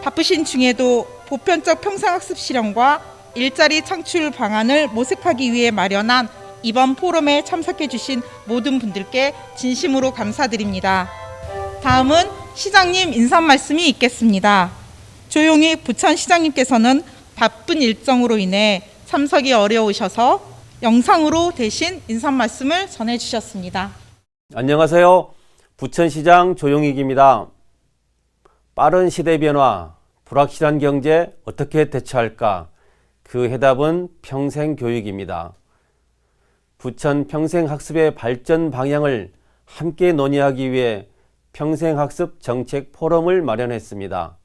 바쁘신 중에도 보편적 평생학습 실현과 일자리 창출 방안을 모색하기 위해 마련한 이번 포럼에 참석해 주신 모든 분들께 진심으로 감사드립니다. 다음은 시장님 인사 말씀이 있겠습니다. 조용희 부천시장님께서는 바쁜 일정으로 인해 참석이 어려우셔서 영상으로 대신 인사 말씀을 전해주셨습니다. 안녕하세요. 부천시장 조용익입니다. 빠른 시대 변화, 불확실한 경제 어떻게 대처할까? 그 해답은 평생교육입니다. 부천 평생학습의 발전 방향을 함께 논의하기 위해 평생학습 정책 포럼을 마련했습니다.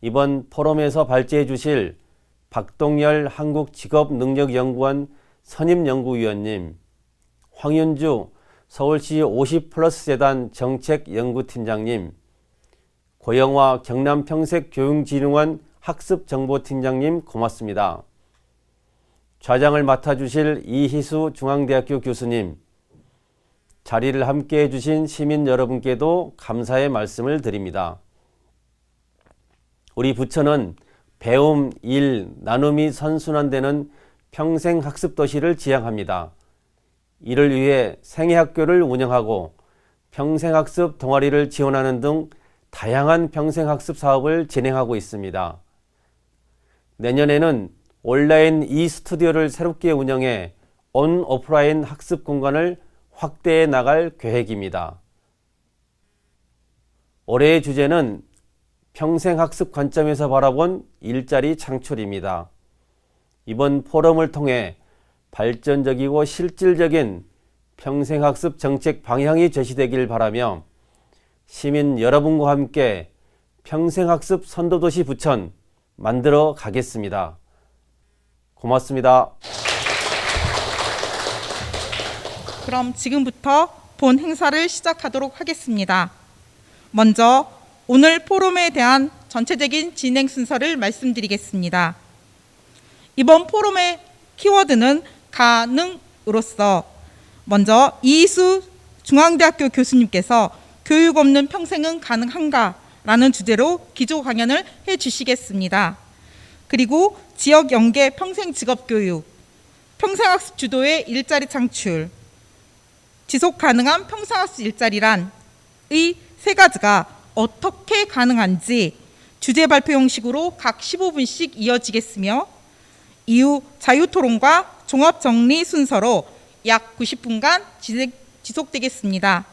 이번 포럼에서 발제해 주실 박동열 한국직업능력연구원 선임연구위원님, 황윤주 서울시 50플러스 재단 정책연구팀장님, 고영화 경남평생교육진흥원 학습정보팀장님 고맙습니다. 좌장을 맡아주실 이희수 중앙대학교 교수님, 자리를 함께해 주신 시민 여러분께도 감사의 말씀을 드립니다. 우리 부천은 배움, 일, 나눔이 선순환되는 평생학습도시를 지향합니다. 이를 위해 생애학교를 운영하고 평생학습 동아리를 지원하는 등 다양한 평생학습 사업을 진행하고 있습니다. 내년에는 온라인 e스튜디오를 새롭게 운영해 온 오프라인 학습 공간을 확대해 나갈 계획입니다. 올해의 주제는 평생학습 관점에서 바라본 일자리 창출입니다. 이번 포럼을 통해 발전적이고 실질적인 평생학습 정책 방향이 제시되길 바라며 시민 여러분과 함께 평생학습 선도도시 부천 만들어 가겠습니다. 고맙습니다. 그럼 지금부터 본 행사를 시작하도록 하겠습니다. 먼저 오늘 포럼에 대한 전체적인 진행 순서를 말씀드리겠습니다. 이번 포럼의 키워드는 가능으로서 먼저 이희수 중앙대학교 교수님께서 교육 없는 평생은 가능한가? 라는 주제로 기조 강연을 해주시겠습니다. 그리고 지역 연계 평생 직업교육, 평생학습 주도의 일자리 창출, 지속 가능한 평생학습 일자리란 이 세 가지가 어떻게 가능한지 주제 발표 형식으로 각 15분씩 이어지겠으며 이후 자유토론과 종합정리 순서로 약 90분간 지속되겠습니다.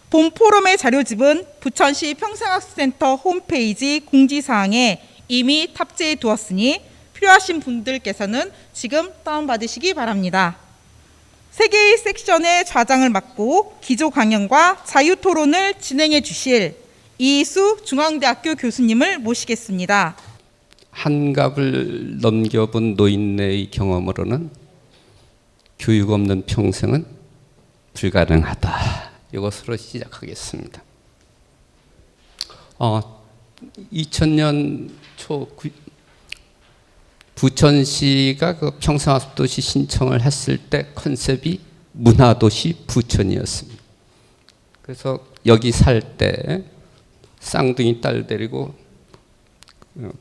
본 포럼의 자료집은 부천시 평생학습센터 홈페이지 공지사항에 이미 탑재해 두었으니 필요하신 분들께서는 지금 다운받으시기 바랍니다. 3개의 섹션의 좌장을 맡고 기조 강연과 자유토론을 진행해 주실 이희수 중앙대학교 교수님을 모시겠습니다. 한갑을 넘겨본 노인네의 경험으로는 교육 없는 평생은 불가능하다. 이것으로 시작하겠습니다. 2000년 초 부천시가 그 평생학습도시 신청을 했을 때 컨셉이 문화도시 부천이었습니다. 그래서 여기 살 때 쌍둥이 딸 데리고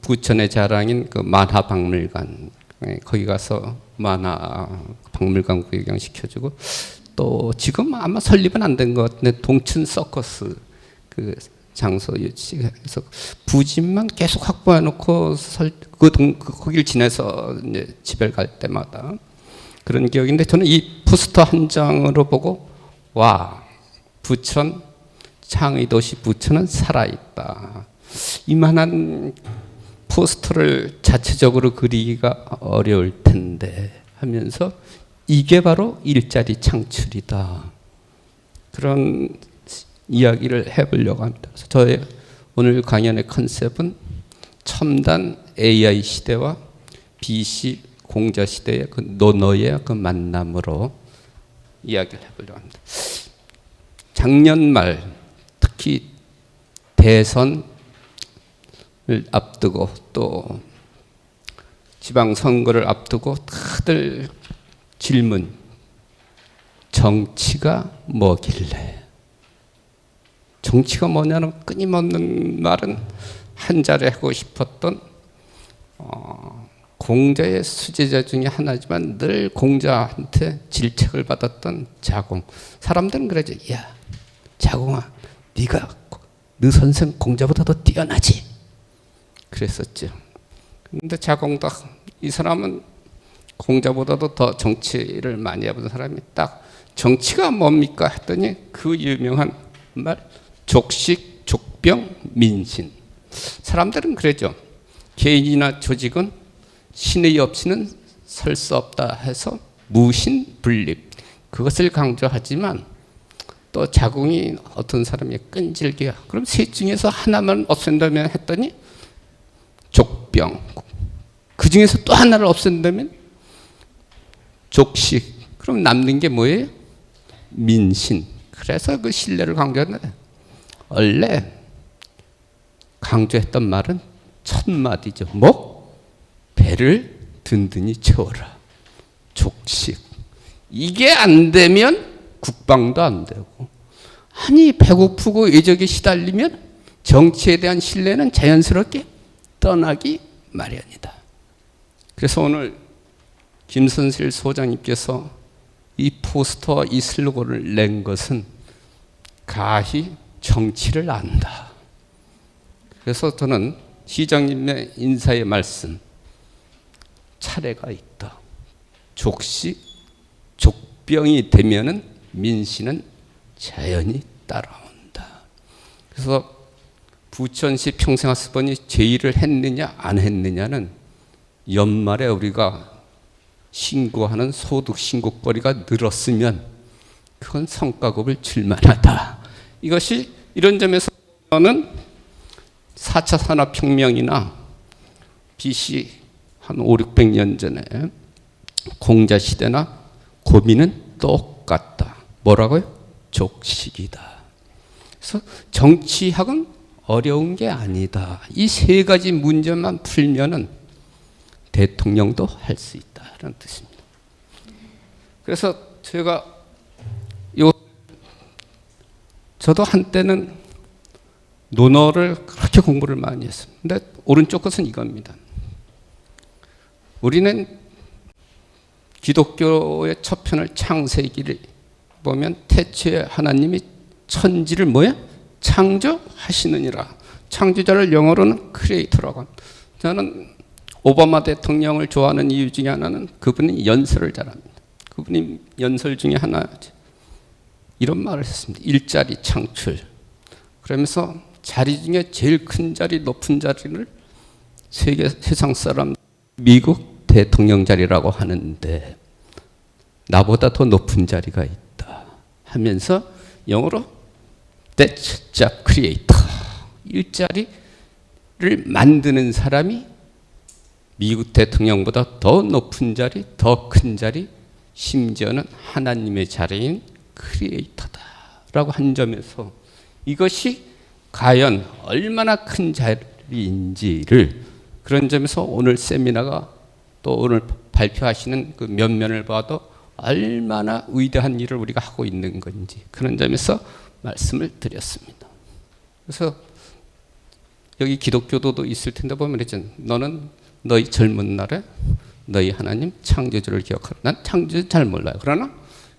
부천의 자랑인 그 만화박물관 거기 가서 만화 박물관 구경 시켜주고 또 지금 아마 설립은 안 된 것 같은데 동춘 서커스 그 장소 유치해서 부집만 계속 확보해 놓고 거길 지내서 이제 집에 갈 때마다 그런 기억인데 저는 이 포스터 한 장으로 보고 와 부천 창의도시 부천은 살아있다. 이만한 포스터를 자체적으로 그리기가 어려울 텐데 하면서 이게 바로 일자리 창출이다. 그런 이야기를 해보려고 합니다. 그래서 저의 오늘 강연의 컨셉은 첨단 AI 시대와 BC 공자 시대의 그 논어의 그 만남으로 이야기를 해보려고 합니다. 작년 말 특히 대선을 앞두고 또 지방선거를 앞두고 다들 질문, 정치가 뭐길래? 정치가 뭐냐는 끊임없는 말은 한자를 하고 싶었던 공자의 수제자 중에 하나지만 늘 공자한테 질책을 받았던 자공. 사람들은 그러죠. 야, 자공아, 너 선생 공자보다 더 뛰어나지? 그랬었죠. 근데 자공도 이 사람은 공자보다도 더 정치를 많이 해본 사람이 딱 정치가 뭡니까 했더니 그 유명한 말 족식, 족병, 민신. 사람들은 그러죠. 개인이나 조직은 신의 없이는 설 수 없다 해서 무신, 분립 그것을 강조하지만 또 자궁이 어떤 사람이 끈질겨요. 그럼 셋 중에서 하나만 없앤다면 했더니 족병. 그 중에서 또 하나를 없앤다면 족식. 그럼 남는 게 뭐예요? 민신. 그래서 그 신뢰를 강조하는데 원래 강조했던 말은 첫 마디죠. 뭐? 배를 든든히 채워라. 족식. 이게 안 되면 국방도 안 되고. 아니 배고프고 외적에 시달리면 정치에 대한 신뢰는 자연스럽게 떠나기 마련이다. 그래서 오늘 김선실 소장님께서 이 포스터와 이 슬로건을 낸 것은 가히 정치를 안다. 그래서 저는 시장님의 인사의 말씀 차례가 있다. 족식, 족병이 되면은 민심은 자연히 따라온다. 그래서 부천시 평생학습원이 제의를 했느냐 안 했느냐는 연말에 우리가 신고하는 소득 신고거리가 늘었으면 그건 성과급을 줄 만하다. 이것이 이런 점에서는 4차 산업혁명이나 BC 한 5, 600년 전에 공자시대나 고민은 똑같다. 뭐라고요? 족식이다. 그래서 정치학은 어려운 게 아니다. 이 세 가지 문제만 풀면은 대통령도 할 수 있다는 뜻입니다. 그래서 제가 저도 한때는 논어를 그렇게 공부를 많이 했습니다. 근데 오른쪽 것은 이겁니다. 우리는 기독교의 첫 편을 창세기를 보면 태초에 하나님이 천지를 뭐야? 창조하시느니라. 창조자를 영어로는 크리에이터라고 합니다. 저는 오바마 대통령을 좋아하는 이유 중에 하나는 그분이 연설을 잘합니다. 그분이 연설 중에 하나죠. 이런 말을 했습니다. 일자리 창출. 그러면서 자리 중에 제일 큰 자리, 높은 자리를 세상 사람 미국 대통령 자리라고 하는데 나보다 더 높은 자리가 있다 하면서 영어로 That's job creator. 일자리를 만드는 사람이 미국 대통령보다 더 높은 자리, 더 큰 자리, 심지어는 하나님의 자리인 크리에이터다라고 한 점에서 이것이 과연 얼마나 큰 자리인지를 그런 점에서 오늘 세미나가 또 오늘 발표하시는 그 면면을 봐도 얼마나 위대한 일을 우리가 하고 있는 건지 그런 점에서 말씀을 드렸습니다. 그래서 여기 기독교도도 있을 텐데 보면 그랬잖아요. 너는 너희 젊은 날에 너희 하나님 창조주를 기억하라. 난 창조주 잘 몰라요. 그러나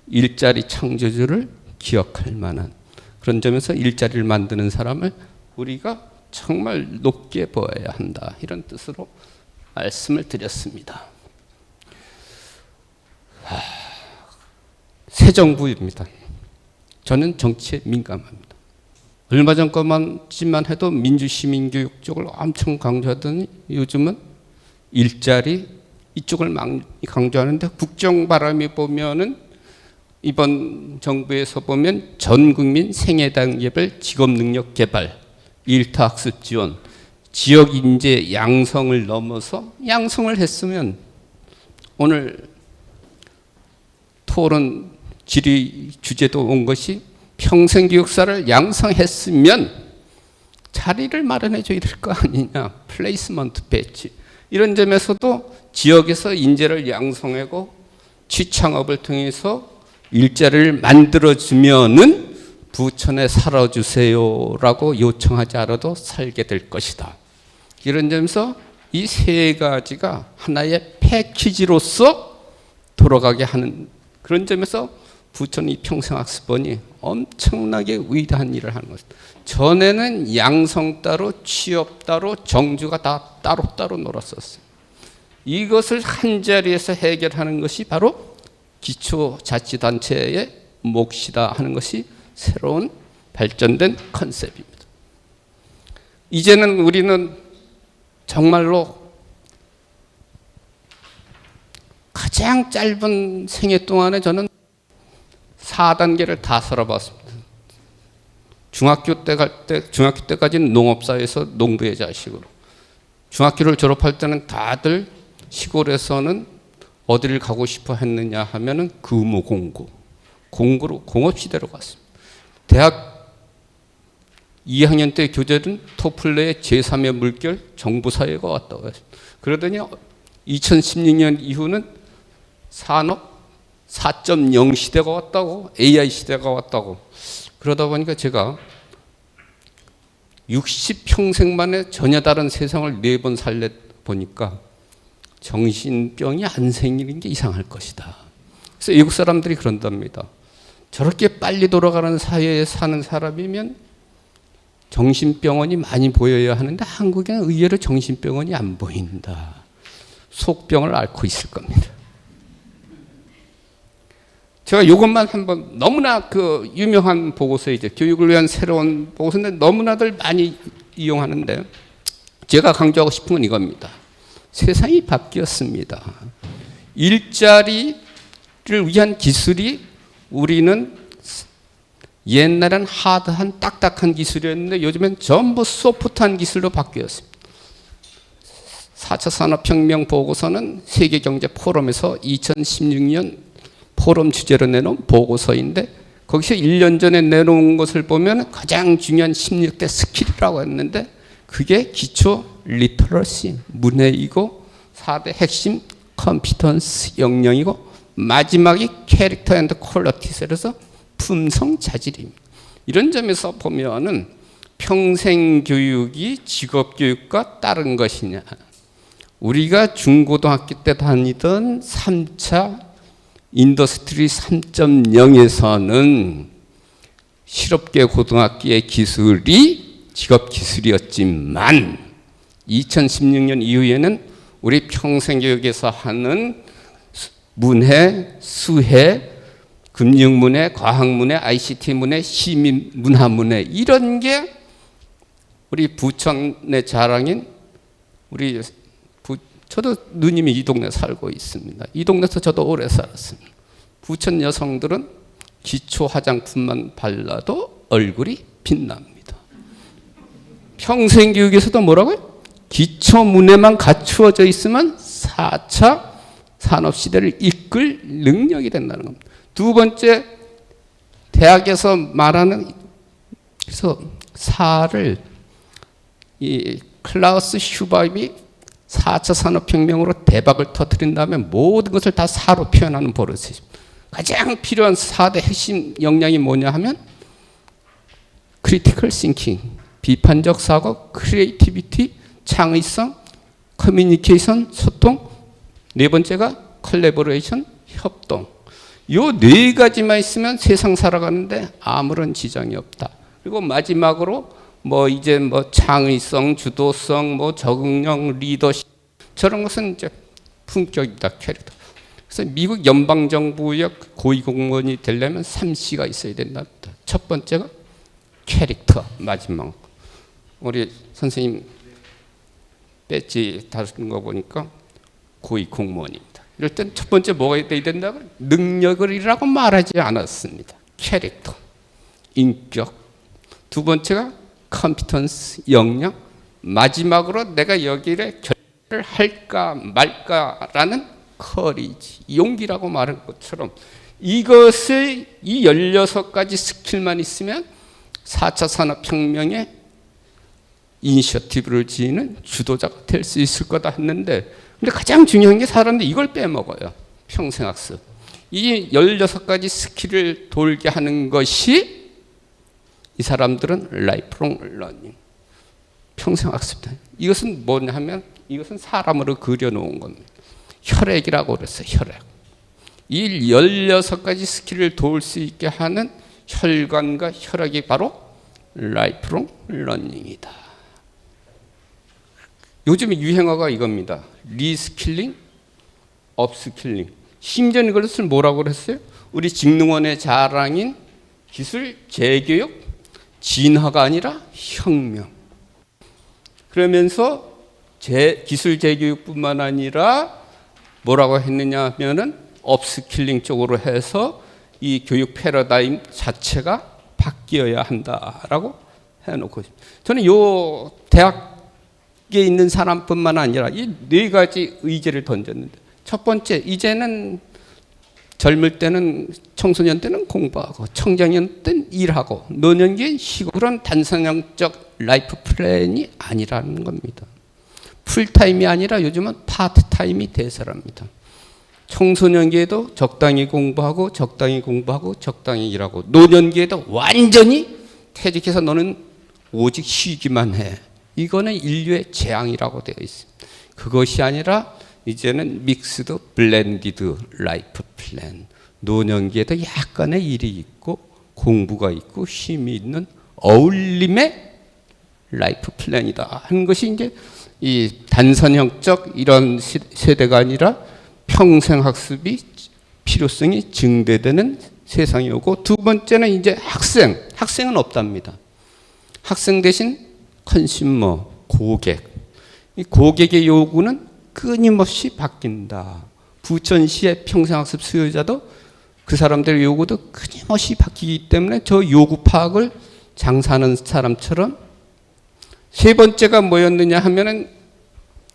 일자리 창조주를 기억할 만한 그런 점에서 일자리를 만드는 사람을 우리가 정말 높게 보아야 한다. 이런 뜻으로 말씀을 드렸습니다. 새 정부입니다. 저는 정치에 민감합니다. 얼마 전 것만지만 해도 민주시민교육 쪽을 엄청 강조하더니 요즘은 일자리 이쪽을 많이 강조하는데 국정바람이 보면은 이번 정부에서 보면 전국민 생애단계별 직업능력 개발, 일타학습 지원, 지역 인재 양성을 넘어서 양성을 했으면 오늘 토론 질의 주제도 온 것이 평생교육사를 양성했으면 자리를 마련해 줘야 될 거 아니냐. 플레이스먼트 배치. 이런 점에서도 지역에서 인재를 양성하고 취창업을 통해서 일자리를 만들어주면은 부천에 살아주세요라고 요청하지 않아도 살게 될 것이다. 이런 점에서 이 세 가지가 하나의 패키지로서 돌아가게 하는 그런 점에서 부천 이 평생학습원이 엄청나게 위대한 일을 하는 것입니다. 전에는 양성 따로, 취업 따로, 정주가 다 따로따로 놀았었어요. 이것을 한 자리에서 해결하는 것이 바로 기초자치단체의 몫이다 하는 것이 새로운 발전된 컨셉입니다. 이제는 우리는 정말로 가장 짧은 생애 동안에 저는 4단계를 다 살아봤습니다. 중학교 때까지는 농업사에서 농부의 자식으로. 중학교를 졸업할 때는 다들 시골에서는 어디를 가고 싶어 했느냐 하면은 공고로 공업시대로 갔습니다. 대학 2학년 때 교재는 토플레의 제3의 물결 정보사회가 왔다고 했습니다. 그러더니 2016년 이후는 산업 4.0 시대가 왔다고, AI 시대가 왔다고. 그러다 보니까 제가 60평생 만에 전혀 다른 세상을 4번 살려 보니까 정신병이 안 생기는 게 이상할 것이다. 그래서 외국 사람들이 그런답니다. 저렇게 빨리 돌아가는 사회에 사는 사람이면 정신병원이 많이 보여야 하는데 한국에는 의외로 정신병원이 안 보인다. 속병을 앓고 있을 겁니다. 제가 이것만 한번 너무나 그 유명한 보고서이죠. 교육을 위한 새로운 보고서인데 너무나들 많이 이용하는데 제가 강조하고 싶은 건 이겁니다. 세상이 바뀌었습니다. 일자리를 위한 기술이 우리는 옛날엔 하드한 딱딱한 기술이었는데 요즘엔 전부 소프트한 기술로 바뀌었습니다. 4차 산업혁명 보고서는 세계경제포럼에서 2016년 포럼 주제로 내놓은 보고서인데 거기서 1년 전에 내놓은 것을 보면 가장 중요한 16대 스킬이라고 했는데 그게 기초 리터러시 문해이고 4대 핵심 컴피턴스 역량이고 마지막이 캐릭터 앤드 퀄리티스에서 품성 자질입니다. 이런 점에서 보면은 평생 교육이 직업 교육과 다른 것이냐. 우리가 중고등학교 때 다니던 3차 인더스트리 3.0에서는 실업계 고등학교의 기술이 직업 기술이었지만 2016년 이후에는 우리 평생교육에서 하는 문해, 수해, 금융문해, 과학문해, ICT문해, 시민문화문해 이런 게 우리 부천의 자랑인 저도 누님이 이 동네 살고 있습니다. 이 동네에서 저도 오래 살았습니다. 부천 여성들은 기초 화장품만 발라도 얼굴이 빛납니다. 평생교육에서도 뭐라고요? 기초 문해만 갖추어져 있으면 4차 산업시대를 이끌 능력이 된다는 겁니다. 두 번째, 대학에서 말하는 그래서 사를 이 클라우스 슈바임이 4차 산업혁명으로 대박을 터뜨린 다음에 모든 것을 다 사로 표현하는 버릇이죠. 가장 필요한 4대 핵심 역량이 뭐냐 하면 크리티컬 싱킹, 비판적 사고, 크리에이티비티, 창의성, 커뮤니케이션, 소통, 네 번째가 컬래버레이션, 협동. 요 네 가지만 있으면 세상 살아가는데 아무런 지장이 없다. 그리고 마지막으로 이제 창의성, 주도성, 적응력, 리더십 저런 것은 이제 품격이다, 캐릭터. 그래서 미국 연방 정부의 고위공무원이 되려면 3C가 있어야 된답니다. 첫 번째가 캐릭터, 마지막. 우리 선생님 배지 다른 거 보니까 고위공무원입니다. 이럴 땐 첫 번째 뭐가 돼야 된다고? 능력이라고 말하지 않았습니다. 캐릭터, 인격. 두 번째가 컴피턴스, 역량. 마지막으로 내가 여기에 결정을 할까 말까라는 커리지, 용기라고 말한 것처럼 이것을 이 16가지 스킬만 있으면 4차 산업혁명의 이니셔티브를 지니는 주도자가 될 수 있을 거다 했는데 근데 가장 중요한 게 사람들이 이걸 빼먹어요. 평생학습. 이 16가지 스킬을 돌게 하는 것이 이 사람들은 라이프롱 러닝, 평생학습이다. 이것은 뭐냐 하면 이것은 사람으로 그려놓은 겁니다. 혈액이라고 그랬어요. 혈액. 이 16가지 스킬을 도울 수 있게 하는 혈관과 혈액이 바로 라이프롱 러닝이다. 요즘 유행어가 이겁니다. 리스킬링, 업스킬링. 심지어 이것을 뭐라고 그랬어요? 우리 직능원의 자랑인 기술 재교육, 진화가 아니라 혁명. 그러면서 기술 재교육뿐만 아니라 뭐라고 했느냐 하면은 업스킬링 쪽으로 해서 이 교육 패러다임 자체가 바뀌어야 한다라고 해놓고 있습니다. 저는 요 대학에 있는 사람뿐만 아니라 이 4가지 의제를 던졌는데, 첫 번째, 이제는 젊을 때는, 청소년 때는 공부하고 청소년 때는 일하고 노년기엔 쉬고, 그런 단선형적 라이프 플랜이 아니라는 겁니다. 풀타임이 아니라 요즘은 파트타임이 대세랍니다. 청소년기에도 적당히 공부하고 적당히 공부하고 적당히 일하고, 노년기에도 완전히 퇴직해서 너는 오직 쉬기만 해. 이거는 인류의 재앙이라고 되어 있습니다. 그것이 아니라 이제는 믹스드 블렌디드 라이프 플랜, 노년기에도 약간의 일이 있고 공부가 있고 쉼이 있는 어울림의 라이프 플랜이다 하는 것이 이제 이 단선형적 이런 세대가 아니라 평생 학습이 필요성이 증대되는 세상이 오고, 두 번째는 이제 학생은 없답니다. 학생 대신 컨슈머, 고객. 이 고객의 요구는 끊임없이 바뀐다. 부천시의 평생학습 수요자도 그 사람들의 요구도 끊임없이 바뀌기 때문에 저 요구 파악을 장사하는 사람처럼. 세 번째가 뭐였느냐 하면은,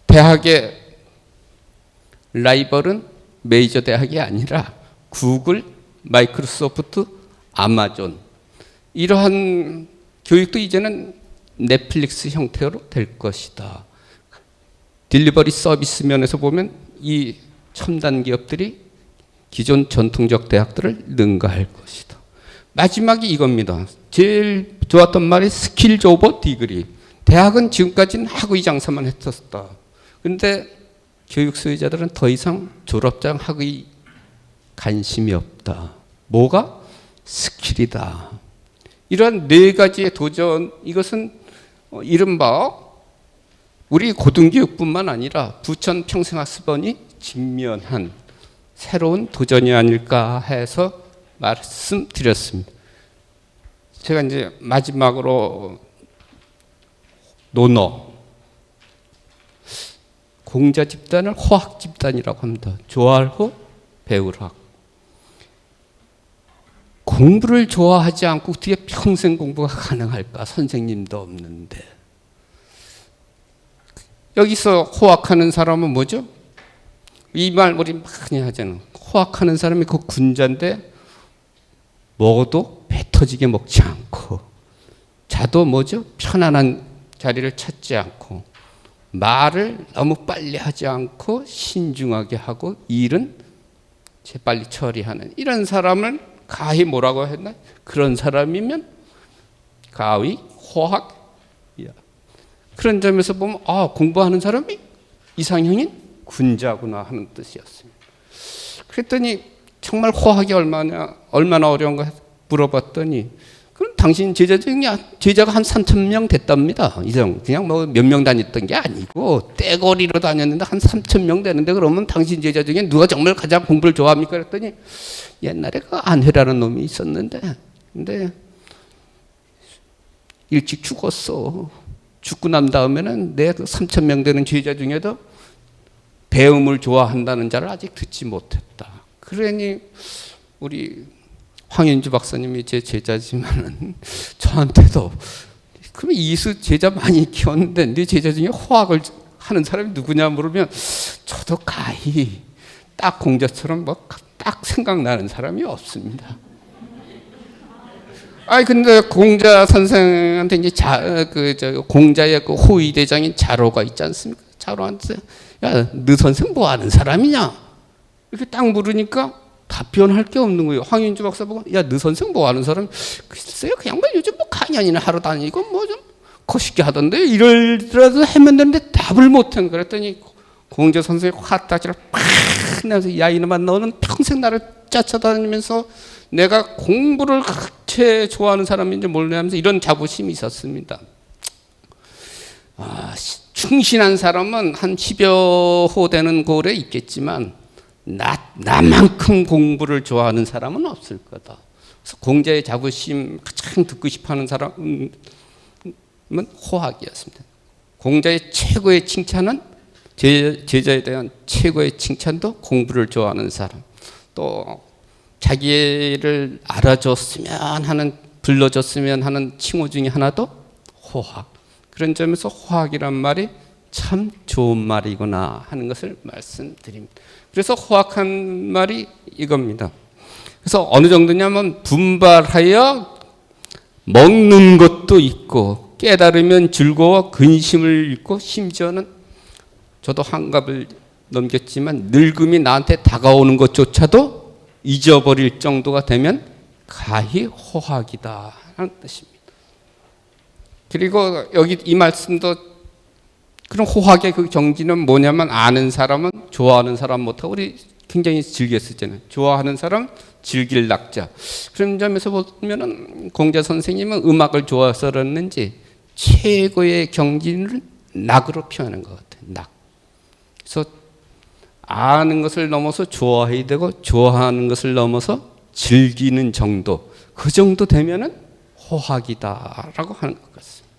대학의 라이벌은 메이저 대학이 아니라 구글, 마이크로소프트, 아마존. 이러한 교육도 이제는 넷플릭스 형태로 될 것이다. 딜리버리 서비스 면에서 보면 이 첨단 기업들이 기존 전통적 대학들을 능가할 것이다. 마지막이 이겁니다. 제일 좋았던 말이 스킬즈 오버 디그리. 대학은 지금까지는 학위 장사만 했었다. 그런데 교육 수요자들은 더 이상 졸업장 학위 관심이 없다. 뭐가? 스킬이다. 이러한 4가지의 도전, 이것은 이른바 우리 고등교육뿐만 아니라 부천 평생학습원이 직면한 새로운 도전이 아닐까 해서 말씀드렸습니다. 제가 이제 마지막으로 논어, 공자 집단을 호학 집단이라고 합니다. 좋아할 호, 배울 학. 공부를 좋아하지 않고 어떻게 평생 공부가 가능할까? 선생님도 없는데. 여기서 호학하는 사람은 뭐죠? 이 말 우리 많이 하잖아. 호학하는 사람이 그 군자인데 먹어도 배 터지게 먹지 않고, 자도 뭐죠? 편안한 자리를 찾지 않고, 말을 너무 빨리 하지 않고 신중하게 하고 일은 재빨리 처리하는 이런 사람을 가히 뭐라고 했나? 그런 사람이면 가히 호학이야. 그런 점에서 보면 공부하는 사람이 이상형인 군자구나 하는 뜻이었습니다. 그랬더니 정말 호학이 얼마나 어려운가 물어봤더니, 그럼 당신 제자 중에 제자가 한 3,000명 됐답니다. 이정 그냥 뭐 몇 명 다녔던 게 아니고 떼거리로 다녔는데 한 3,000명 되는데, 그러면 당신 제자 중에 누가 정말 가장 공부를 좋아합니까? 그랬더니 옛날에 그 안회라는 놈이 있었는데, 근데 일찍 죽었어. 죽고 난 다음에는 내 그 3,000명 되는 제자 중에도 배움을 좋아한다는 자를 아직 듣지 못했다. 그러니 우리 황윤주 박사님이 제 제자지만은 저한테도, 그럼 이수 제자 많이 키웠는데 네 제자 중에 호학을 하는 사람이 누구냐 물으면 저도 가히 딱 공자처럼 뭐 딱 생각나는 사람이 없습니다. 근데 공자 선생한테 이제 공자의 그 호위 대장인 자로가 있지 않습니까? 자로한테 야, 너 선생 뭐 하는 사람이냐? 이렇게 딱 물으니까 답변할 게 없는 거예요. 황윤주 박사 보고, 야, 너 선생 뭐 하는 사람? 글쎄요, 그냥 뭐 요즘 뭐 강연이나 하러 다니고 뭐 좀 거시기 하던데 이럴라도 하면 되는데 답을 못한 그랬더니 공자 선생이 화딱지를 팍 내면서 야 이놈아 너는 평생 나를 쫓아다니면서 내가 공부를 그렇게 좋아하는 사람인지 몰라하면서 이런 자부심이 있었습니다. 충신한 사람은 한 10여 호 되는 고을에 있겠지만 나만큼 공부를 좋아하는 사람은 없을 거다. 그래서 공자의 자부심 가장 듣고 싶어하는 사람은 호학이었습니다. 공자의 최고의 칭찬은 제자에 대한 최고의 칭찬도 공부를 좋아하는 사람, 또 자기를 알아줬으면 하는, 불러줬으면 하는 칭호 중에 하나도 호학. 그런 점에서 호학이란 말이 참 좋은 말이구나 하는 것을 말씀드립니다. 그래서 호학한 말이 이겁니다. 그래서 어느 정도냐면 분발하여 먹는 것도 있고 깨달으면 즐거워 근심을 잃고 심지어는 저도 한갑을 넘겼지만 늙음이 나한테 다가오는 것조차도 잊어버릴 정도가 되면 가히 호학이다 하는 뜻입니다. 그리고 여기 이 말씀도 그런 호학의 그 정지는 뭐냐면 아는 사람은 좋아하는 사람 못하고 우리 굉장히 즐겨 쓰잖아요. 좋아하는 사람 즐길 낙자. 그런 점에서 보면은 공자 선생님은 음악을 좋아해서 그랬는지 최고의 경지를 낙으로 표현한 것 같아요. 낙. 그래서 아는 것을 넘어서 좋아해야 되고 좋아하는 것을 넘어서 즐기는 정도. 그 정도 되면은 호학이다라고 하는 것 같습니다.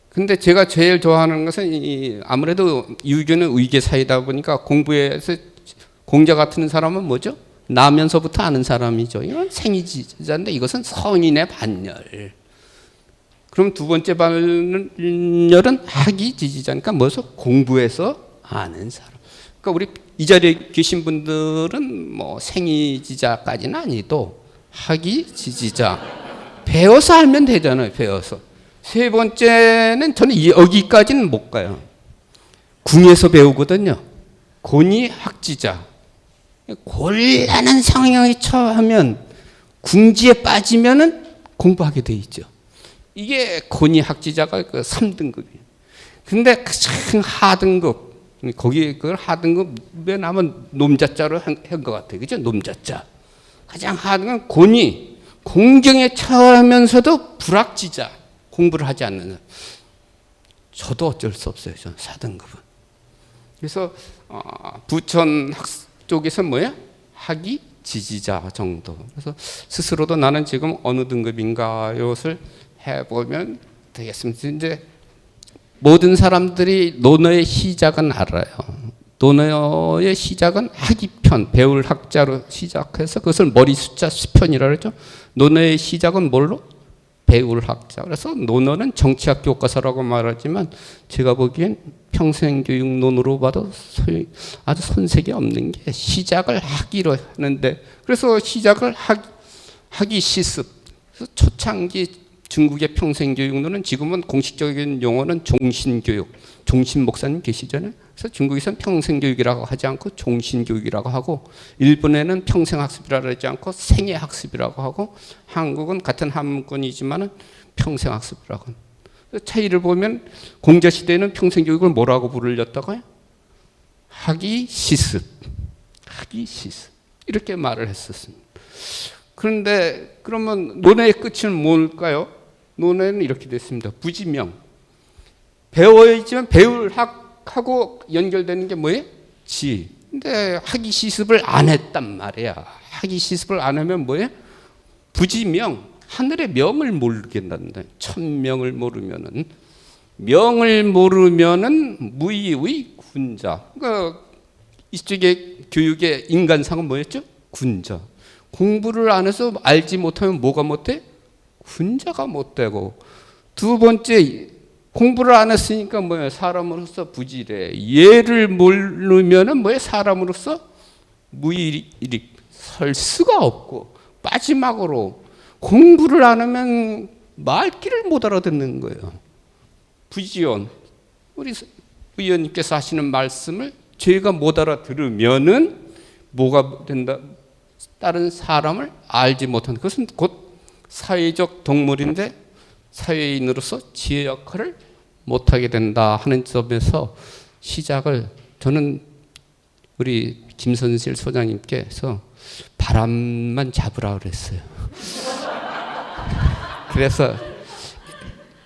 근데 제가 제일 좋아하는 것은 아무래도 유교는 의계 사이다 보니까 공부에서 공자 같은 사람은 뭐죠? 나면서부터 아는 사람이죠. 이건 생이지자인데 이것은 성인의 반열. 그럼 두 번째 반열은 학이지지자니까 뭐서 공부해서 아는 사람. 그러니까 우리 이 자리에 계신 분들은 뭐 생이지자까지는 아니도 학이지지자 배워서 알면 되잖아요. 배워서. 세 번째는 저는 여기까지는 못 가요. 궁에서 배우거든요. 곤이학지자. 곤란한 상황에 처하면 궁지에 빠지면은 공부하게 돼 있죠. 이게 곤이학지자가 그 3등급이에요. 근데 가장 하등급, 거기 그걸 하등급에 남은 놈자자로 한 것 같아요. 그죠? 놈자자. 가장 하등은 곤이, 공경에 처하면서도 불학지자. 공부를 하지 않는. 저도 어쩔 수 없어요. 저는 4등급은. 그래서 부천 쪽에서 뭐야? 학이 지지자 정도. 그래서 스스로도 나는 지금 어느 등급인가 이것을 해보면 되겠습니다. 이제 모든 사람들이 논어의 시작은 알아요. 논어의 시작은 학이편, 배울 학자로 시작해서 그것을 머리 숫자 10편이라고 그러죠. 논어의 시작은 뭘로? 배울 학자. 그래서 논어는 정치학 교과서라고 말하지만 제가 보기엔 평생교육 논으로 봐도 아주 손색이 없는 게 시작을 학이로 하는데 그래서 시작을 학이 시습. 그래서 초창기 중국의 평생교육론은 지금은 공식적인 용어는 종신교육. 종신 목사님 계시잖아요. 그래서 중국에서는 평생교육이라고 하지 않고 종신교육이라고 하고 일본에는 평생학습이라고 하지 않고 생애학습이라고 하고 한국은 같은 한문권이지만 평생학습이라고 합니다. 차이를 보면 공자시대에는 평생교육을 뭐라고 부르렸다고요? 학이시습. 학이시습. 이렇게 말을 했었습니다. 그런데 그러면 논어의 끝은 뭘까요? 논어는 이렇게 됐습니다. 부지명. 배워야지만 배울 학하고 연결되는 게 뭐예요? 지. 근데 학이 시습을 안 했단 말이야. 학이 시습을 안 하면 뭐예요? 부지명. 하늘의 명을 모르겠는데 천명을 모르면은 명을 모르면은 무의의 군자. 그러니까 이쪽에 교육의 인간상은 뭐였죠? 군자. 공부를 안 해서 알지 못하면 뭐가 못해? 군자가 못되고 두 번째 공부를 안 했으니까 뭐야? 사람으로서 부지래. 예를 모르면은 뭐야? 사람으로서 무의리 설 수가 없고 마지막으로 공부를 안 하면 말귀를 못 알아듣는 거예요. 부지원. 우리 의원님께서 하시는 말씀을 제가 못 알아들으면은 뭐가 된다? 다른 사람을 알지 못한다. 그것은 곧 사회적 동물인데 사회인으로서 지혜 역할을 못하게 된다 하는 점에서 시작을 저는 우리 김선실 소장님께서 바람만 잡으라 그랬어요. 그래서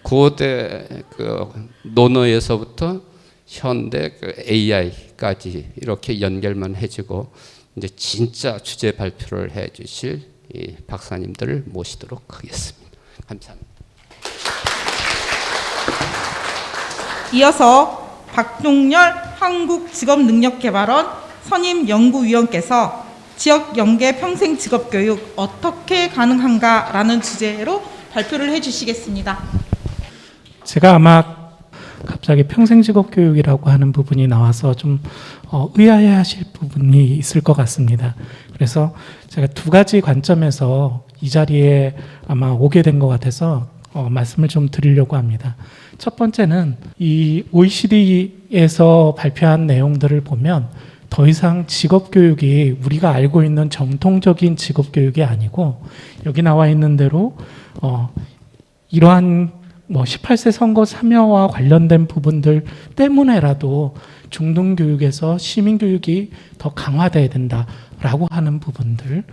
고대 그 논어에서부터 현대 그 AI까지 이렇게 연결만 해주고 이제 진짜 주제 발표를 해주실 이 박사님들을 모시도록 하겠습니다. 감사합니다. 이어서 박동열 한국직업능력개발원 선임연구위원께서 지역 연계 평생 직업교육 어떻게 가능한가라는 주제로 발표를 해주시겠습니다. 제가 아마 갑자기 평생직업교육이라고 하는 부분이 나와서 좀 의아해하실 부분이 있을 것 같습니다. 그래서 제가 두 가지 관점에서 이 자리에 아마 오게 된 것 같아서 말씀을 좀 드리려고 합니다. 첫 번째는 이 OECD에서 발표한 내용들을 보면 더 이상 직업교육이 우리가 알고 있는 정통적인 직업교육이 아니고 여기 나와 있는 대로 이러한 18세 선거 참여와 관련된 부분들 때문에라도 중등교육에서 시민교육이 더 강화돼야 된다라고 하는 부분들,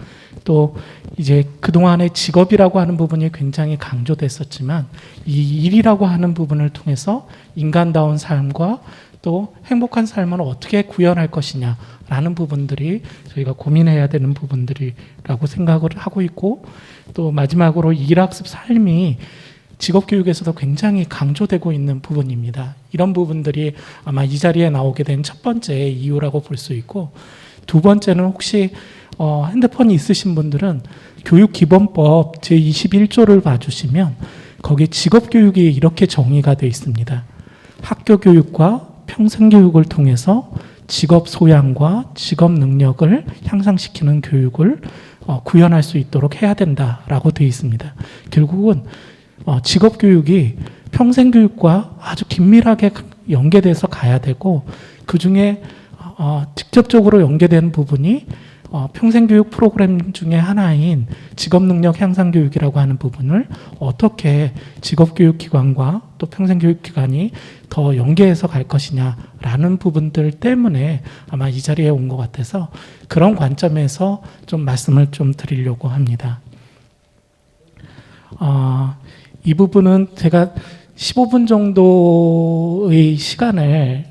또 이제 그동안의 직업이라고 하는 부분이 굉장히 강조됐었지만 이 일이라고 하는 부분을 통해서 인간다운 삶과 또 행복한 삶을 어떻게 구현할 것이냐라는 부분들이 저희가 고민해야 되는 부분들이라고 생각을 하고 있고, 또 마지막으로 일학습 삶이 직업교육에서도 굉장히 강조되고 있는 부분입니다. 이런 부분들이 아마 이 자리에 나오게 된 첫 번째 이유라고 볼 수 있고, 두 번째는 혹시 핸드폰이 있으신 분들은 교육기본법 제21조를 봐주시면 거기 직업교육이 이렇게 정의가 되어 있습니다. 학교교육과 평생교육을 통해서 직업 소양과 직업 능력을 향상시키는 교육을 구현할 수 있도록 해야 된다라고 되어 있습니다. 결국은 직업교육이 평생교육과 아주 긴밀하게 연계돼서 가야 되고, 그 중에 직접적으로 연계되는 부분이 평생교육 프로그램 중에 하나인 직업능력 향상교육이라고 하는 부분을 어떻게 직업교육기관과 또 평생교육기관이 더 연계해서 갈 것이냐라는 부분들 때문에 아마 이 자리에 온 것 같아서 그런 관점에서 좀 말씀을 좀 드리려고 합니다. 이 부분은 제가 15분 정도의 시간을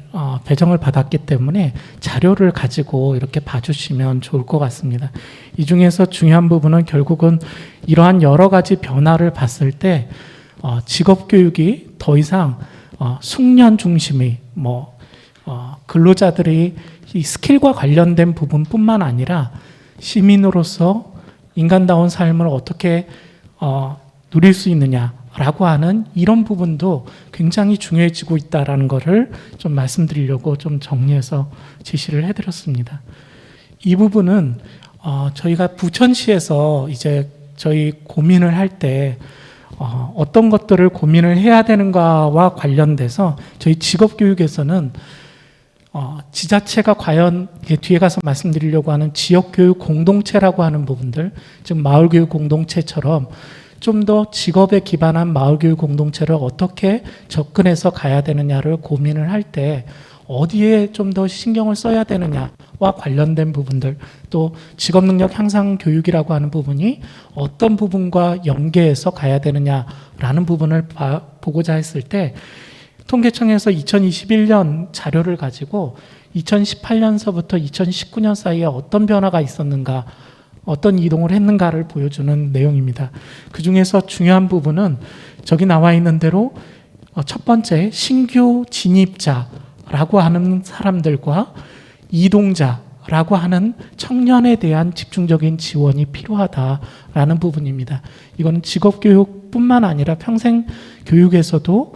배정을 받았기 때문에 자료를 가지고 이렇게 봐주시면 좋을 것 같습니다. 이 중에서 중요한 부분은 결국은 이러한 여러 가지 변화를 봤을 때 직업교육이 더 이상 숙련 중심의 근로자들이 이 스킬과 관련된 부분뿐만 아니라 시민으로서 인간다운 삶을 어떻게 누릴 수 있느냐라고 하는 이런 부분도 굉장히 중요해지고 있다라는 것을 좀 말씀드리려고 좀 정리해서 제시를 해드렸습니다. 이 부분은 저희가 부천시에서 이제 저희 고민을 할 때 어떤 것들을 고민을 해야 되는가와 관련돼서 저희 직업교육에서는 지자체가 과연 뒤에 가서 말씀드리려고 하는 지역교육 공동체라고 하는 부분들, 즉 마을교육 공동체처럼 좀 더 직업에 기반한 마을교육 공동체를 어떻게 접근해서 가야 되느냐를 고민을 할 때 어디에 좀 더 신경을 써야 되느냐와 관련된 부분들, 또 직업능력 향상 교육이라고 하는 부분이 어떤 부분과 연계해서 가야 되느냐라는 부분을 보고자 했을 때 통계청에서 2021년 자료를 가지고 2018년서부터 2019년 사이에 어떤 변화가 있었는가, 어떤 이동을 했는가를 보여주는 내용입니다. 그 중에서 중요한 부분은 저기 나와 있는 대로 첫 번째 신규 진입자라고 하는 사람들과 이동자라고 하는 청년에 대한 집중적인 지원이 필요하다라는 부분입니다. 이거는 직업교육뿐만 아니라 평생교육에서도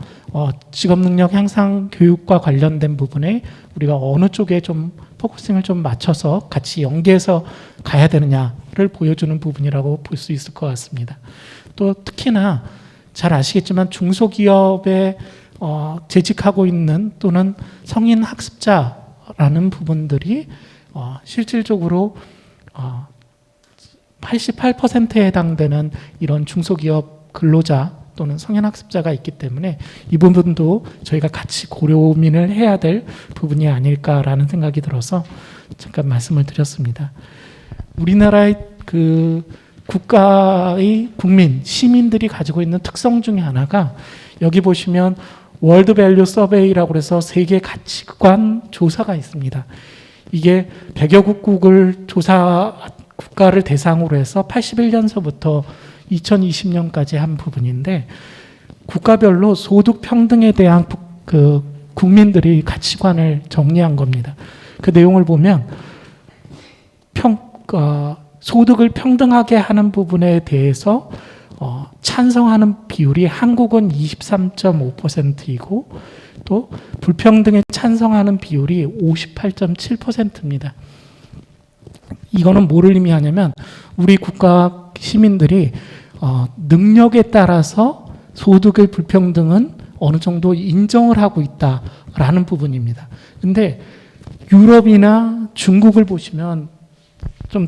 직업능력 향상 교육과 관련된 부분에 우리가 어느 쪽에 좀 포커싱을 좀 맞춰서 같이 연계해서 가야 되느냐를 보여주는 부분이라고 볼 수 있을 것 같습니다. 또 특히나 잘 아시겠지만 중소기업에 재직하고 있는 또는 성인 학습자라는 부분들이 실질적으로 88%에 해당되는 이런 중소기업 근로자 또는 성인학습자가 있기 때문에 이 부분도 저희가 같이 고민을 해야 될 부분이 아닐까라는 생각이 들어서 잠깐 말씀을 드렸습니다. 우리나라의 그 국가의 국민, 시민들이 가지고 있는 특성 중에 하나가 여기 보시면 월드 밸류 서베이라고 해서 세계 가치관 조사가 있습니다. 이게 100여 국국을 국가를 대상으로 해서 81년서부터 2020년까지 한 부분인데 국가별로 소득 평등에 대한 그 국민들이 가치관을 정리한 겁니다. 그 내용을 보면 소득을 평등하게 하는 부분에 대해서 찬성하는 비율이 한국은 23.5%이고 또 불평등에 찬성하는 비율이 58.7%입니다. 이거는 뭐를 의미하냐면 우리 국가 시민들이 능력에 따라서 소득의 불평등은 어느 정도 인정을 하고 있다라는 부분입니다. 근데 유럽이나 중국을 보시면 좀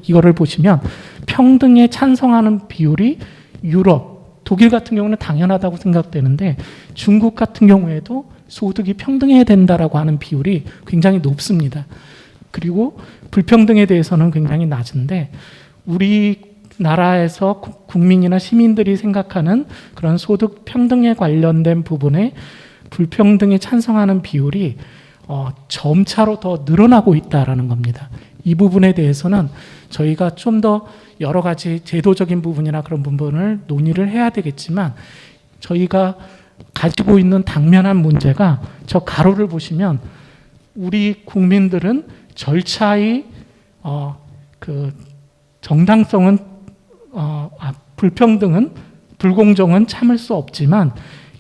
이거를 보시면 평등에 찬성하는 비율이 유럽, 독일 같은 경우는 당연하다고 생각되는데 중국 같은 경우에도 소득이 평등해야 된다라고 하는 비율이 굉장히 높습니다. 그리고 불평등에 대해서는 굉장히 낮은데 우리나라에서 국민이나 시민들이 생각하는 그런 소득 평등에 관련된 부분에 불평등에 찬성하는 비율이 점차로 더 늘어나고 있다라는 겁니다. 이 부분에 대해서는 저희가 좀 더 여러 가지 제도적인 부분이나 그런 부분을 논의를 해야 되겠지만 저희가 가지고 있는 당면한 문제가 저 가로를 보시면 우리 국민들은 절차의 그 정당성은 불평등은 불공정은 참을 수 없지만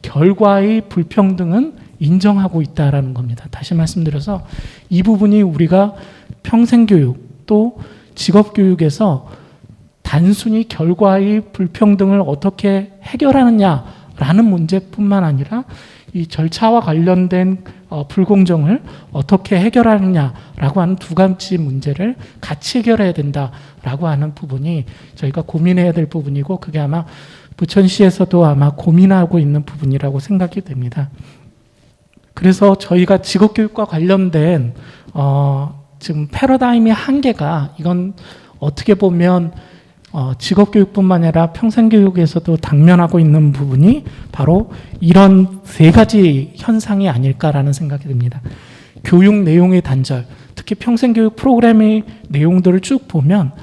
결과의 불평등은 인정하고 있다라는 겁니다. 다시 말씀드려서 이 부분이 우리가 평생교육 또 직업교육에서 단순히 결과의 불평등을 어떻게 해결하느냐라는 문제뿐만 아니라 이 절차와 관련된 불공정을 어떻게 해결하느냐라고 하는 두 가지 문제를 같이 해결해야 된다라고 하는 부분이 저희가 고민해야 될 부분이고 그게 아마 부천시에서도 아마 고민하고 있는 부분이라고 생각이 됩니다. 그래서 저희가 직업교육과 관련된 지금 패러다임의 한계가 이건 어떻게 보면 직업교육뿐만 아니라 평생교육에서도 당면하고 있는 부분이 바로 이런 세 가지 현상이 아닐까라는 생각이 듭니다. 교육 내용의 단절, 특히 평생교육 프로그램의 내용들을 쭉 보면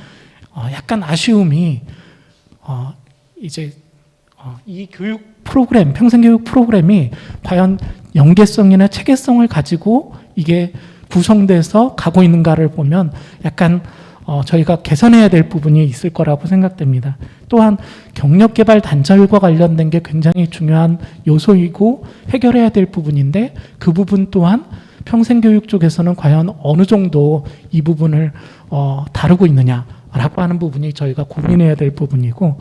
약간 아쉬움이 이 교육 프로그램, 평생교육 프로그램이 과연 연계성이나 체계성을 가지고 이게 구성돼서 가고 있는가를 보면 약간 저희가 개선해야 될 부분이 있을 거라고 생각됩니다. 또한 경력개발 단절과 관련된 게 굉장히 중요한 요소이고 해결해야 될 부분인데 그 부분 또한 평생교육 쪽에서는 과연 어느 정도 이 부분을 다루고 있느냐라고 하는 부분이 저희가 고민해야 될 부분이고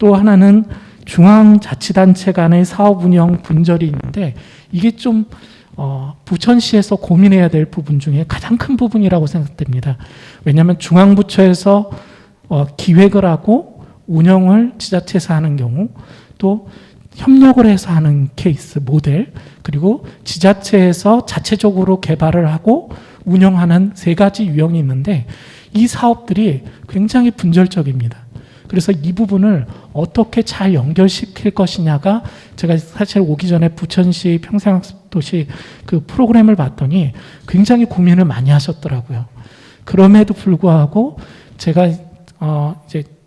또 하나는 중앙자치단체 간의 사업 운영 분절이 있는데 이게 좀 부천시에서 고민해야 될 부분 중에 가장 큰 부분이라고 생각됩니다. 왜냐하면 중앙부처에서 기획을 하고 운영을 지자체에서 하는 경우 또 협력을 해서 하는 케이스 모델 그리고 지자체에서 자체적으로 개발을 하고 운영하는 세 가지 유형이 있는데 이 사업들이 굉장히 분절적입니다. 그래서 이 부분을 어떻게 잘 연결시킬 것이냐가 제가 사실 오기 전에 부천시 평생학습도시 그 프로그램을 봤더니 굉장히 고민을 많이 하셨더라고요. 그럼에도 불구하고 제가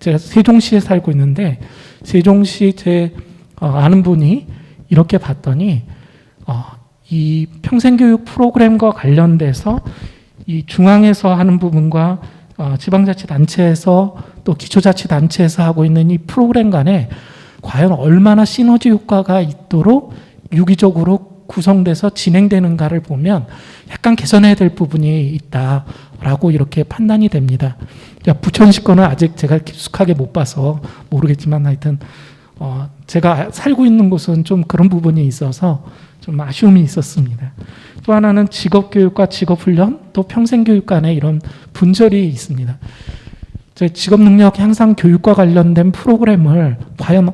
세종시에 살고 있는데 세종시 제 아는 분이 이렇게 봤더니 이 평생교육 프로그램과 관련돼서 이 중앙에서 하는 부분과 지방자치단체에서 또 기초자치단체에서 하고 있는 이 프로그램 간에 과연 얼마나 시너지 효과가 있도록 유기적으로 구성돼서 진행되는가를 보면 약간 개선해야 될 부분이 있다라고 이렇게 판단이 됩니다. 부천시 거는 아직 제가 깊숙하게 못 봐서 모르겠지만 하여튼 제가 살고 있는 곳은 좀 그런 부분이 있어서 좀 아쉬움이 있었습니다. 또 하나는 직업교육과 직업훈련 또 평생교육 간에 이런 분절이 있습니다. 직업능력 향상 교육과 관련된 프로그램을 과연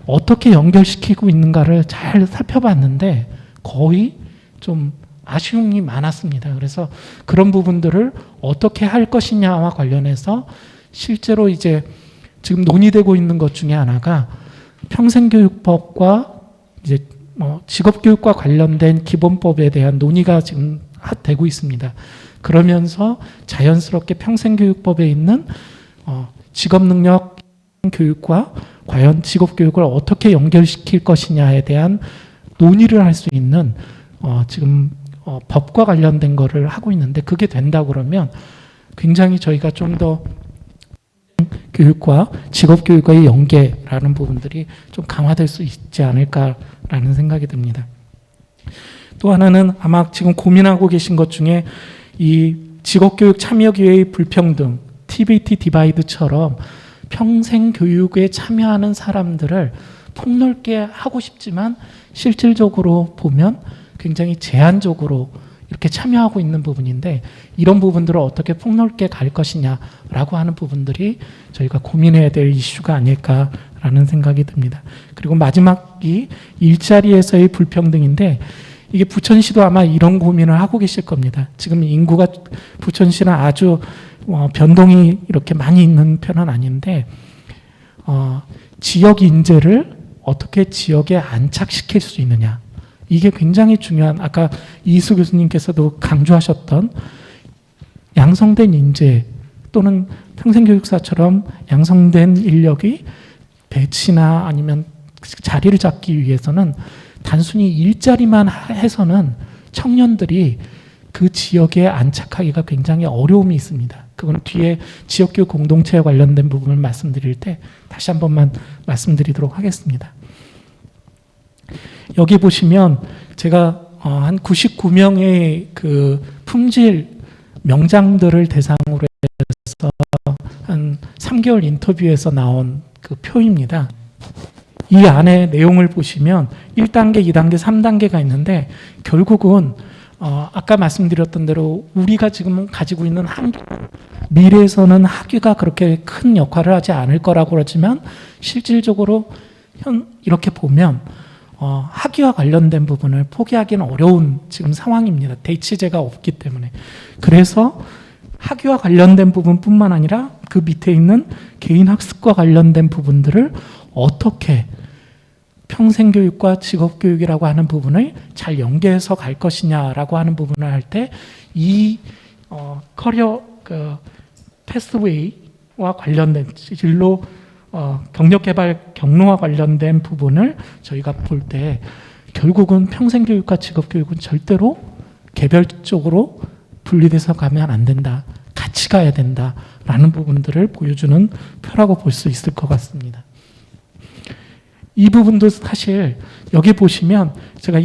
어떻게 연결시키고 있는가를 잘 살펴봤는데 거의 좀 아쉬움이 많았습니다. 그래서 그런 부분들을 어떻게 할 것이냐와 관련해서 실제로 이제 지금 논의되고 있는 것 중에 하나가 평생교육법과 이제 직업교육과 관련된 기본법에 대한 논의가 지금 되고 있습니다. 그러면서 자연스럽게 평생교육법에 있는 직업능력 교육과 과연 직업교육을 어떻게 연결시킬 것이냐에 대한 논의를 할 수 있는 지금 법과 관련된 거를 하고 있는데 그게 된다 그러면 굉장히 저희가 좀 더 교육과 직업교육과의 연계라는 부분들이 좀 강화될 수 있지 않을까라는 생각이 듭니다. 또 하나는 아마 지금 고민하고 계신 것 중에 이 직업교육 참여기회의 불평등, TBT 디바이드처럼 평생 교육에 참여하는 사람들을 폭넓게 하고 싶지만 실질적으로 보면 굉장히 제한적으로 이렇게 참여하고 있는 부분인데 이런 부분들을 어떻게 폭넓게 갈 것이냐라고 하는 부분들이 저희가 고민해야 될 이슈가 아닐까라는 생각이 듭니다. 그리고 마지막이 일자리에서의 불평등인데 이게 부천시도 아마 이런 고민을 하고 계실 겁니다. 지금 인구가 부천시는 아주 변동이 이렇게 많이 있는 편은 아닌데 지역 인재를 어떻게 지역에 안착시킬 수 있느냐 이게 굉장히 중요한 아까 이수 교수님께서도 강조하셨던 양성된 인재 또는 평생교육사처럼 양성된 인력이 배치나 아니면 자리를 잡기 위해서는 단순히 일자리만 해서는 청년들이 그 지역에 안착하기가 굉장히 어려움이 있습니다. 그건 뒤에 지역교육 공동체에 관련된 부분을 말씀드릴 때 다시 한 번만 말씀드리도록 하겠습니다. 여기 보시면 제가 한 99명의 그 품질 명장들을 대상으로 해서 한 3개월 인터뷰에서 나온 그 표입니다. 이 안에 내용을 보시면 1단계, 2단계, 3단계가 있는데 결국은 아까 말씀드렸던 대로 우리가 지금 가지고 있는 미래에서는 학위가 그렇게 큰 역할을 하지 않을 거라고 그러지만 실질적으로 이렇게 보면 학위와 관련된 부분을 포기하기는 어려운 지금 상황입니다. 대치제가 없기 때문에. 그래서 학위와 관련된 부분뿐만 아니라 그 밑에 있는 개인 학습과 관련된 부분들을 어떻게 평생교육과 직업교육이라고 하는 부분을 잘 연계해서 갈 것이냐라고 하는 부분을 할 때 이 커리어 패스웨이와 관련된 진로 경력개발 경로와 관련된 부분을 저희가 볼 때 결국은 평생교육과 직업교육은 절대로 개별적으로 분리돼서 가면 안 된다. 같이 가야 된다라는 부분들을 보여주는 표라고 볼 수 있을 것 같습니다. 이 부분도 사실 여기 보시면 제가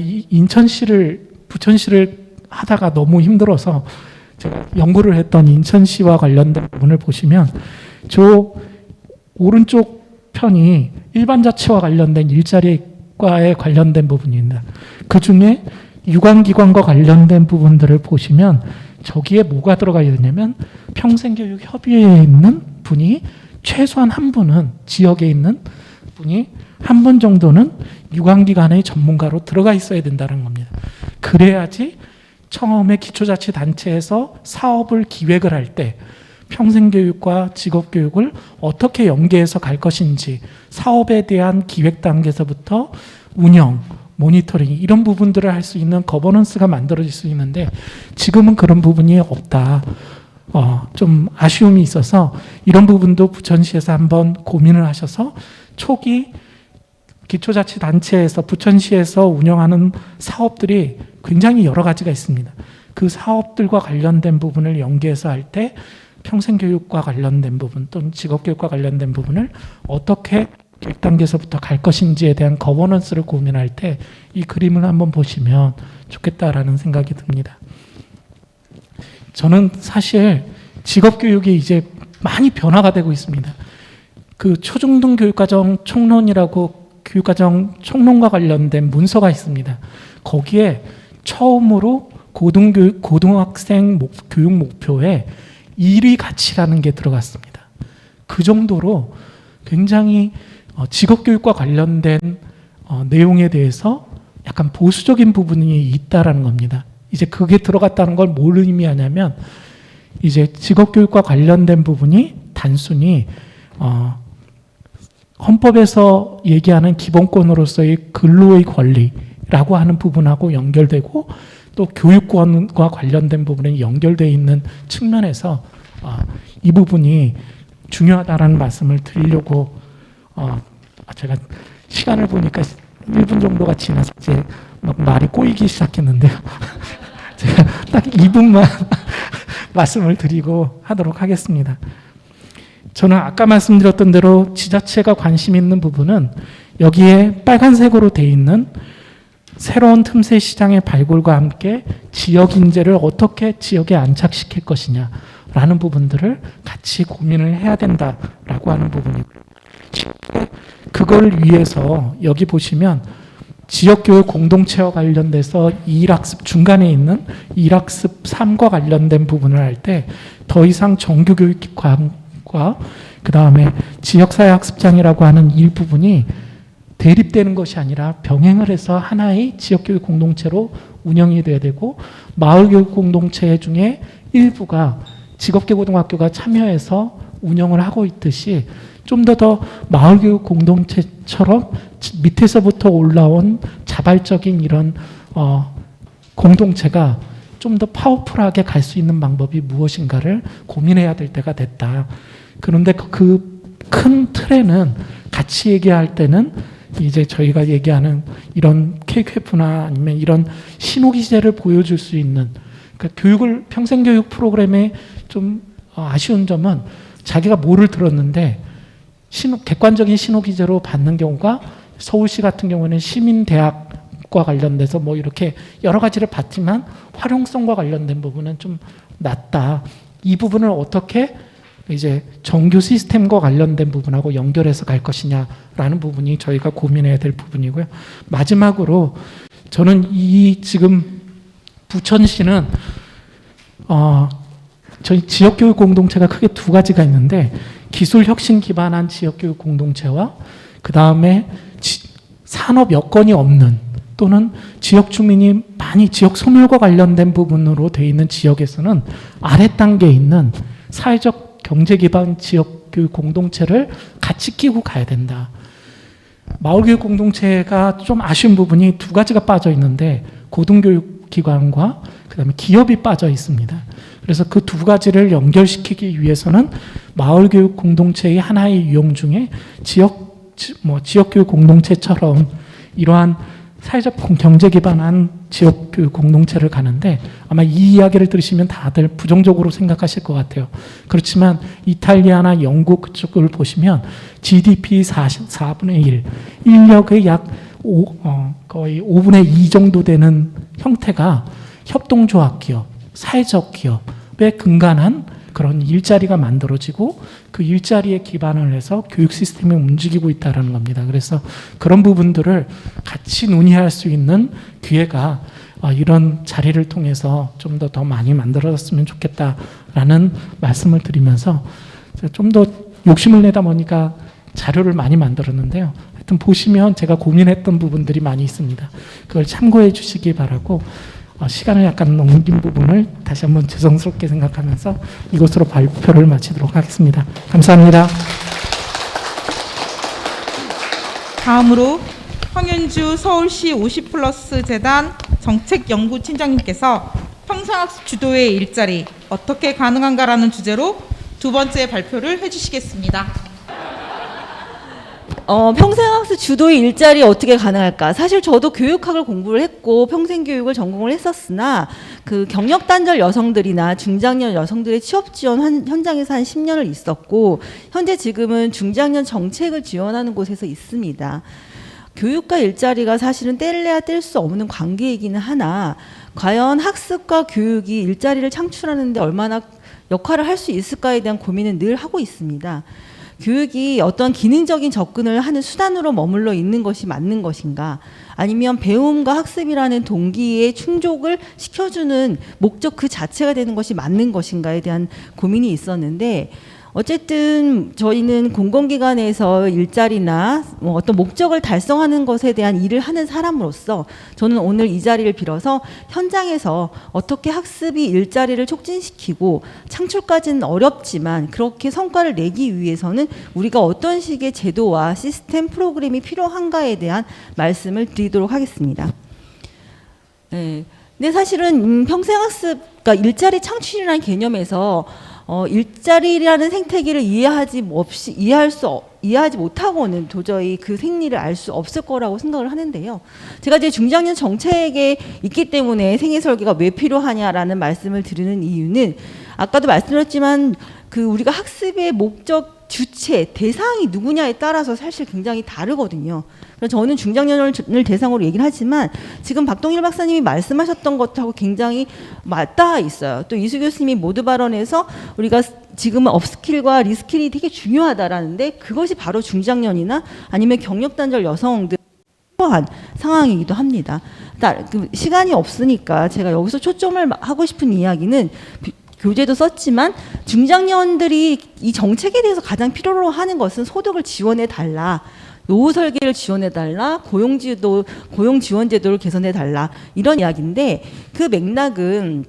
부천시를 하다가 너무 힘들어서 제가 연구를 했던 인천시와 관련된 부분을 보시면 저 오른쪽 편이 일반자치와 관련된 일자리과에 관련된 부분입니다. 그 중에 유관기관과 관련된 부분들을 보시면 저기에 뭐가 들어가 있냐면 평생교육협의회에 있는 분이 최소한 한 분은 지역에 있는 분이 한 분 정도는 유관기관의 전문가로 들어가 있어야 된다는 겁니다. 그래야지 처음에 기초자치단체에서 사업을 기획을 할 때 평생교육과 직업교육을 어떻게 연계해서 갈 것인지 사업에 대한 기획 단계에서부터 운영, 모니터링 이런 부분들을 할 수 있는 거버넌스가 만들어질 수 있는데 지금은 그런 부분이 없다. 좀 아쉬움이 있어서 이런 부분도 부천시에서 한번 고민을 하셔서 초기 기초자치단체에서 부천시에서 운영하는 사업들이 굉장히 여러 가지가 있습니다. 그 사업들과 관련된 부분을 연계해서 할 때 평생교육과 관련된 부분 또는 직업교육과 관련된 부분을 어떻게 계획 단계에서부터 갈 것인지에 대한 거버넌스를 고민할 때 이 그림을 한번 보시면 좋겠다라는 생각이 듭니다. 저는 사실 직업교육이 이제 많이 변화가 되고 있습니다. 그 초중등 교육과정 총론이라고 교육과정 총론과 관련된 문서가 있습니다. 거기에 처음으로 고등학생 교육 목표에 1위 가치라는 게 들어갔습니다. 그 정도로 굉장히 직업교육과 관련된 내용에 대해서 약간 보수적인 부분이 있다라는 겁니다. 이제 그게 들어갔다는 걸 뭘 의미하냐면 이제 직업교육과 관련된 부분이 단순히 헌법에서 얘기하는 기본권으로서의 근로의 권리라고 하는 부분하고 연결되고 또 교육권과 관련된 부분에 연결되어 있는 측면에서 이 부분이 중요하다라는 말씀을 드리려고 제가 시간을 보니까 1분 정도가 지나서 이제 막 말이 꼬이기 시작했는데요. 제가 딱 2분만 말씀을 드리고 하도록 하겠습니다. 저는 아까 말씀드렸던 대로 지자체가 관심 있는 부분은 여기에 빨간색으로 돼 있는 새로운 틈새 시장의 발굴과 함께 지역 인재를 어떻게 지역에 안착시킬 것이냐라는 부분들을 같이 고민을 해야 된다라고 하는 부분이고요. 그걸 위해서 여기 보시면 지역교육 공동체와 관련돼서 이일학습 중간에 있는 이일학습 3과 관련된 부분을 할 때 더 이상 정규교육기관과 그 다음에 지역사회학습장이라고 하는 일부분이 대립되는 것이 아니라 병행을 해서 하나의 지역교육 공동체로 운영이 돼야 되고 마을교육 공동체 중에 일부가 직업계고등학교가 참여해서 운영을 하고 있듯이 좀 더 마을교육 공동체처럼 밑에서부터 올라온 자발적인 이런 공동체가 좀 더 파워풀하게 갈 수 있는 방법이 무엇인가를 고민해야 될 때가 됐다. 그런데 그 큰 틀에는 같이 얘기할 때는 이제 저희가 얘기하는 이런 KQF나 아니면 이런 신호기제를 보여줄 수 있는 그러니까 평생교육 프로그램의 좀 아쉬운 점은 자기가 뭐를 들었는데 객관적인 신호기제로 받는 경우가 서울시 같은 경우는 시민대학과 관련돼서 뭐 이렇게 여러 가지를 받지만 활용성과 관련된 부분은 좀 낮다. 이 부분을 어떻게 이제 정규 시스템과 관련된 부분하고 연결해서 갈 것이냐라는 부분이 저희가 고민해야 될 부분이고요. 마지막으로 저는 이 지금 부천시는 저희 지역교육 공동체가 크게 두 가지가 있는데 기술혁신 기반한 지역교육 공동체와 그 다음에 산업 여건이 없는 또는 지역 주민이 많이 지역 소멸과 관련된 부분으로 되어 있는 지역에서는 아래 단계에 있는 사회적 경제 기반 지역교육 공동체를 같이 끼고 가야 된다. 마을교육 공동체가 좀 아쉬운 부분이 두 가지가 빠져 있는데 고등교육 기관과 그다음에 기업이 빠져 있습니다. 그래서 그 두 가지를 연결시키기 위해서는 마을교육 공동체의 하나의 유형 중에 지역교육 공동체처럼 이러한 사회적 경제 기반한 지역교육 공동체를 가는데 아마 이 이야기를 들으시면 다들 부정적으로 생각하실 것 같아요. 그렇지만 이탈리아나 영국 쪽을 보시면 GDP 4분의 1, 인력의 약 거의 5분의 2 정도 되는 형태가 협동조합 기업, 사회적 기업에 근간한 그런 일자리가 만들어지고 그 일자리에 기반을 해서 교육 시스템이 움직이고 있다는 겁니다. 그래서 그런 부분들을 같이 논의할 수 있는 기회가 이런 자리를 통해서 좀 더 많이 만들어졌으면 좋겠다라는 말씀을 드리면서 좀 더 욕심을 내다 보니까 자료를 많이 만들었는데요. 하여튼 보시면 제가 고민했던 부분들이 많이 있습니다. 그걸 참고해 주시기 바라고 시간을 약간 넘긴 부분을 다시 한번 죄송스럽게 생각하면서 이것으로 발표를 마치도록 하겠습니다. 감사합니다. 다음으로 황윤주 서울시 50플러스 재단 정책연구팀장님께서 평생학습 주도의 일자리 어떻게 가능한가라는 주제로 두 번째 발표를 해주시겠습니다. 평생학습 주도의 일자리 어떻게 가능할까? 사실 저도 교육학을 공부를 했고 평생교육을 전공을 했었으나 그 경력단절 여성들이나 중장년 여성들의 취업 지원 현장에서 한 10년을 있었고 현재 지금은 중장년 정책을 지원하는 곳에서 있습니다. 교육과 일자리가 사실은 뗄래야 뗄 수 없는 관계이기는 하나 과연 학습과 교육이 일자리를 창출하는 데 얼마나 역할을 할 수 있을까에 대한 고민은 늘 하고 있습니다. 교육이 어떤 기능적인 접근을 하는 수단으로 머물러 있는 것이 맞는 것인가 아니면 배움과 학습이라는 동기의 충족을 시켜주는 목적 그 자체가 되는 것이 맞는 것인가에 대한 고민이 있었는데 어쨌든 저희는 공공기관에서 일자리나 뭐 어떤 목적을 달성하는 것에 대한 일을 하는 사람으로서 저는 오늘 이 자리를 빌어서 현장에서 어떻게 학습이 일자리를 촉진시키고 창출까지는 어렵지만 그렇게 성과를 내기 위해서는 우리가 어떤 식의 제도와 시스템 프로그램이 필요한가에 대한 말씀을 드리도록 하겠습니다. 네. 근데 사실은 평생학습, 그러니까 일자리 창출이라는 개념에서 일자리라는 생태계를 이해하지 못하고는 도저히 그 생리를 알 수 없을 거라고 생각을 하는데요. 제가 이제 중장년 정책에 있기 때문에 생애 설계가 왜 필요하냐라는 말씀을 드리는 이유는 아까도 말씀드렸지만 그 우리가 학습의 목적, 주체, 대상이 누구냐에 따라서 사실 굉장히 다르거든요. 그래서 저는 중장년을 대상으로 얘기를 하지만 지금 박동일 박사님이 말씀하셨던 것하고 굉장히 맞닿아 있어요. 또 이수 교수님이 모두 발언에서 우리가 지금은 업스킬과 리스킬이 되게 중요하다라는데 그것이 바로 중장년이나 아니면 경력단절 여성들 필요한 상황이기도 합니다. 시간이 없으니까 제가 여기서 초점을 하고 싶은 이야기는 교재도 썼지만 중장년들이 이 정책에 대해서 가장 필요로 하는 것은 소득을 지원해 달라. 노후 설계를 지원해 달라. 고용 지원 제도를 개선해 달라. 이런 이야기인데 그 맥락은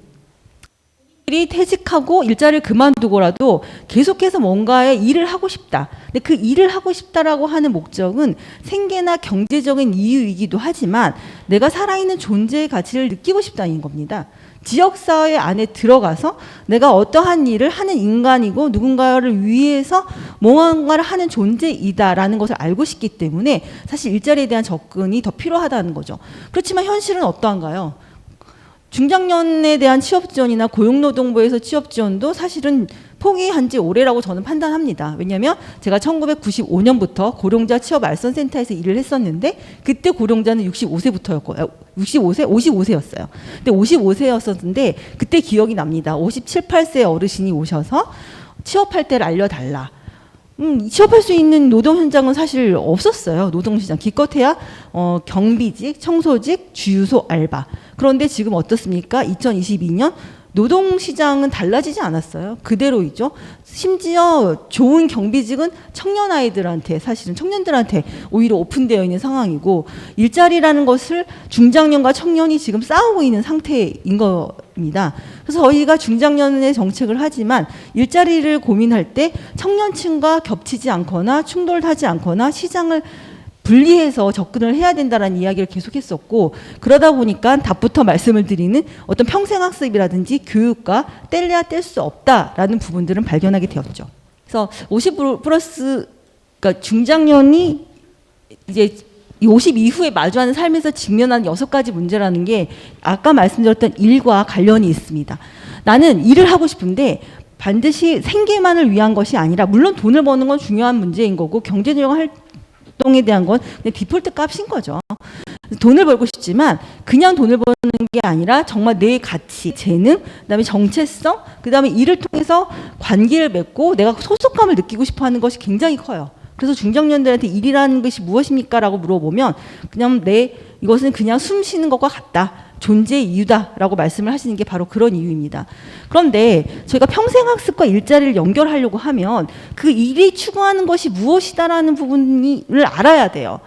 이 퇴직하고 일자리를 그만두고라도 계속해서 뭔가의 일을 하고 싶다. 근데 그 일을 하고 싶다라고 하는 목적은 생계나 경제적인 이유이기도 하지만 내가 살아있는 존재의 가치를 느끼고 싶다는 겁니다. 지역사회 안에 들어가서 내가 어떠한 일을 하는 인간이고 누군가를 위해서 뭔가를 하는 존재이다라는 것을 알고 싶기 때문에 사실 일자리에 대한 접근이 더 필요하다는 거죠. 그렇지만 현실은 어떠한가요? 중장년에 대한 취업 지원이나 고용노동부에서 취업 지원도 사실은 포기한 지 오래라고 저는 판단합니다. 왜냐하면 제가 1995년부터 고령자 취업 알선센터에서 일을 했었는데 그때 고령자는 55세부터였고 55세였어요. 근데 55세였었는데 그때 기억이 납니다. 57, 8세 어르신이 오셔서 취업할 때를 알려달라. 취업할 수 있는 노동 현장은 사실 없었어요. 노동시장. 기껏해야 경비직, 청소직, 주유소 알바. 그런데 지금 어떻습니까? 2022년 노동시장은 달라지지 않았어요. 그대로이죠. 심지어 좋은 경비직은 청년 아이들한테 사실은 청년들한테 오히려 오픈되어 있는 상황이고 일자리라는 것을 중장년과 청년이 지금 싸우고 있는 상태인 겁니다. 그래서 저희가 중장년의 정책을 하지만 일자리를 고민할 때 청년층과 겹치지 않거나 충돌하지 않거나 시장을 분리해서 접근을 해야 된다는 이야기를 계속했었고 그러다 보니까 답부터 말씀을 드리는 어떤 평생학습이라든지 교육과 뗄래야 뗄 수 없다라는 부분들은 발견하게 되었죠. 그래서 50 플러스 그러니까 중장년이 이제 50 이후에 마주하는 삶에서 직면하는 6가지 문제라는 게 아까 말씀드렸던 일과 관련이 있습니다. 나는 일을 하고 싶은데 반드시 생계만을 위한 것이 아니라 물론 돈을 버는 건 중요한 문제인 거고 경제적 활동에 대한 건 그냥 디폴트 값인 거죠. 돈을 벌고 싶지만 그냥 돈을 버는 게 아니라 정말 내 가치, 재능, 그다음에 정체성, 그다음에 일을 통해서 관계를 맺고 내가 소속감을 느끼고 싶어하는 것이 굉장히 커요. 그래서 중장년들한테 일이라는 것이 무엇입니까? 라고 물어보면 그냥 이것은 그냥 숨 쉬는 것과 같다. 존재의 이유다라고 말씀을 하시는 게 바로 그런 이유입니다. 그런데 저희가 평생학습과 일자리를 연결하려고 하면 그 일이 추구하는 것이 무엇이다라는 부분을 알아야 돼요.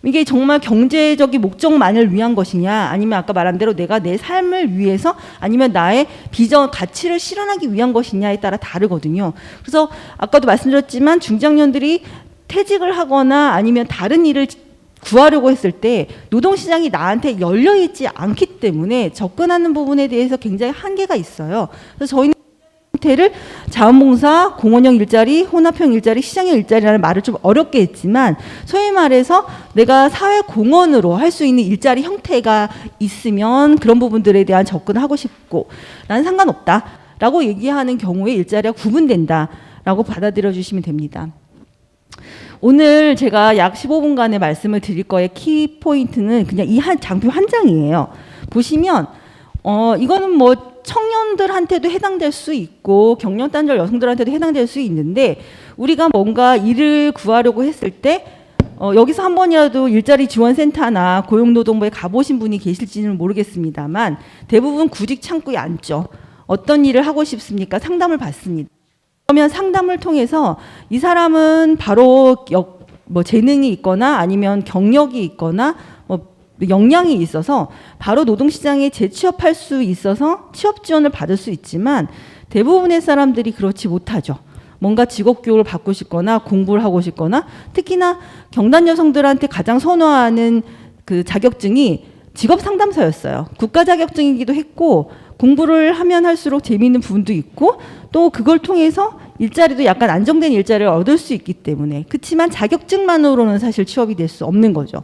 이게 정말 경제적인 목적만을 위한 것이냐 아니면 아까 말한 대로 내가 내 삶을 위해서 아니면 나의 비전, 가치를 실현하기 위한 것이냐에 따라 다르거든요. 그래서 아까도 말씀드렸지만 중장년들이 퇴직을 하거나 아니면 다른 일을 구하려고 했을 때 노동시장이 나한테 열려있지 않기 때문에 접근하는 부분에 대해서 굉장히 한계가 있어요. 그래서 저희는 형태를 자원봉사, 공원형 일자리, 혼합형 일자리, 시장형 일자리라는 말을 좀 어렵게 했지만 소위 말해서 내가 사회공헌으로 할 수 있는 일자리 형태가 있으면 그런 부분들에 대한 접근을 하고 싶고 나는 상관없다라고 얘기하는 경우에 일자리가 구분된다라고 받아들여 주시면 됩니다. 오늘 제가 약 15분간의 말씀을 드릴 거의 키포인트는 그냥 이 장표 한 장이에요. 보시면 이거는 뭐 청년들한테도 해당될 수 있고 경력단절 여성들한테도 해당될 수 있는데 우리가 뭔가 일을 구하려고 했을 때 여기서 한 번이라도 일자리 지원센터나 고용노동부에 가보신 분이 계실지는 모르겠습니다만 대부분 구직 창구에 앉죠. 어떤 일을 하고 싶습니까? 상담을 받습니다. 그러면 상담을 통해서 이 사람은 바로 뭐 재능이 있거나 아니면 경력이 있거나 뭐 역량이 있어서 바로 노동시장에 재취업할 수 있어서 취업 지원을 받을 수 있지만 대부분의 사람들이 그렇지 못하죠. 뭔가 직업 교육을 받고 싶거나 공부를 하고 싶거나 특히나 경단 여성들한테 가장 선호하는 그 자격증이 직업 상담사였어요. 국가 자격증이기도 했고 공부를 하면 할수록 재미있는 부분도 있고 또 그걸 통해서 일자리도 약간 안정된 일자리를 얻을 수 있기 때문에 그렇지만 자격증만으로는 사실 취업이 될 수 없는 거죠.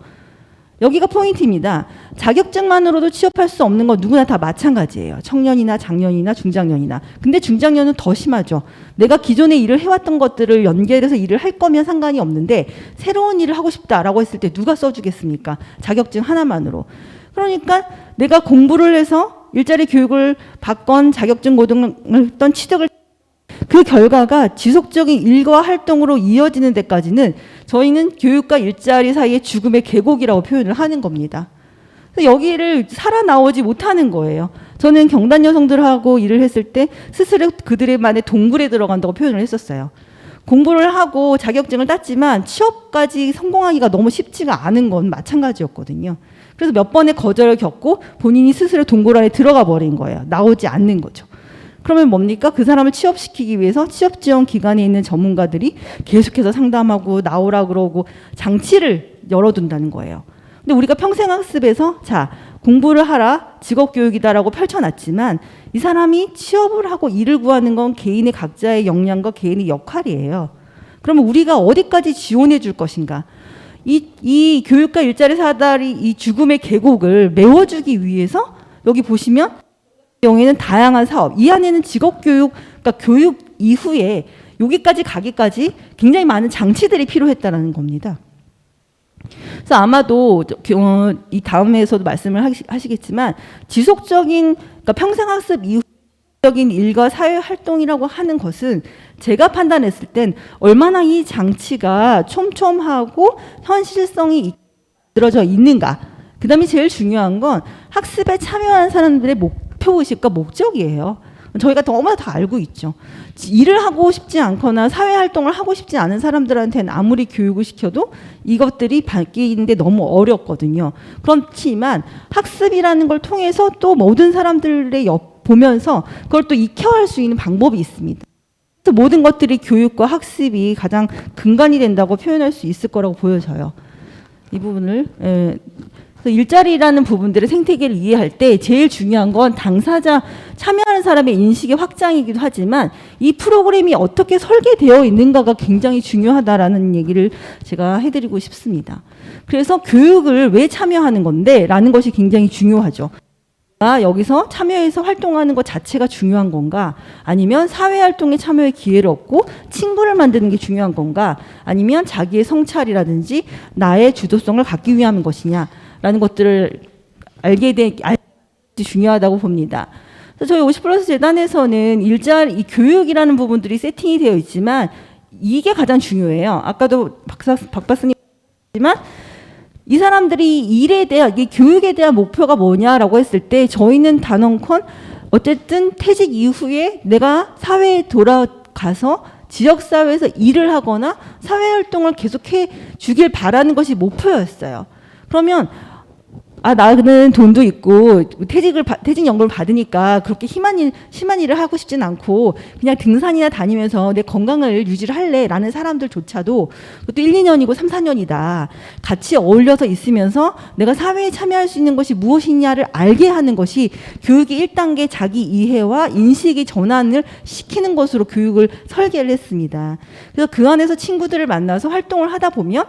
여기가 포인트입니다. 자격증만으로도 취업할 수 없는 건 누구나 다 마찬가지예요. 청년이나 장년이나 중장년이나. 근데 중장년은 더 심하죠. 내가 기존에 일을 해왔던 것들을 연결해서 일을 할 거면 상관이 없는데 새로운 일을 하고 싶다라고 했을 때 누가 써주겠습니까? 자격증 하나만으로. 그러니까 내가 공부를 해서 일자리 교육을 받건 자격증 고등을 했던 취득을 그 결과가 지속적인 일과 활동으로 이어지는 데까지는 저희는 교육과 일자리 사이의 죽음의 계곡이라고 표현을 하는 겁니다. 그래서 여기를 살아나오지 못하는 거예요. 저는 경단 여성들하고 일을 했을 때 스스로 그들만의 동굴에 들어간다고 표현을 했었어요. 공부를 하고 자격증을 땄지만 취업까지 성공하기가 너무 쉽지가 않은 건 마찬가지였거든요. 그래서 몇 번의 거절을 겪고 본인이 스스로 동굴 안에 들어가 버린 거예요. 나오지 않는 거죠. 그러면 뭡니까? 그 사람을 취업시키기 위해서 취업 지원 기관에 있는 전문가들이 계속해서 상담하고 나오라 그러고 장치를 열어둔다는 거예요. 근데 우리가 평생학습에서 자, 공부를 하라, 직업교육이다라고 펼쳐놨지만 이 사람이 취업을 하고 일을 구하는 건 개인의 각자의 역량과 개인의 역할이에요. 그러면 우리가 어디까지 지원해 줄 것인가? 이 교육과 일자리 사다리 이 죽음의 계곡을 메워주기 위해서 여기 보시면 경우에는 다양한 사업, 이 안에는 직업교육, 그러니까 교육 이후에 여기까지 가기까지 굉장히 많은 장치들이 필요했다라는 겁니다. 그래서 아마도 이 다음에서도 말씀을 하시겠지만 지속적인 그러니까 평생학습 이후적인 일과 사회 활동이라고 하는 것은 제가 판단했을 땐 얼마나 이 장치가 촘촘하고 현실성이 들어져 있는가. 그다음에 제일 중요한 건 학습에 참여하는 사람들의 목표의식과 목적이에요. 저희가 너무나 다 알고 있죠. 일을 하고 싶지 않거나 사회활동을 하고 싶지 않은 사람들한테는 아무리 교육을 시켜도 이것들이 바뀌는데 너무 어렵거든요. 그렇지만 학습이라는 걸 통해서 또 모든 사람들의 보면서 그걸 또 익혀할 수 있는 방법이 있습니다. 모든 것들이 교육과 학습이 가장 근간이 된다고 표현할 수 있을 거라고 보여져요. 이 부분을 일자리라는 부분들의 생태계를 이해할 때 제일 중요한 건 당사자 참여하는 사람의 인식의 확장이기도 하지만 이 프로그램이 어떻게 설계되어 있는가가 굉장히 중요하다라는 얘기를 제가 해드리고 싶습니다. 그래서 교육을 왜 참여하는 건데 라는 것이 굉장히 중요하죠. 여기서 참여해서 활동하는 것 자체가 중요한 건가? 아니면 사회활동에 참여의 기회를 얻고 친구를 만드는 게 중요한 건가? 아니면 자기의 성찰이라든지 나의 주도성을 갖기 위한 것이냐? 라는 것들을 알게 중요하다고 봅니다. 그래서 저희 50+ 재단에서는 이 교육이라는 부분들이 세팅이 되어 있지만 이게 가장 중요해요. 아까도 박 박사님 했지만 이 사람들이 일에 대한, 이 교육에 대한 목표가 뭐냐라고 했을 때 저희는 단언컨 어쨌든 퇴직 이후에 내가 사회에 돌아가서 지역사회에서 일을 하거나 사회활동을 계속해 주길 바라는 것이 목표였어요. 그러면 나는 돈도 있고 퇴직 연금을 받으니까 그렇게 심한 일을 하고 싶진 않고 그냥 등산이나 다니면서 내 건강을 유지를 할래라는 사람들조차도 그것도 1, 2년이고 3, 4년이다. 같이 어울려서 있으면서 내가 사회에 참여할 수 있는 것이 무엇이냐를 알게 하는 것이 교육의 1단계 자기 이해와 인식의 전환을 시키는 것으로 교육을 설계를 했습니다. 그래서 그 안에서 친구들을 만나서 활동을 하다 보면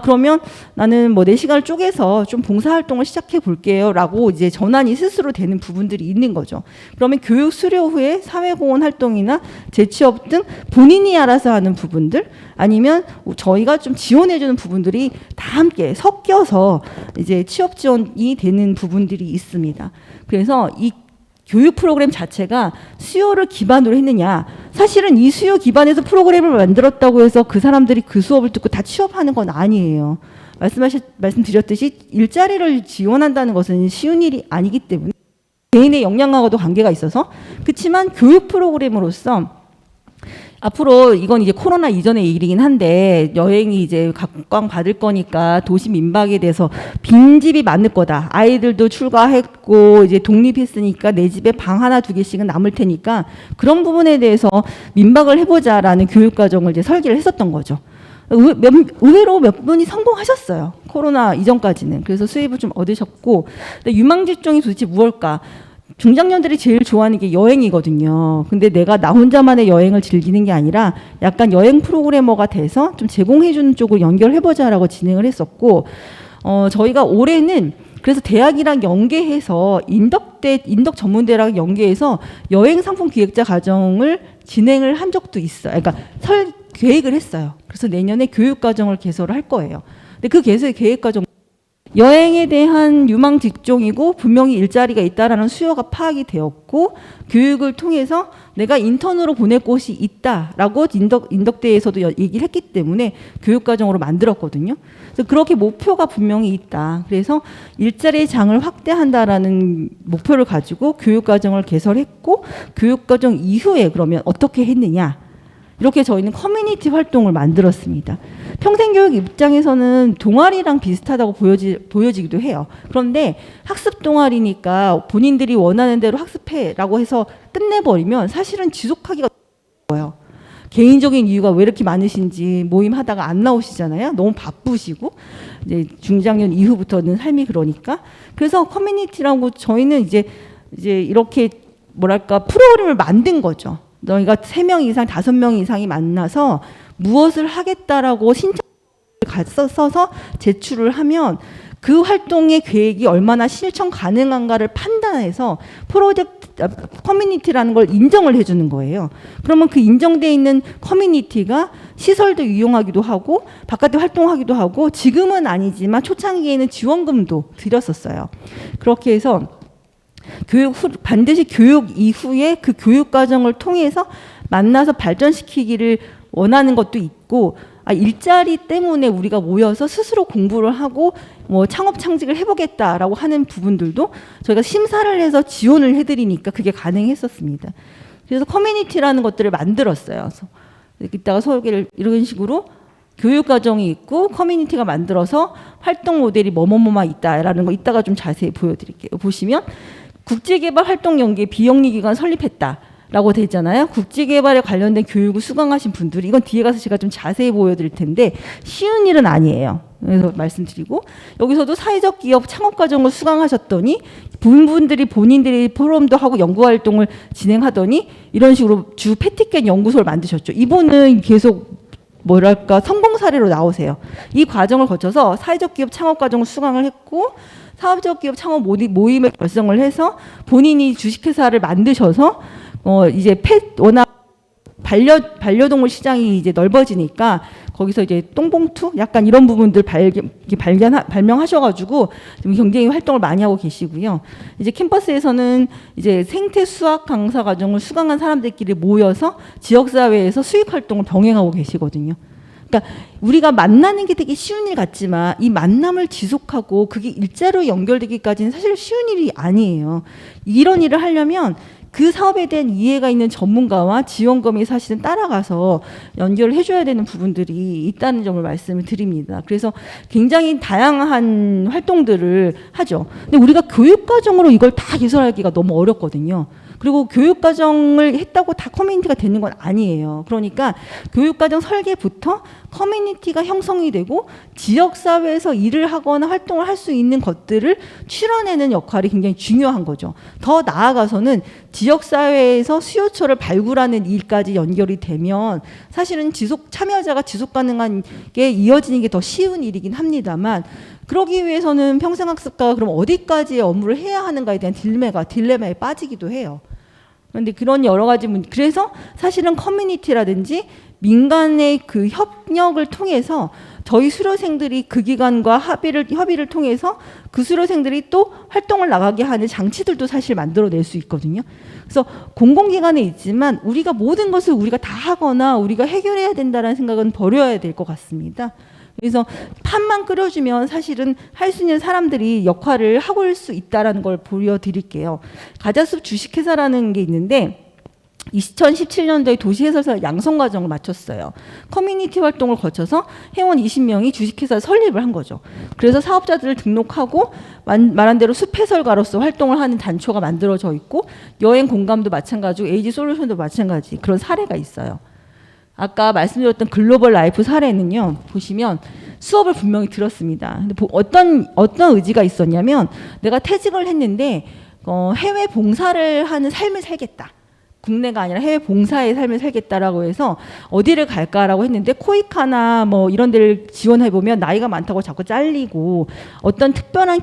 그러면 나는 뭐 내 시간을 쪼개서 좀 봉사활동을 시작해 볼게요 라고 이제 전환이 스스로 되는 부분들이 있는 거죠. 그러면 교육 수료 후에 사회공헌 활동이나 재취업 등 본인이 알아서 하는 부분들 아니면 저희가 좀 지원해 주는 부분들이 다 함께 섞여서 이제 취업 지원이 되는 부분들이 있습니다. 그래서 이 교육 프로그램 자체가 수요를 기반으로 했느냐. 사실은 이 수요 기반에서 프로그램을 만들었다고 해서 그 사람들이 그 수업을 듣고 다 취업하는 건 아니에요. 말씀드렸듯이 일자리를 지원한다는 것은 쉬운 일이 아니기 때문에 개인의 역량하고도 관계가 있어서 그렇지만 교육 프로그램으로서 앞으로 이건 이제 코로나 이전의 일이긴 한데 여행이 이제 각광 받을 거니까 도시 민박에 대해서 빈집이 많을 거다. 아이들도 출가했고 이제 독립했으니까 내 집에 방 하나 두 개씩은 남을 테니까 그런 부분에 대해서 민박을 해보자라는 교육 과정을 이제 설계를 했었던 거죠. 의외로 몇 분이 성공하셨어요. 코로나 이전까지는. 그래서 수입을 좀 얻으셨고, 근데 유망 직종이 도대체 무엇일까? 중장년들이 제일 좋아하는 게 여행이거든요. 근데 내가 나 혼자만의 여행을 즐기는 게 아니라 약간 여행 프로그래머가 돼서 좀 제공해주는 쪽으로 연결해보자라고 진행을 했었고, 저희가 올해는 그래서 대학이랑 연계해서 인덕 전문대랑 연계해서 여행 상품 기획자 과정을 진행을 한 적도 있어요. 그러니까 계획을 했어요. 그래서 내년에 교육 과정을 개설을 할 거예요. 근데 그 계획 과정 여행에 대한 유망 직종이고 분명히 일자리가 있다라는 수요가 파악이 되었고 교육을 통해서 내가 인턴으로 보낼 곳이 있다라고 인덕대에서도 얘기를 했기 때문에 교육 과정으로 만들었거든요. 그래서 그렇게 목표가 분명히 있다. 그래서 일자리 장을 확대한다라는 목표를 가지고 교육 과정을 개설했고 교육 과정 이후에 그러면 어떻게 했느냐? 이렇게 저희는 커뮤니티 활동을 만들었습니다. 평생교육 입장에서는 동아리랑 비슷하다고 보여지기도 해요. 그런데 학습 동아리니까 본인들이 원하는 대로 학습해라고 해서 끝내버리면 사실은 지속하기가 어려워요. 개인적인 이유가 왜 이렇게 많으신지 모임 하다가 안 나오시잖아요. 너무 바쁘시고 이제 중장년 이후부터는 삶이 그러니까. 그래서 커뮤니티라고 저희는 이제 이렇게 뭐랄까 프로그램을 만든 거죠. 너희가 3명 이상, 5명 이상이 만나서 무엇을 하겠다라고 신청을 써서 제출을 하면 그 활동의 계획이 얼마나 실천 가능한가를 판단해서 커뮤니티라는 걸 인정을 해주는 거예요. 그러면 그 인정돼 있는 커뮤니티가 시설도 이용하기도 하고 바깥에 활동하기도 하고 지금은 아니지만 초창기에는 지원금도 드렸었어요. 그렇게 해서 반드시 교육 이후에 그 교육 과정을 통해서 만나서 발전시키기를 원하는 것도 있고 일자리 때문에 우리가 모여서 스스로 공부를 하고 뭐 창업 창직을 해보겠다라고 하는 부분들도 저희가 심사를 해서 지원을 해드리니까 그게 가능했었습니다. 그래서 커뮤니티라는 것들을 만들었어요. 그래서 이따가 소개를 이런 식으로 교육 과정이 있고 커뮤니티가 만들어서 활동 모델이 뭐뭐뭐만 있다라는 거 이따가 좀 자세히 보여드릴게요. 보시면 국제개발 활동 연계 비영리기관 설립했다라고 돼 있잖아요. 국제개발에 관련된 교육을 수강하신 분들이 이건 뒤에 가서 제가 좀 자세히 보여드릴 텐데 쉬운 일은 아니에요. 그래서 말씀드리고 여기서도 사회적 기업 창업 과정을 수강하셨더니 분들이 본인들이 포럼도 하고 연구활동을 진행하더니 이런 식으로 주 패티켓 연구소를 만드셨죠. 이분은 계속 뭐랄까 성공 사례로 나오세요. 이 과정을 거쳐서 사회적 기업 창업 과정을 수강을 했고 사업적 기업 창업 모임을 결성을 해서 본인이 주식회사를 만드셔서 이제 워낙 반려동물 시장이 이제 넓어지니까 거기서 이제 똥봉투 약간 이런 부분들 발명하셔가지고 지금 굉장히 활동을 많이 하고 계시고요. 이제 캠퍼스에서는 이제 생태 수학 강사 과정을 수강한 사람들끼리 모여서 지역사회에서 수익 활동을 병행하고 계시거든요. 그러니까 우리가 만나는 게 되게 쉬운 일 같지만 이 만남을 지속하고 그게 일자로 연결되기까지는 사실 쉬운 일이 아니에요. 이런 일을 하려면 그 사업에 대한 이해가 있는 전문가와 지원금이 사실은 따라가서 연결을 해줘야 되는 부분들이 있다는 점을 말씀을 드립니다. 그래서 굉장히 다양한 활동들을 하죠. 근데 우리가 교육과정으로 이걸 다 개설하기가 너무 어렵거든요. 그리고 교육과정을 했다고 다 커뮤니티가 되는 건 아니에요. 그러니까 교육과정 설계부터 커뮤니티가 형성이 되고 지역사회에서 일을 하거나 활동을 할 수 있는 것들을 추려내는 역할이 굉장히 중요한 거죠. 더 나아가서는 지역사회에서 수요처를 발굴하는 일까지 연결이 되면 사실은 참여자가 지속 가능한 게 이어지는 게 더 쉬운 일이긴 합니다만 그러기 위해서는 평생학습가가 그럼 어디까지의 업무를 해야 하는가에 대한 딜레마에 빠지기도 해요. 그런데 그런 여러 가지 그래서 사실은 커뮤니티라든지 민간의 그 협력을 통해서 저희 수료생들이 그 기관과 협의를 통해서 그 수료생들이 또 활동을 나가게 하는 장치들도 사실 만들어낼 수 있거든요. 그래서 공공기관에 있지만 우리가 모든 것을 우리가 다 하거나 우리가 해결해야 된다는 생각은 버려야 될 것 같습니다. 그래서 판만 끓여주면 사실은 할 수 있는 사람들이 역할을 하고 올 수 있다는 걸 보여드릴게요. 가자숲 주식회사라는 게 있는데 2017년도에 도시해설사 양성과정을 마쳤어요. 커뮤니티 활동을 거쳐서 회원 20명이 주식회사 설립을 한 거죠. 그래서 사업자들을 등록하고 말한 대로 숲해설가로서 활동을 하는 단초가 만들어져 있고 여행 공감도 마찬가지고 에이지 솔루션도 마찬가지 그런 사례가 있어요. 아까 말씀드렸던 글로벌 라이프 사례는요. 보시면 수업을 분명히 들었습니다. 근데 어떤 의지가 있었냐면 내가 퇴직을 했는데 해외 봉사를 하는 삶을 살겠다. 국내가 아니라 해외 봉사의 삶을 살겠다라고 해서 어디를 갈까라고 했는데 코이카나 뭐 이런 데를 지원해 보면 나이가 많다고 자꾸 잘리고 어떤 특별한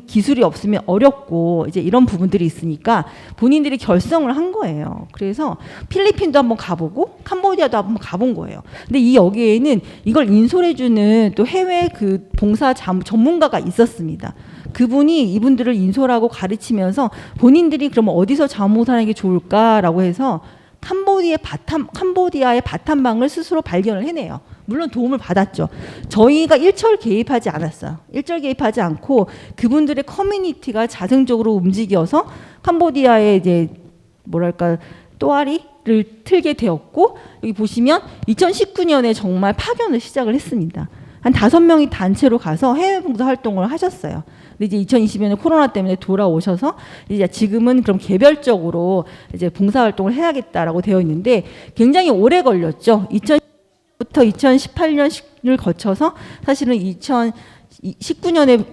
기술이 없으면 어렵고 이제 이런 부분들이 있으니까 본인들이 결성을 한 거예요. 그래서 필리핀도 한번 가보고 캄보디아도 한번 가본 거예요. 근데 이 여기에는 이걸 인솔해주는 또 해외 그 봉사 전문가가 있었습니다. 그분이 이분들을 인솔하고 가르치면서 본인들이 그러면 어디서 자원봉사하는 게 좋을까라고 해서 캄보디아의 바탐방을 스스로 발견을 해내요. 물론 도움을 받았죠. 저희가 일절 개입하지 않았어요. 일절 개입하지 않고 그분들의 커뮤니티가 자생적으로 움직여서 캄보디아의 이제 뭐랄까 또아리를 틀게 되었고 여기 보시면 2019년에 정말 파견을 시작을 했습니다. 한 5명이 단체로 가서 해외 봉사 활동을 하셨어요. 근데 이제 2020년에 코로나 때문에 돌아오셔서 이제 지금은 그럼 개별적으로 이제 봉사 활동을 해야겠다라고 되어 있는데 굉장히 오래 걸렸죠. 2000부터 2018년을 거쳐서 사실은 2019년에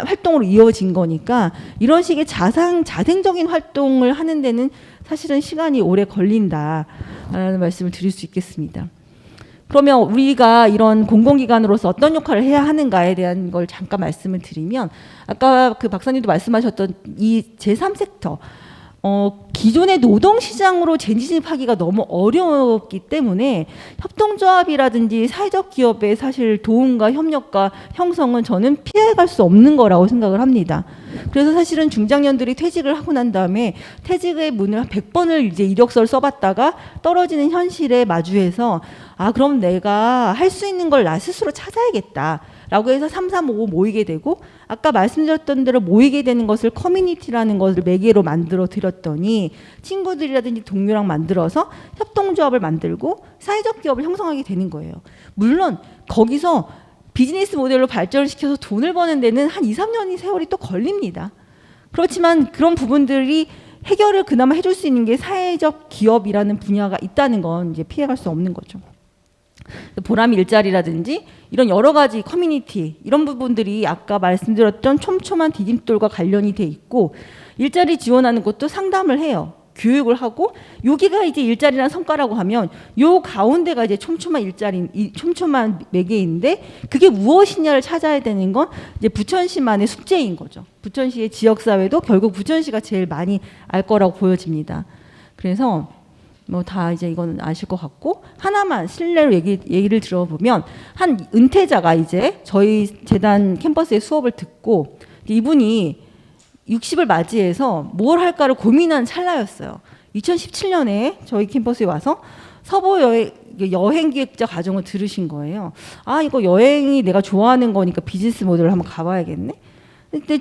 활동으로 이어진 거니까 이런 식의 자생적인 활동을 하는 데는 사실은 시간이 오래 걸린다라는 말씀을 드릴 수 있겠습니다. 그러면 우리가 이런 공공기관으로서 어떤 역할을 해야 하는가에 대한 걸 잠깐 말씀을 드리면 아까 그 박사님도 말씀하셨던 이 제3섹터 기존의 노동시장으로 재진입하기가 너무 어렵기 때문에 협동조합이라든지 사회적 기업의 사실 도움과 협력과 형성은 저는 피해갈 수 없는 거라고 생각을 합니다. 그래서 사실은 중장년들이 퇴직을 하고 난 다음에 퇴직의 문을 100번을 이제 이력서를 써봤다가 떨어지는 현실에 마주해서 아 그럼 내가 할 수 있는 걸 나 스스로 찾아야겠다. 라고 해서 335 모이게 되고 아까 말씀드렸던 대로 모이게 되는 것을 커뮤니티라는 것을 매개로 만들어 드렸더니 친구들이라든지 동료랑 만들어서 협동조합을 만들고 사회적 기업을 형성하게 되는 거예요. 물론 거기서 비즈니스 모델로 발전을 시켜서 돈을 버는 데는 한 2, 3년의 세월이 또 걸립니다. 그렇지만 그런 부분들이 해결을 그나마 해줄 수 있는 게 사회적 기업이라는 분야가 있다는 건 이제 피해갈 수 없는 거죠. 보람 일자리라든지 이런 여러 가지 커뮤니티 이런 부분들이 아까 말씀드렸던 촘촘한 디딤돌과 관련이 돼 있고 일자리 지원하는 것도 상담을 해요. 교육을 하고 여기가 이제 일자리라는 성과라고 하면 요 가운데가 이제 촘촘한 일자리, 촘촘한 매개인데 그게 무엇이냐를 찾아야 되는 건 이제 부천시만의 숙제인 거죠. 부천시의 지역사회도 결국 부천시가 제일 많이 알 거라고 보여집니다. 그래서 뭐 다 이제 이건 아실 것 같고 하나만 실례로 얘기를 들어보면 한 은퇴자가 이제 저희 재단 캠퍼스의 수업을 듣고 이분이 60을 맞이해서 뭘 할까를 고민한 찰나였어요. 2017년에 저희 캠퍼스에 와서 서부 여행 기획자 과정을 들으신 거예요. 아 이거 여행이 내가 좋아하는 거니까 비즈니스 모델을 한번 가봐야겠네. 근데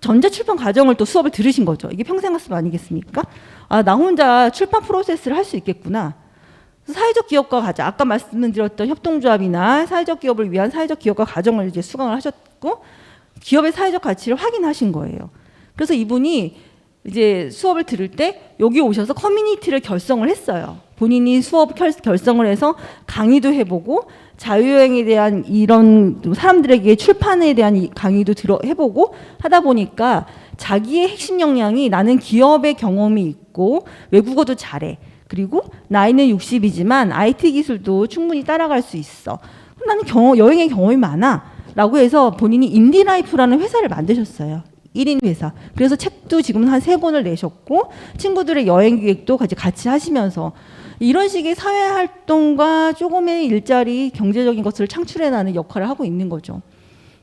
전자출판 과정을 또 수업을 들으신 거죠. 이게 평생학습 아니겠습니까? 아, 나 혼자 출판 프로세스를 할 수 있겠구나. 사회적 기업과 가자. 아까 말씀드렸던 협동조합이나 사회적 기업을 위한 사회적 기업과 과정을 이제 수강을 하셨고 기업의 사회적 가치를 확인하신 거예요. 그래서 이분이 이제 수업을 들을 때 여기 오셔서 커뮤니티를 결성을 했어요. 본인이 수업 결성을 해서 강의도 해보고 자유여행에 대한 이런 사람들에게 출판에 대한 강의도 해보고 하다 보니까 자기의 핵심 역량이 나는 기업의 경험이 있고 외국어도 잘해. 그리고 나이는 60이지만 IT 기술도 충분히 따라갈 수 있어. 나는 여행의 경험이 많아. 라고 해서 본인이 인디라이프라는 회사를 만드셨어요. 1인 회사. 그래서 책도 지금 한 3권을 내셨고 친구들의 여행 기획도 같이 하시면서 이런 식의 사회활동과 조금의 일자리 경제적인 것을 창출해내는 역할을 하고 있는 거죠.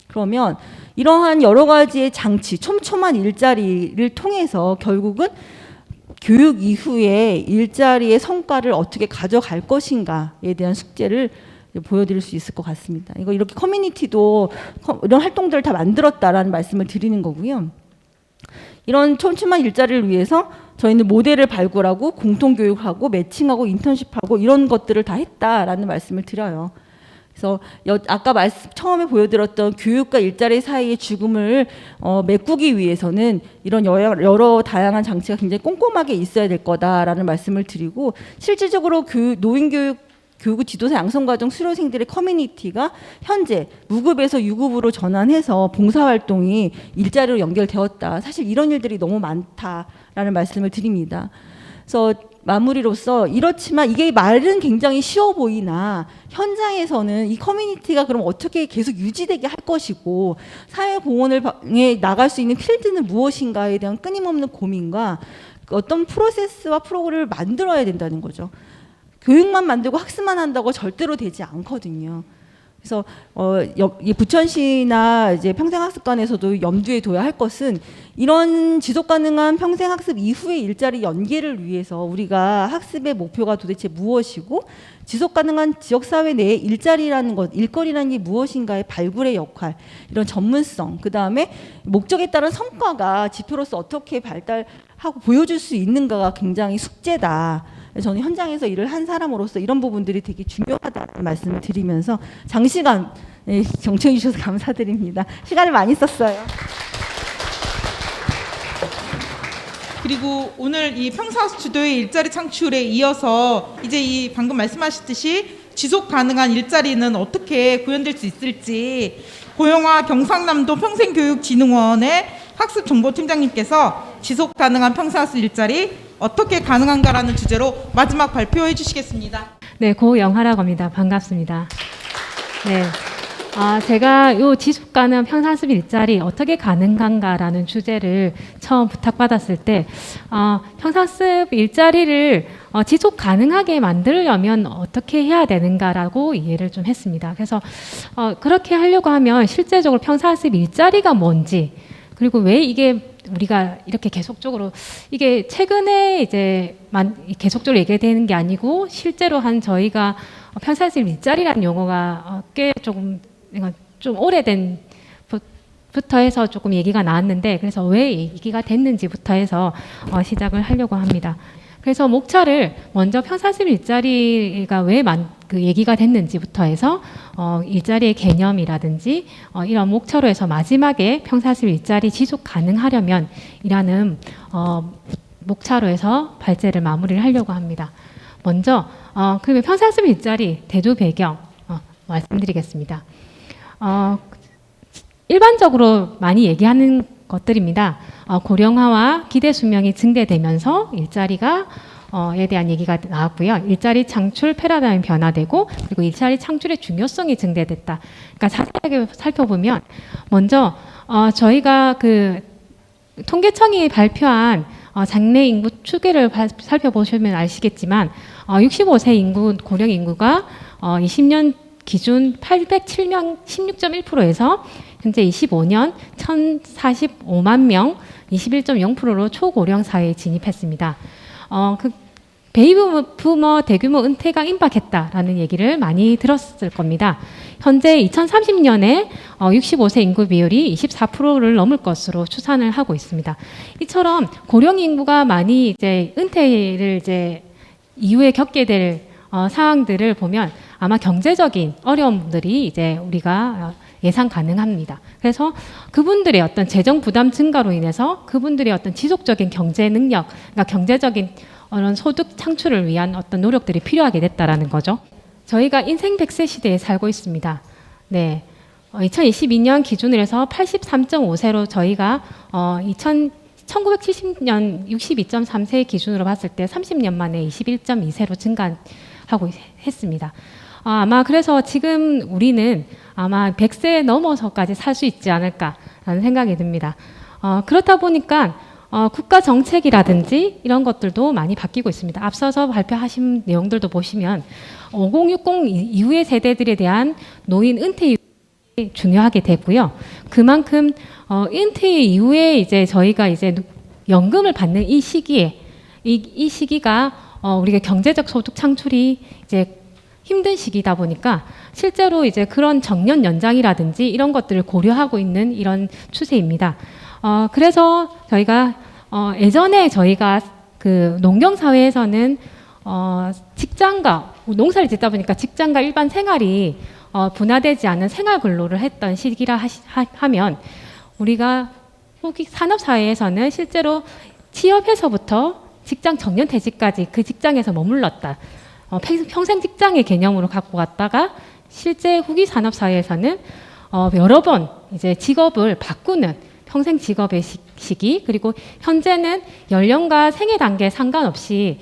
그러면 이러한 여러 가지의 장치, 촘촘한 일자리를 통해서 결국은 교육 이후에 일자리의 성과를 어떻게 가져갈 것인가에 대한 숙제를 보여드릴 수 있을 것 같습니다. 이거 이렇게 커뮤니티도 이런 활동들을 다 만들었다라는 말씀을 드리는 거고요. 이런 촘촘한 일자리를 위해서 저희는 모델을 발굴하고 공통교육하고 매칭하고 인턴십하고 이런 것들을 다 했다라는 말씀을 드려요. 그래서 아까 처음에 보여드렸던 교육과 일자리 사이의 죽음을 메꾸기 위해서는 이런 여러 다양한 장치가 굉장히 꼼꼼하게 있어야 될 거다라는 말씀을 드리고, 실질적으로 노인교육 교육 지도사 양성과정 수료생들의 커뮤니티가 현재 무급에서 유급으로 전환해서 봉사활동이 일자리로 연결되었다. 사실 이런 일들이 너무 많다라는 말씀을 드립니다. 그래서 마무리로서, 이렇지만 이게 말은 굉장히 쉬워 보이나 현장에서는 이 커뮤니티가 그럼 어떻게 계속 유지되게 할 것이고, 사회공헌에 나갈 수 있는 필드는 무엇인가에 대한 끊임없는 고민과 어떤 프로세스와 프로그램을 만들어야 된다는 거죠. 교육만 만들고 학습만 한다고 절대로 되지 않거든요. 그래서 부천시나 이제 평생학습관에서도 염두에 둬야 할 것은, 이런 지속 가능한 평생학습 이후의 일자리 연계를 위해서 우리가 학습의 목표가 도대체 무엇이고, 지속 가능한 지역사회 내의 일자리라는 것, 일거리라는 게 무엇인가의 발굴의 역할, 이런 전문성, 그 다음에 목적에 따른 성과가 지표로서 어떻게 발달하고 보여줄 수 있는가가 굉장히 숙제다. 저는 현장에서 일을 한 사람으로서 이런 부분들이 되게 중요하다는 말씀을 드리면서 장시간 경청해 주셔서 감사드립니다. 시간을 많이 썼어요. 그리고 오늘 이 평생학습 주도의 일자리 창출에 이어서 이제 이 방금 말씀하셨듯이 지속 가능한 일자리는 어떻게 구현될 수 있을지, 고영화 경상남도 평생교육진흥원의 학습정보팀장님께서 지속 가능한 평생학습 일자리 어떻게 가능한가라는 주제로 마지막 발표해 주시겠습니다. 네, 고영하라고 합니다. 반갑습니다. 네, 제가 요 지속 가능한 평생학습 일자리 어떻게 가능한가라는 주제를 처음 부탁받았을 때, 평생학습 일자리를 지속 가능하게 만들려면 어떻게 해야 되는가라고 이해를 좀 했습니다. 그래서 그렇게 하려고 하면 실제적으로 평생학습 일자리가 뭔지, 그리고 왜 이게 우리가 이렇게 계속적으로, 이게 최근에 이제 계속적으로 얘기되는 게 아니고 실제로 한 저희가 평생학습 일자리라는 용어가 꽤 좀 오래된 부터 해서 조금 얘기가 나왔는데, 그래서 왜 얘기가 됐는지부터 해서 시작을 하려고 합니다. 그래서 목차를 먼저 평생학습 일자리가 왜 얘기가 됐는지부터 해서 일자리의 개념이라든지 이런 목차로 해서 마지막에 평생학습 일자리 지속 가능하려면 이라는 목차로 해서 발제를 마무리를 하려고 합니다. 먼저 그러면 평생학습 일자리 대조 배경 말씀드리겠습니다. 일반적으로 많이 얘기하는 것들입니다. 고령화와 기대 수명이 증대되면서 일자리가 에 대한 얘기가 나왔고요. 일자리 창출 패러다임이 변화되고, 그리고 일자리 창출의 중요성이 증대됐다. 그러니까 자세하게 살펴보면, 먼저 저희가 그 통계청이 발표한 장래 인구 추계를 살펴보시면 아시겠지만, 65세 인구 고령 인구가 20년 기준 807명 16.1%에서 현재 25년 1,045만 명 21.0%로 초고령 사회에 진입했습니다. 그 베이비부머 대규모 은퇴가 임박했다라는 얘기를 많이 들었을 겁니다. 현재 2030년에 65세 인구 비율이 24%를 넘을 것으로 추산을 하고 있습니다. 이처럼 고령 인구가 많이 이제 은퇴를 이제 이후에 겪게 될 상황들을 보면 아마 경제적인 어려움들이 이제 우리가 예상 가능합니다. 그래서 그분들의 어떤 재정 부담 증가로 인해서 그분들의 어떤 지속적인 경제 능력, 그러니까 경제적인 이런 소득 창출을 위한 어떤 노력들이 필요하게 됐다라는 거죠. 저희가 인생 100세 시대에 살고 있습니다. 네. 2022년 기준으로 해서 83.5세로 저희가 1970년 62.3세 기준으로 봤을 때 30년 만에 21.2세로 증가하고 했습니다. 아마 그래서 지금 우리는 아마 100세 넘어서까지 살 수 있지 않을까라는 생각이 듭니다. 그렇다 보니까 국가 정책이라든지 이런 것들도 많이 바뀌고 있습니다. 앞서서 발표하신 내용들도 보시면 5060 이후의 세대들에 대한 노인 은퇴 중요하게 되고요. 그만큼 은퇴 이후에 이제 저희가 이제 연금을 받는 이 시기에 이 시기가 우리가 경제적 소득 창출이 이제 힘든 시기다 보니까 실제로 이제 그런 정년 연장이라든지 이런 것들을 고려하고 있는 이런 추세입니다. 그래서 저희가 예전에 저희가 그 농경 사회에서는 직장과 농사를 짓다 보니까 직장과 일반 생활이 분화되지 않은 생활 근로를 했던 시기라 하면 우리가 후기 산업 사회에서는 실제로 취업해서부터 직장 정년퇴직까지 그 직장에서 머물렀다. 평생 직장의 개념으로 갖고 갔다가 실제 후기 산업 사회에서는 여러 번 이제 직업을 바꾸는 평생 직업의 시기, 그리고 현재는 연령과 생애 단계에 상관없이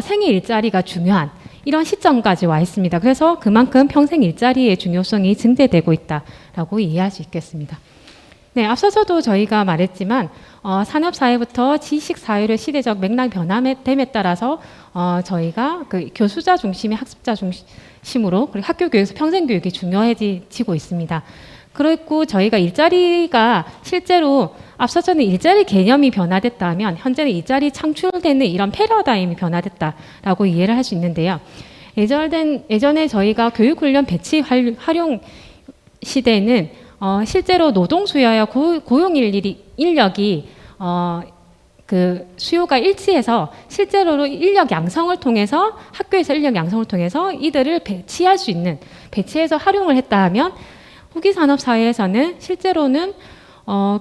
생애 일자리가 중요한 이런 시점까지 와 있습니다. 그래서 그만큼 평생 일자리의 중요성이 증대되고 있다라고 이해할 수 있겠습니다. 네, 앞서서도 저희가 말했지만 산업사회부터 지식사회의 시대적 맥락 변화됨에 따라서 저희가 그 교수자 중심의 학습자 중심으로 그리고 학교 교육에서 평생 교육이 중요해지고 있습니다. 그리고 저희가 일자리가 실제로 앞서서는 일자리 개념이 변화됐다면 현재는 일자리 창출되는 이런 패러다임이 변화됐다라고 이해를 할 수 있는데요. 예전에 저희가 교육훈련 배치 활용 시대에는 실제로 노동 수요와 고용 인력이 그 수요가 일치해서 실제로 인력 양성을 통해서 학교에서 인력 양성을 통해서 이들을 배치할 수 있는 배치해서 활용을 했다 하면 후기 산업 사회에서는 실제로는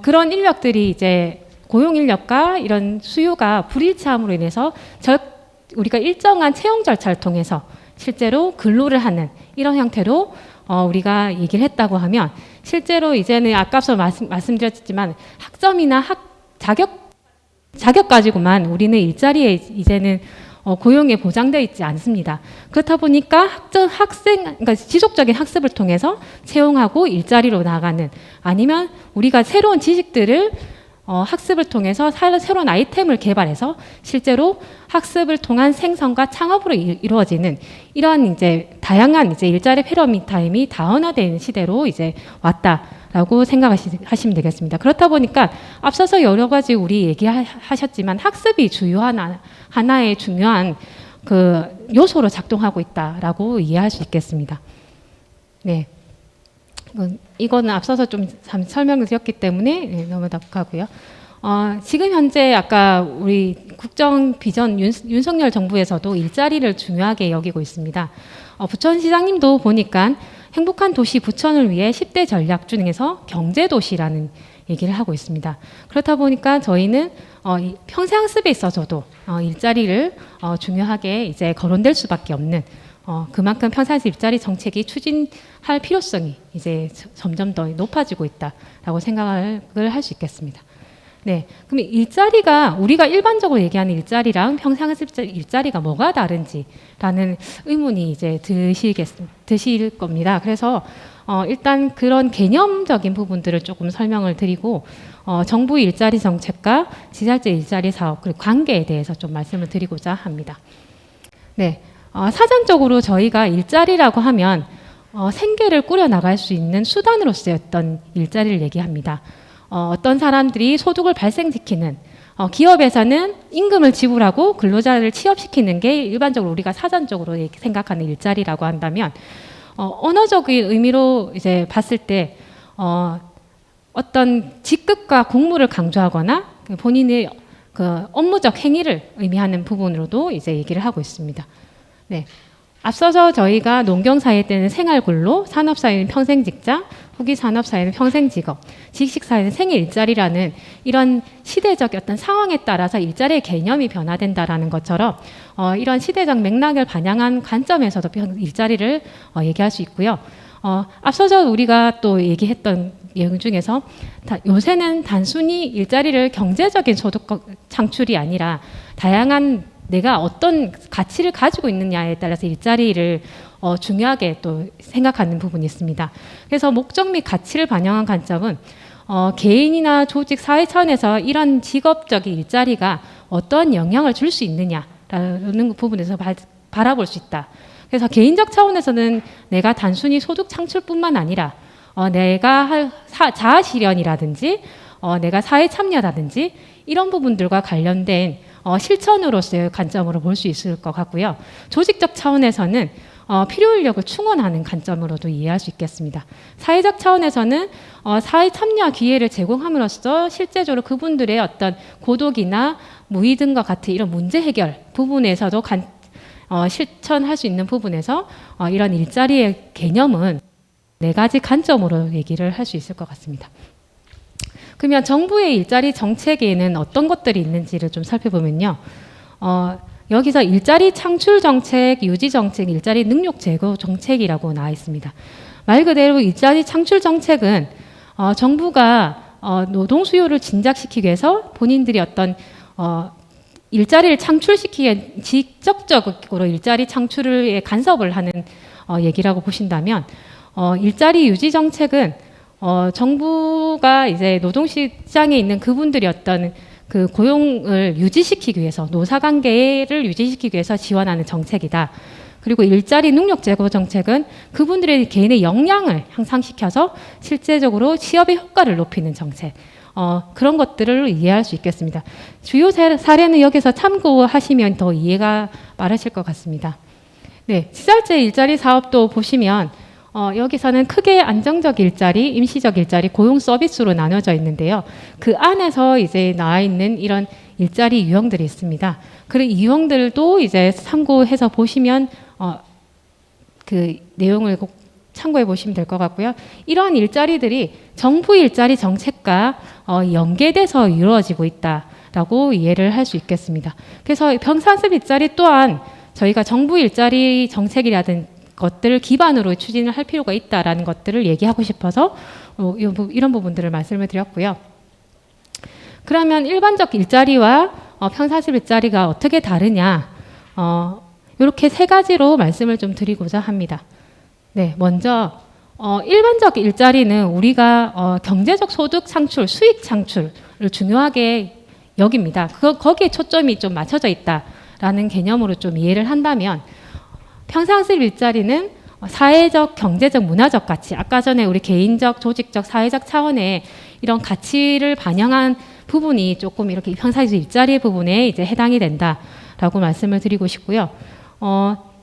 그런 인력들이 이제 고용 인력과 이런 수요가 불일치함으로 인해서 우리가 일정한 채용 절차를 통해서 실제로 근로를 하는 이런 형태로 우리가 얘기를 했다고 하면 실제로 이제는 아까서 말씀드렸지만 학점이나 자격 가지고만 우리는 일자리에 이제는 고용에 보장되어 있지 않습니다. 그렇다 보니까 그러니까 지속적인 학습을 통해서 채용하고 일자리로 나가는 아니면 우리가 새로운 지식들을 학습을 통해서 새로운 아이템을 개발해서 실제로 학습을 통한 생성과 창업으로 이루어지는 이러한 이제 다양한 이제 일자리 패러미타임이 다원화된 시대로 이제 왔다라고 생각하시면 되겠습니다. 그렇다 보니까 앞서서 여러 가지 우리 얘기하셨지만 학습이 주요한 하나의 중요한 그 요소로 작동하고 있다라고 이해할 수 있겠습니다. 네. 이거는 앞서서 좀 설명을 드렸기 때문에 넘어가고요. 지금 현재 아까 우리 국정 비전 윤석열 정부에서도 일자리를 중요하게 여기고 있습니다. 부천시장님도 보니까 행복한 도시 부천을 위해 10대 전략 중에서 경제도시라는 얘기를 하고 있습니다. 그렇다 보니까 저희는 평생학습에 있어서도 일자리를 중요하게 이제 거론될 수밖에 없는 그만큼 평생학습 일자리 정책이 추진할 필요성이 이제 점점 더 높아지고 있다라고 생각을 할 수 있겠습니다. 네, 그럼 일자리가 우리가 일반적으로 얘기하는 일자리랑 평생학습 일자리가 뭐가 다른지라는 의문이 이제 드실 겁니다. 그래서 일단 그런 개념적인 부분들을 조금 설명을 드리고 정부 일자리 정책과 지자체 일자리 사업 그리고 관계에 대해서 좀 말씀을 드리고자 합니다. 네. 사전적으로 저희가 일자리라고 하면 생계를 꾸려나갈 수 있는 수단으로 쓰였던 일자리를 얘기합니다. 어떤 사람들이 소득을 발생시키는 기업에서는 임금을 지불하고 근로자를 취업시키는 게 일반적으로 우리가 사전적으로 생각하는 일자리라고 한다면 언어적인 의미로 이제 봤을 때 어떤 직급과 공무를 강조하거나 본인의 그 업무적 행위를 의미하는 부분으로도 이제 얘기를 하고 있습니다. 네. 앞서서 저희가 농경사회 때는 생활근로, 산업사회는 평생직장, 후기산업사회는 평생직업, 지식사회는 생일일자리라는 이런 시대적 어떤 상황에 따라서 일자리의 개념이 변화된다라는 것처럼 이런 시대적 맥락을 반영한 관점에서도 일자리를 얘기할 수 있고요. 앞서서 우리가 또 얘기했던 내용 중에서 요새는 단순히 일자리를 경제적인 소득 창출이 아니라 다양한 내가 어떤 가치를 가지고 있느냐에 따라서 일자리를 중요하게 또 생각하는 부분이 있습니다. 그래서 목적 및 가치를 반영한 관점은 개인이나 조직, 사회 차원에서 이런 직업적인 일자리가 어떤 영향을 줄 수 있느냐라는 부분에서 바라볼 수 있다. 그래서 개인적 차원에서는 내가 단순히 소득 창출뿐만 아니라 내가 자아 실현이라든지 내가 사회 참여라든지 이런 부분들과 관련된 실천으로서의 관점으로 볼 수 있을 것 같고요. 조직적 차원에서는 필요 인력을 충원하는 관점으로도 이해할 수 있겠습니다. 사회적 차원에서는 사회 참여 기회를 제공함으로써 실제적으로 그분들의 어떤 고독이나 무의 등과 같은 이런 문제 해결 부분에서도 실천할 수 있는 부분에서 이런 일자리의 개념은 4가지 관점으로 얘기를 할 수 있을 것 같습니다. 그러면 정부의 일자리 정책에는 어떤 것들이 있는지를 좀 살펴보면요. 여기서 일자리 창출 정책, 유지 정책, 일자리 능력 제고 정책이라고 나와 있습니다. 말 그대로 일자리 창출 정책은 정부가 노동 수요를 진작시키기 위해서 본인들이 어떤 일자리를 창출시키기 위해 직접적으로 일자리 창출에 간섭을 하는 얘기라고 보신다면 일자리 유지 정책은 정부가 이제 노동시장에 있는 그분들이 어떤 그 고용을 유지시키기 위해서 노사관계를 유지시키기 위해서 지원하는 정책이다. 그리고 일자리 능력 제고 정책은 그분들의 개인의 역량을 향상시켜서 실제적으로 취업의 효과를 높이는 정책. 그런 것들을 이해할 수 있겠습니다. 주요 사례는 여기서 참고하시면 더 이해가 빠르실 것 같습니다. 네, 시설제 일자리 사업도 보시면 여기서는 크게 안정적 일자리, 임시적 일자리, 고용 서비스로 나눠져 있는데요. 그 안에서 이제 나와 있는 이런 일자리 유형들이 있습니다. 그리고 이 유형들도 이제 참고해서 보시면 그 내용을 꼭 참고해 보시면 될 것 같고요. 이런 일자리들이 정부 일자리 정책과 연계돼서 이루어지고 있다라고 이해를 할 수 있겠습니다. 그래서 평사습 일자리 또한 저희가 정부 일자리 정책이라든 것들을 기반으로 추진을 할 필요가 있다라는 것들을 얘기하고 싶어서 이런 부분들을 말씀을 드렸고요. 그러면 일반적 일자리와 평사습 일자리가 어떻게 다르냐? 이렇게 3가지로 말씀을 좀 드리고자 합니다. 네, 먼저 일반적 일자리는 우리가 경제적 소득 창출, 수익 창출을 중요하게 여깁니다. 거기에 초점이 좀 맞춰져 있다라는 개념으로 좀 이해를 한다면 평상습 일자리는 사회적, 경제적, 문화적 가치, 아까 전에 우리 개인적, 조직적, 사회적 차원의 이런 가치를 반영한 부분이 조금 이렇게 평상습 일자리 부분에 이제 해당이 된다라고 말씀을 드리고 싶고요.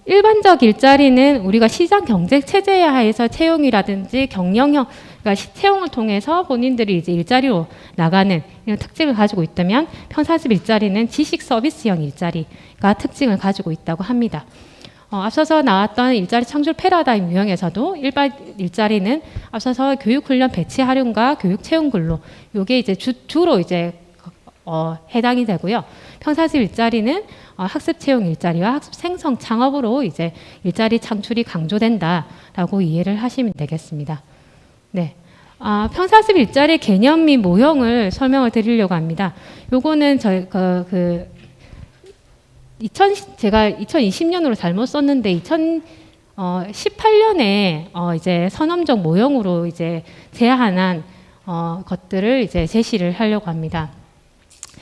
일반적 일자리는 우리가 시장 경제 체제 하에서 채용이라든지 경영형, 그러니까 채용을 통해서 본인들이 이제 일자리로 나가는 이런 특징을 가지고 있다면 평사습 일자리는 지식 서비스형 일자리가 특징을 가지고 있다고 합니다. 앞서서 나왔던 일자리 창출 패러다임 유형에서도 일반 일자리는 앞서서 교육 훈련 배치 활용과 교육 채용 근로 요게 이제 주로 이제 해당이 되고요. 평사습 일자리는 학습 채용 일자리와 학습 생성 창업으로 이제 일자리 창출이 강조된다라고 이해를 하시면 되겠습니다. 네. 평사습 일자리 개념 및 모형을 설명을 드리려고 합니다. 요거는 제가 2020년으로 잘못 썼는데 2018년에 이제 선언적 모형으로 이제 제안한 것들을 이제 제시를 하려고 합니다.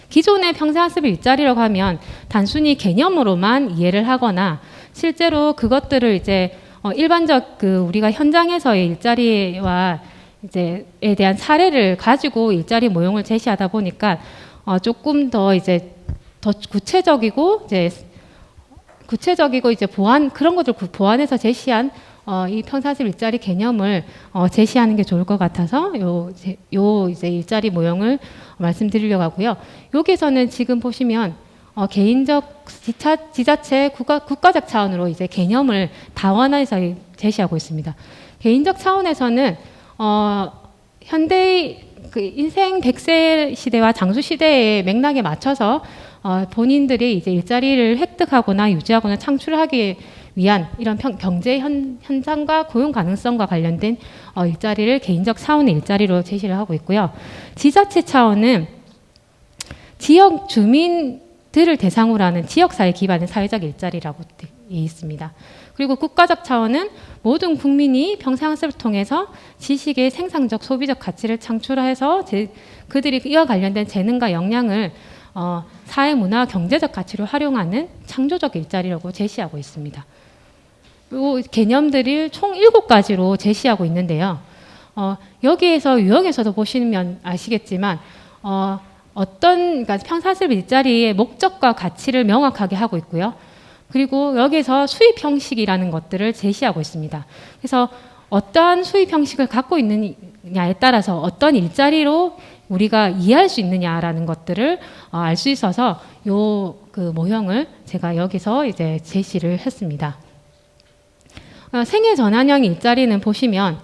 기존의 평생학습 일자리라고 하면 단순히 개념으로만 이해를 하거나 실제로 그것들을 이제 일반적 우리가 현장에서의 일자리와 이제에 대한 사례를 가지고 일자리 모형을 제시하다 보니까 조금 더 이제 더 구체적이고 이제 보완 그런 것들 보완해서 제시한 이 평사습 일자리 개념을 제시하는 게 좋을 것 같아서 이제 일자리 모형을 말씀드리려고 하고요. 여기서는 지금 보시면 개인적 지자체 국가적 차원으로 이제 개념을 다원화해서 제시하고 있습니다. 개인적 차원에서는 현대의 그 인생 100세 시대와 장수 시대의 맥락에 맞춰서 본인들이 이제 일자리를 획득하거나 유지하거나 창출하기 위한 이런 경제 현상과 고용 가능성과 관련된 일자리를 개인적 차원의 일자리로 제시를 하고 있고요. 지자체 차원은 지역 주민들을 대상으로 하는 지역사회 기반의 사회적 일자리라고 되어 있습니다. 그리고 국가적 차원은 모든 국민이 평생학습을 통해서 지식의 생산적 소비적 가치를 창출해서 그들이 이와 관련된 재능과 역량을 사회 문화 경제적 가치로 활용하는 창조적 일자리라고 제시하고 있습니다. 이 개념들을 총 7가지로 제시하고 있는데요. 여기에서 유형에서도 보시면 아시겠지만 그러니까 평사습 일자리의 목적과 가치를 명확하게 하고 있고요. 그리고 여기서 수입 형식이라는 것들을 제시하고 있습니다. 그래서 어떠한 수입 형식을 갖고 있느냐에 따라서 어떤 일자리로 우리가 이해할 수 있느냐라는 것들을 알 수 있어서 그 모형을 제가 여기서 이제 제시를 했습니다. 생애 전환형 일자리는 보시면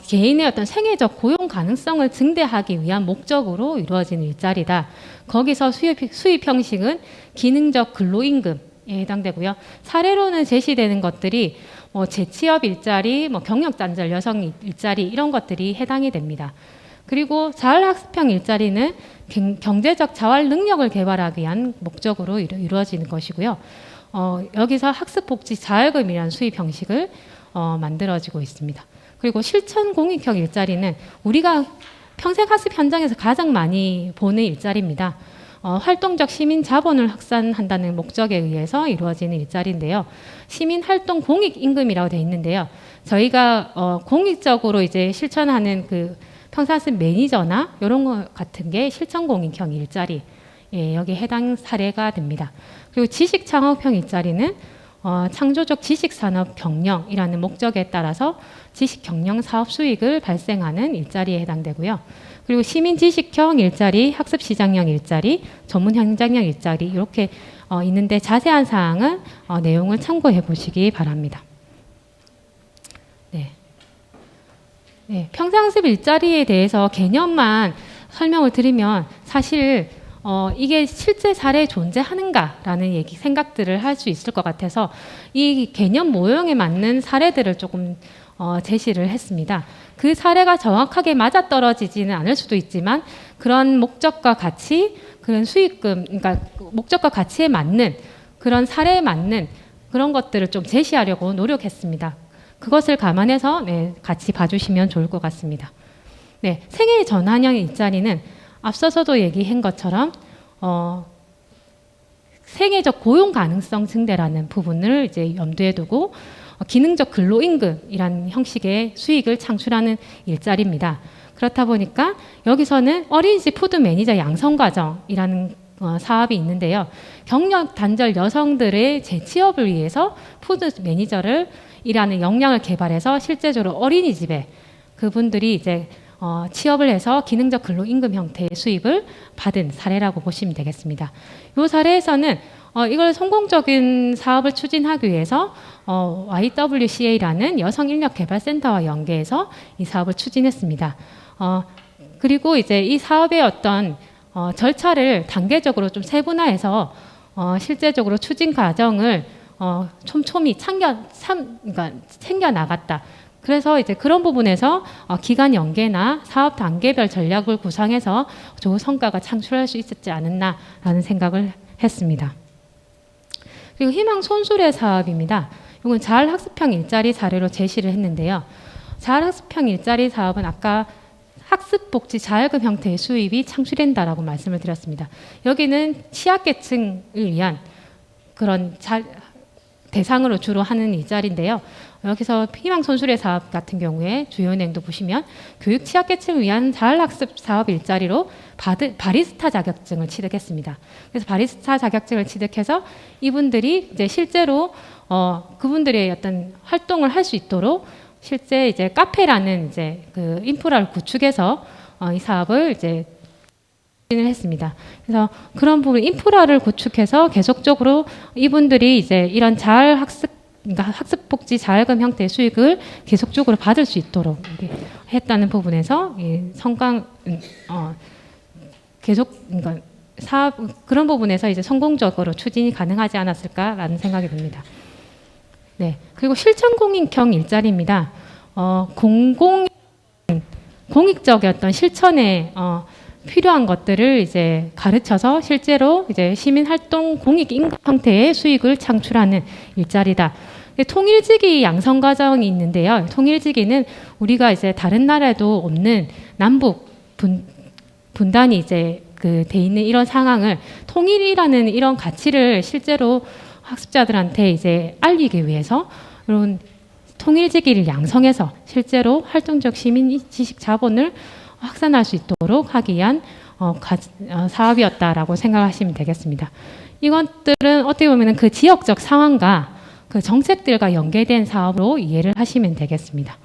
개인의 어떤 생애적 고용 가능성을 증대하기 위한 목적으로 이루어지는 일자리다. 거기서 수입 형식은 기능적 근로임금에 해당되고요. 사례로는 제시되는 것들이 재취업 일자리, 경력 단절 여성 일자리 이런 것들이 해당이 됩니다. 그리고 자활학습형 일자리는 경제적 자활 능력을 개발하기 위한 목적으로 이루어지는 것이고요. 여기서 학습복지 자활금이라는 수입 형식을 만들어지고 있습니다. 그리고 실천 공익형 일자리는 우리가 평생 학습 현장에서 가장 많이 보는 일자리입니다. 활동적 시민 자본을 확산한다는 목적에 의해서 이루어지는 일자리인데요. 시민 활동 공익 임금이라고 되어 있는데요. 저희가 공익적으로 이제 실천하는 그 평생학습 매니저나 이런 것 같은 게 실천 공익형 일자리, 여기 해당 사례가 됩니다. 그리고 지식 창업형 일자리는 창조적 지식 산업 경영이라는 목적에 따라서 지식 경영 사업 수익을 발생하는 일자리에 해당되고요. 그리고 시민 지식형 일자리, 학습 시장형 일자리, 전문 현장형 일자리 이렇게 있는데 자세한 사항은 내용을 참고해 보시기 바랍니다. 네, 평생학습 일자리에 대해서 개념만 설명을 드리면 사실 이게 실제 사례에 존재하는가라는 생각들을 할 수 있을 것 같아서 이 개념 모형에 맞는 사례들을 조금 제시를 했습니다. 그 사례가 정확하게 맞아떨어지지는 않을 수도 있지만 그런 목적과 가치, 그런 수익금, 그러니까 목적과 가치에 맞는 그런 사례에 맞는 그런 것들을 좀 제시하려고 노력했습니다. 그것을 감안해서 같이 봐주시면 좋을 것 같습니다. 네, 생애 전환형 일자리는 앞서서도 얘기한 것처럼 생애적 고용 가능성 증대라는 부분을 이제 염두에 두고 기능적 근로임금이라는 형식의 수익을 창출하는 일자리입니다. 그렇다 보니까 여기서는 어린이집 푸드 매니저 양성과정이라는 사업이 있는데요. 경력 단절 여성들의 재취업을 위해서 푸드 매니저를 일하는 역량을 개발해서 실제적으로 어린이집에 그분들이 이제 취업을 해서 기능적 근로임금 형태의 수입을 받은 사례라고 보시면 되겠습니다. 이 사례에서는 이걸 성공적인 사업을 추진하기 위해서 YWCA라는 여성인력개발센터와 연계해서 이 사업을 추진했습니다. 그리고 이제 이 사업의 어떤 절차를 단계적으로 좀 세분화해서 실제적으로 추진 과정을 촘촘히 챙겨 나갔다. 그래서 이제 그런 부분에서 기간 연계나 사업 단계별 전략을 구상해서 좋은 성과가 창출할 수 있었지 않았나라는 생각을 했습니다. 그리고 희망 손수레 사업입니다. 이건 자활학습형 일자리 사례로 제시를 했는데요. 자활학습형 일자리 사업은 아까 학습복지 자활금 형태의 수입이 창출된다라고 말씀을 드렸습니다. 여기는 취약계층을 위한 그런 대상으로 주로 하는 일자리인데요. 여기서 희망손수레 사업 같은 경우에 주요 내용도 보시면 교육 취약계층을 위한 자활학습 사업 일자리로 바리스타 자격증을 취득했습니다. 그래서 바리스타 자격증을 취득해서 이분들이 이제 실제로 그분들의 어떤 활동을 할 수 있도록 실제 이제 카페라는 이제 그 인프라를 구축해서 이 사업을 이제 을 했습니다. 그래서 그런 부분 인프라를 구축해서 계속적으로 이분들이 이제 이런 그러니까 학습복지 자활금 형태의 수익을 계속적으로 받을 수 있도록 했다는 부분에서 그러니까 사업 그런 부분에서 이제 성공적으로 추진이 가능하지 않았을까라는 생각이 듭니다. 네, 그리고 실천 공익형 일자리입니다. 공익적인 어떤 실천에 필요한 것들을 이제 가르쳐서 실제로 이제 시민 활동 공익 임금 형태의 수익을 창출하는 일자리다. 통일지기 양성 과정이 있는데요. 통일지기는 우리가 이제 다른 나라에도 없는 남북 분단이 이제 돼 있는 이런 상황을 통일이라는 이런 가치를 실제로 학습자들한테 이제 알리기 위해서 이런 통일지기를 양성해서 실제로 활동적 시민 지식 자본을 확산할 수 있도록 하기 위한 사업이었다라고 생각하시면 되겠습니다. 이것들은 어떻게 보면 그 지역적 상황과 그 정책들과 연계된 사업으로 이해를 하시면 되겠습니다.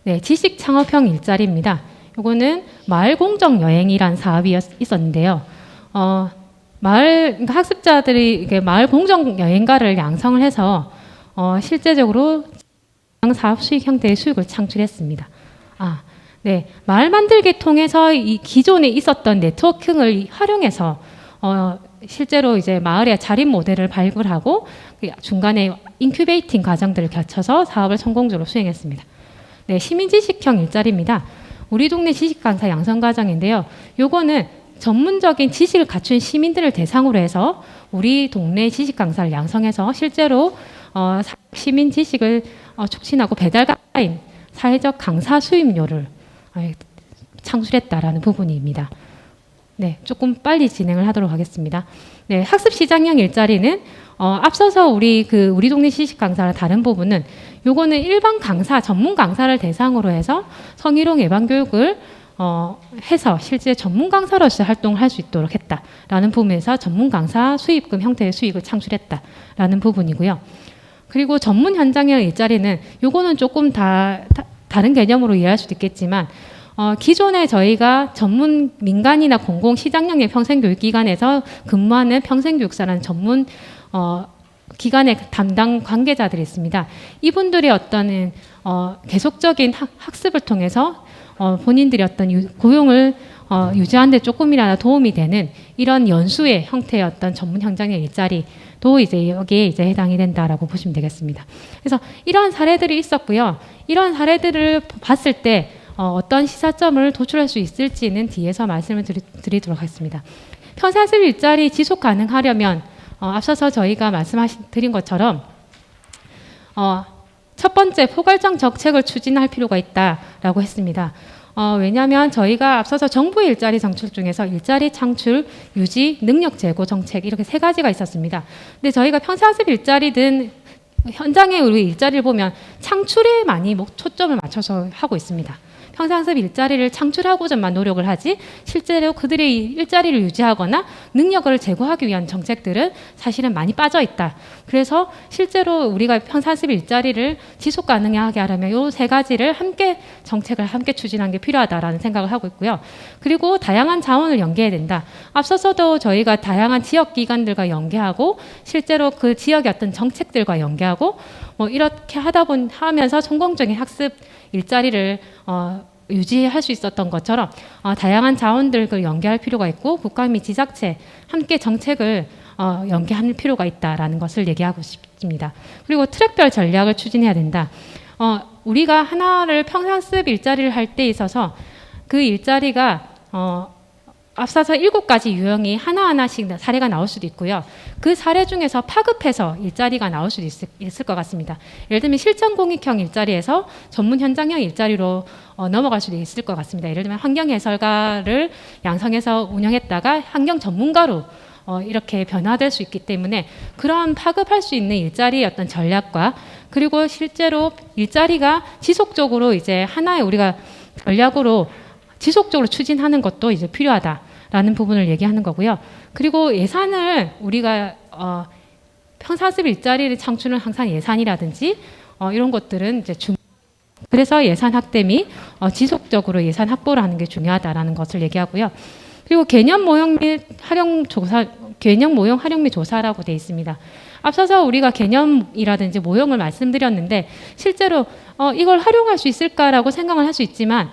네, 지식 창업형 일자리입니다. 요거는 마을 공정 여행이란 사업이 있었는데요. 그러니까 학습자들이 이게 마을 공정 여행가를 양성을 해서 실제적으로 사업 수익 형태의 수익을 창출했습니다. 네, 마을 만들기 통해서 이 기존에 있었던 네트워킹을 활용해서 실제로 이제 마을의 자립 모델을 발굴하고 중간에 인큐베이팅 과정들을 거쳐서 사업을 성공적으로 수행했습니다. 네, 시민지식형 일자리입니다. 우리 동네 지식강사 양성 과정인데요. 요거는 전문적인 지식을 갖춘 시민들을 대상으로 해서 우리 동네 지식강사를 양성해서 실제로 시민 지식을 촉진하고 배달 가까인 사회적 강사 수입료를 창출했다라는 부분입니다. 네, 조금 빨리 진행을 하도록 하겠습니다. 네, 학습 시장형 일자리는 앞서서 우리 동네 지식 강사랑 다른 부분은 요거는 일반 강사, 전문 강사를 대상으로 해서 성희롱 예방 교육을 해서 실제 전문 강사로서 활동을 할 수 있도록 했다라는 부분에서 전문 강사 수입금 형태의 수익을 창출했다라는 부분이고요. 그리고 전문 현장형 일자리는 요거는 조금 다른 개념으로 이해할 수도 있겠지만 기존에 저희가 전문 민간이나 공공 시장형의 평생교육기관에서 근무하는 평생교육사라는 전문 기관의 담당 관계자들이 있습니다. 이분들의 어떤 계속적인 학습을 통해서 본인들이 어떤 고용을 유지하는 데 조금이라도 도움이 되는 이런 연수의 형태의 어떤 전문 현장의 일자리도 이제 여기에 이제 해당이 된다라고 보시면 되겠습니다. 그래서 이러한 사례들이 있었고요. 이러한 사례들을 봤을 때 어떤 시사점을 도출할 수 있을지는 뒤에서 말씀을 드리도록 하겠습니다. 평생학습 일자리 지속 가능하려면 앞서서 저희가 말씀드린 것처럼 첫 번째 포괄적 정책을 추진할 필요가 있다라고 했습니다. 왜냐하면 저희가 앞서서 정부 일자리 정책 중에서 일자리 창출, 유지, 능력 제고 정책 이렇게 세 가지가 있었습니다. 근데 저희가 평생학습 일자리든 현장의 우리 일자리를 보면 창출에 많이 초점을 맞춰서 하고 있습니다. 평생학습 일자리를 창출하고자만 노력을 하지 실제로 그들의 일자리를 유지하거나 능력을 제고하기 위한 정책들은 사실은 많이 빠져 있다. 그래서 실제로 우리가 평생학습 일자리를 지속 가능하게 하려면 이 세 가지를 정책을 함께 추진하는 게 필요하다라는 생각을 하고 있고요. 그리고 다양한 자원을 연계해야 된다. 앞서서도 저희가 다양한 지역 기관들과 연계하고 실제로 그 지역의 어떤 정책들과 연계하고 이렇게 하면서 성공적인 학습 일자리를 유지할 수 있었던 것처럼 다양한 자원들을 연계할 필요가 있고 국가 및 지자체 함께 정책을 연계할 필요가 있다라는 것을 얘기하고 싶습니다. 그리고 트랙별 전략을 추진해야 된다. 우리가 하나를 평생학습 일자리를 할 때 있어서 그 일자리가 앞서서 7가지 유형이 하나하나씩 사례가 나올 수도 있고요. 그 사례 중에서 파급해서 일자리가 나올 수도 있을 것 같습니다. 예를 들면 실전 공익형 일자리에서 전문 현장형 일자리로 넘어갈 수도 있을 것 같습니다. 예를 들면 환경 해설가를 양성해서 운영했다가 환경 전문가로 이렇게 변화될 수 있기 때문에 그런 파급할 수 있는 일자리의 어떤 전략과 그리고 실제로 일자리가 지속적으로 이제 하나의 우리가 전략으로 지속적으로 추진하는 것도 이제 필요하다라는 부분을 얘기하는 거고요. 그리고 예산을 우리가 평생학습 일자리를 창출은 항상 예산이라든지 이런 것들은 이제 그래서 예산 확대 및 지속적으로 예산 확보를 하는 게 중요하다라는 것을 얘기하고요. 그리고 개념 모형 활용 및 조사라고 돼 있습니다. 앞서서 우리가 개념이라든지 모형을 말씀드렸는데 실제로 이걸 활용할 수 있을까라고 생각을 할 수 있지만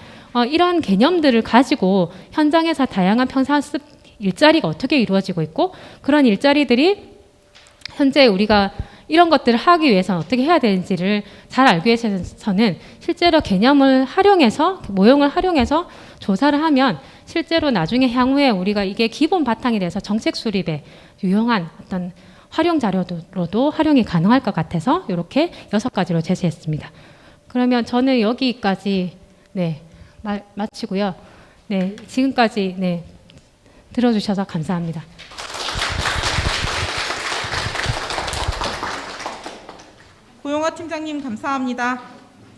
이러한 개념들을 가지고 현장에서 다양한 평생학습 일자리가 어떻게 이루어지고 있고 그런 일자리들이 현재 우리가 이런 것들을 하기 위해서는 어떻게 해야 되는지를 잘 알기 위해서는 실제로 개념을 활용해서 모형을 활용해서 조사를 하면 실제로 나중에 향후에 우리가 이게 기본 바탕이 돼서 정책 수립에 유용한 어떤 활용 자료로도 활용이 가능할 것 같아서 이렇게 6가지로 제시했습니다. 그러면 저는 여기까지 마치고요. 네, 지금까지 들어주셔서 감사합니다. 고용화 팀장님 감사합니다.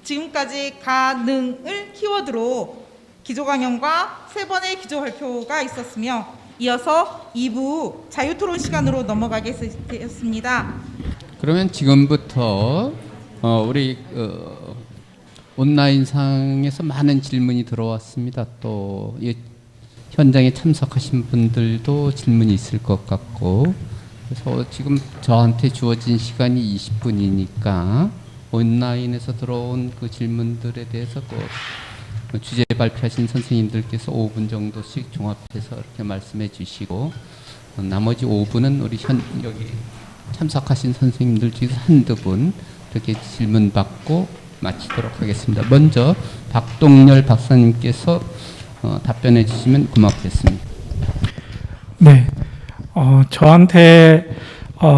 지금까지 가능을 키워드로 기조 강연과 3번의 기조 발표가 있었으며 이어서 2부 자유토론 시간으로 넘어가게 되었습니다. 그러면 지금부터 우리 온라인상에서 많은 질문이 들어왔습니다. 또 현장에 참석하신 분들도 질문이 있을 것 같고, 그래서 지금 저한테 주어진 시간이 20분이니까 온라인에서 들어온 그 질문들에 대해서 그 주제 발표하신 선생님들께서 5분 정도씩 종합해서 이렇게 말씀해 주시고, 나머지 5분은 우리 여기 참석하신 선생님들 중에서 한두 분 이렇게 질문 받고 마치도록 하겠습니다. 먼저 박동열 박사님께서 답변해 주시면 고맙겠습니다. 네, 저한테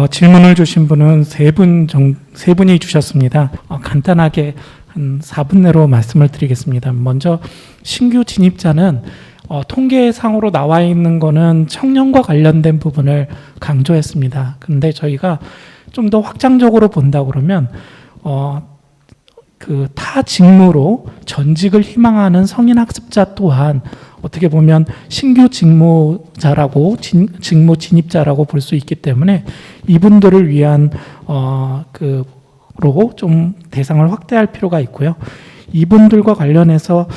질문을 주신 분은 세 분이 주셨습니다. 간단하게 한 4분 내로 말씀을 드리겠습니다. 먼저 신규 진입자는 통계상으로 나와 있는 거는 청년과 관련된 부분을 강조했습니다. 근데 저희가 좀 더 확장적으로 본다 그러면 그 타 직무로 전직을 희망하는 성인 학습자 또한 어떻게 보면 신규 직무자라고 직무 진입자라고 볼 수 있기 때문에 이분들을 위한 그로 좀 대상을 확대할 필요가 있고요. 이분들과 관련해서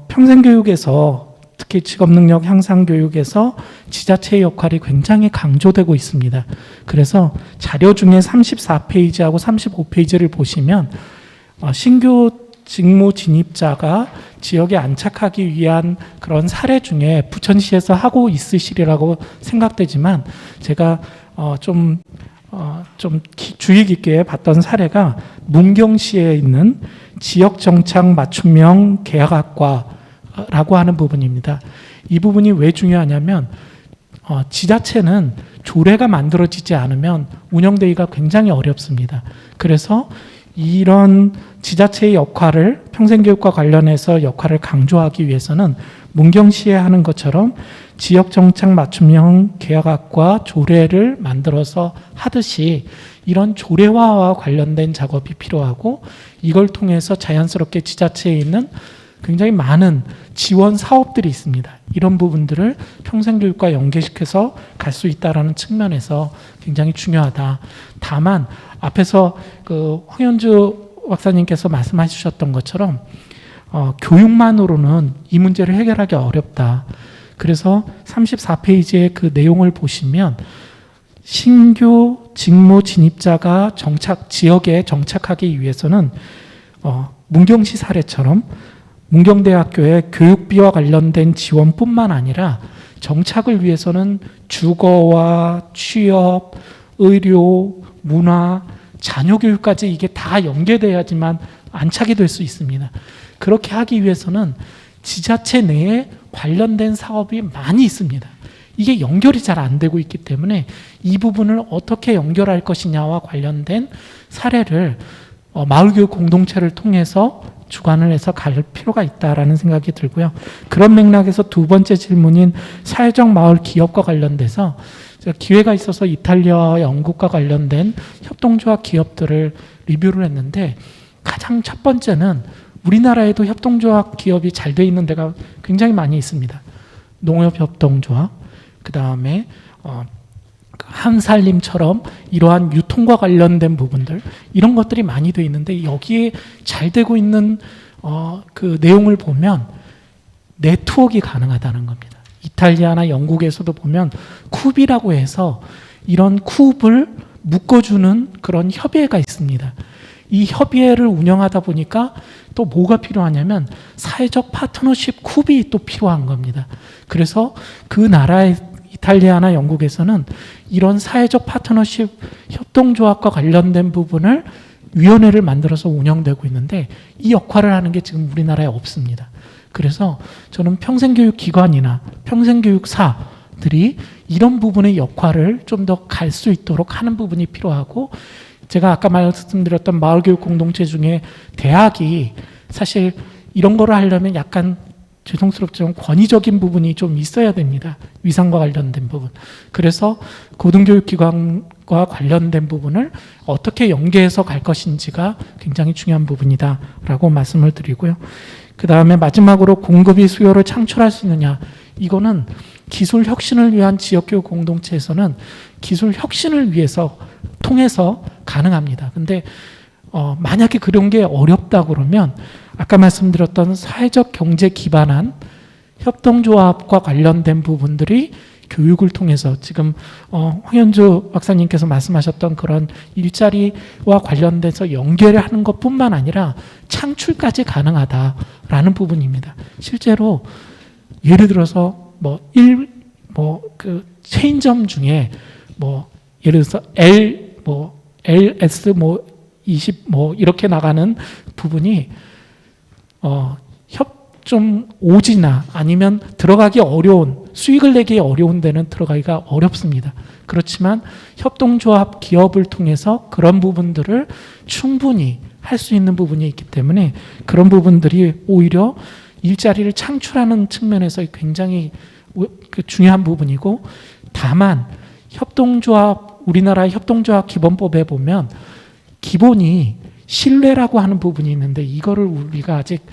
평생교육에서 특히 직업능력 향상 교육에서 지자체의 역할이 굉장히 강조되고 있습니다. 그래서 자료 중에 34페이지하고 35페이지를 보시면 신규 직무 진입자가 지역에 안착하기 위한 그런 사례 중에 부천시에서 하고 있으시리라고 생각되지만 제가 좀 주의 깊게 봤던 사례가 문경시에 있는 지역정착 맞춤형 계약학과라고 하는 부분입니다. 이 부분이 왜 중요하냐면 지자체는 조례가 만들어지지 않으면 운영되기가 굉장히 어렵습니다. 그래서 이런 지자체의 역할을 평생교육과 관련해서 역할을 강조하기 위해서는 문경시에 하는 것처럼 지역정착 맞춤형 계약학과 조례를 만들어서 하듯이 이런 조례화와 관련된 작업이 필요하고, 이걸 통해서 자연스럽게 지자체에 있는 굉장히 많은 지원 사업들이 있습니다. 이런 부분들을 평생교육과 연계시켜서 갈 수 있다는 측면에서 굉장히 중요하다. 다만 앞에서 그 황현주 박사님께서 말씀하셨던 것처럼 교육만으로는 이 문제를 해결하기 어렵다. 그래서 34페이지의 그 내용을 보시면 신규 직무 진입자가 지역에 정착하기 위해서는 문경시 사례처럼 문경대학교의 교육비와 관련된 지원뿐만 아니라 정착을 위해서는 주거와 취업, 의료, 문화, 자녀교육까지 이게 다 연계돼야지만 안착이 될 수 있습니다. 그렇게 하기 위해서는 지자체 내에 관련된 사업이 많이 있습니다. 이게 연결이 잘 안 되고 있기 때문에 이 부분을 어떻게 연결할 것이냐와 관련된 사례를 마을교육 공동체를 통해서 주관을 해서 갈 필요가 있다라는 생각이 들고요. 그런 맥락에서 두 번째 질문인 사회적 마을 기업과 관련돼서 제가 기회가 있어서 이탈리아와 영국과 관련된 협동조합 기업들을 리뷰를 했는데, 가장 첫 번째는 우리나라에도 협동조합 기업이 잘 돼 있는 데가 굉장히 많이 있습니다. 농협협동조합, 그 다음에 한살림처럼 이러한 유통과 관련된 부분들, 이런 것들이 많이 돼 있는데, 여기에 잘 되고 있는 그 내용을 보면 네트워크가 가능하다는 겁니다. 이탈리아나 영국에서도 보면 쿱이라고 해서 이런 쿱을 묶어주는 그런 협의회가 있습니다. 이 협의회를 운영하다 보니까 또 뭐가 필요하냐면 사회적 파트너십 쿱이 또 필요한 겁니다. 그래서 그 나라의 이탈리아나 영국에서는 이런 사회적 파트너십 협동조합과 관련된 부분을 위원회를 만들어서 운영되고 있는데, 이 역할을 하는 게 지금 우리나라에 없습니다. 그래서 저는 평생교육기관이나 평생교육사들이 이런 부분의 역할을 좀 더 갈 수 있도록 하는 부분이 필요하고, 제가 아까 말씀드렸던 마을교육 공동체 중에 대학이 사실 이런 거를 하려면 약간 죄송스럽지만 권위적인 부분이 좀 있어야 됩니다. 위상과 관련된 부분. 그래서 고등교육기관과 관련된 부분을 어떻게 연계해서 갈 것인지가 굉장히 중요한 부분이다라고 말씀을 드리고요. 그 다음에 마지막으로 공급이 수요를 창출할 수 있느냐. 이거는 기술 혁신을 위한 지역교육 공동체에서는 기술 혁신을 통해서 가능합니다. 근데 만약에 그런 게 어렵다 그러면 아까 말씀드렸던 사회적 경제 기반한 협동조합과 관련된 부분들이 교육을 통해서 지금 황현주 박사님께서 말씀하셨던 그런 일자리와 관련돼서 연결하는 것뿐만 아니라 창출까지 가능하다라는 부분입니다. 실제로 예를 들어서 그 체인점 중에 예를 들어서 LS 20 이렇게 나가는 부분이 좀 오지나 아니면 들어가기 어려운 수익을 내기 어려운 데는 들어가기가 어렵습니다. 그렇지만 협동조합 기업을 통해서 그런 부분들을 충분히 할 수 있는 부분이 있기 때문에 그런 부분들이 오히려 일자리를 창출하는 측면에서 굉장히 중요한 부분이고, 다만 우리나라 협동조합 기본법에 보면 기본이 신뢰라고 하는 부분이 있는데 이거를 우리가 아직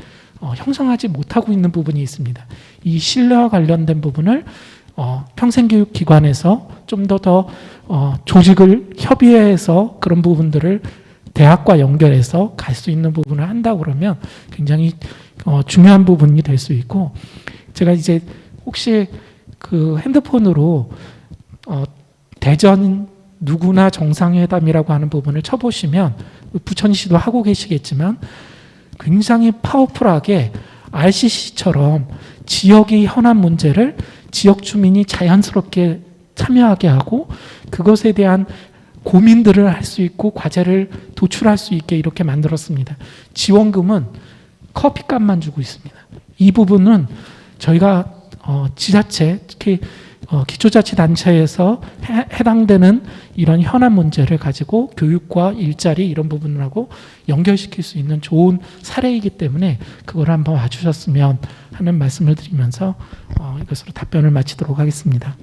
형성하지 못하고 있는 부분이 있습니다. 이 신뢰와 관련된 부분을 평생교육기관에서 좀 더 조직을 협의해서 그런 부분들을 대학과 연결해서 갈 수 있는 부분을 한다 그러면 굉장히 중요한 부분이 될 수 있고, 제가 이제 혹시 그 핸드폰으로 대전 누구나 정상회담이라고 하는 부분을 쳐보시면 부천시도 하고 계시겠지만 굉장히 파워풀하게 RCC처럼 지역의 현안 문제를 지역 주민이 자연스럽게 참여하게 하고 그것에 대한 고민들을 할 수 있고 과제를 도출할 수 있게 이렇게 만들었습니다. 지원금은 커피값만 주고 있습니다. 이 부분은 저희가 지자체, 특히 기초자치단체에서 해당되는 이런 현안 문제를 가지고 교육과 일자리 이런 부분하고 연결시킬 수 있는 좋은 사례이기 때문에 그걸 한번 와주셨으면 하는 말씀을 드리면서 이것으로 답변을 마치도록 하겠습니다.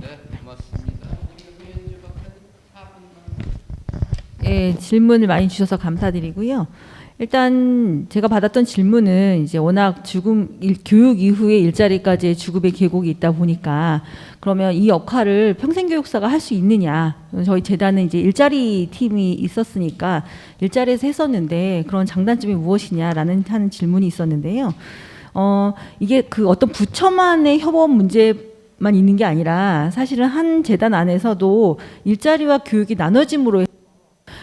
예, 질문을 많이 주셔서 감사드리고요. 일단 제가 받았던 질문은 이제 워낙 교육 이후에 일자리까지의 주급의 계곡이 있다 보니까 그러면 이 역할을 평생교육사가 할 수 있느냐. 저희 재단은 이제 일자리 팀이 있었으니까 일자리에서 했었는데 그런 장단점이 무엇이냐라는 하는 질문이 있었는데요. 이게 그 어떤 부처만의 협업 문제만 있는 게 아니라 사실은 한 재단 안에서도 일자리와 교육이 나눠짐으로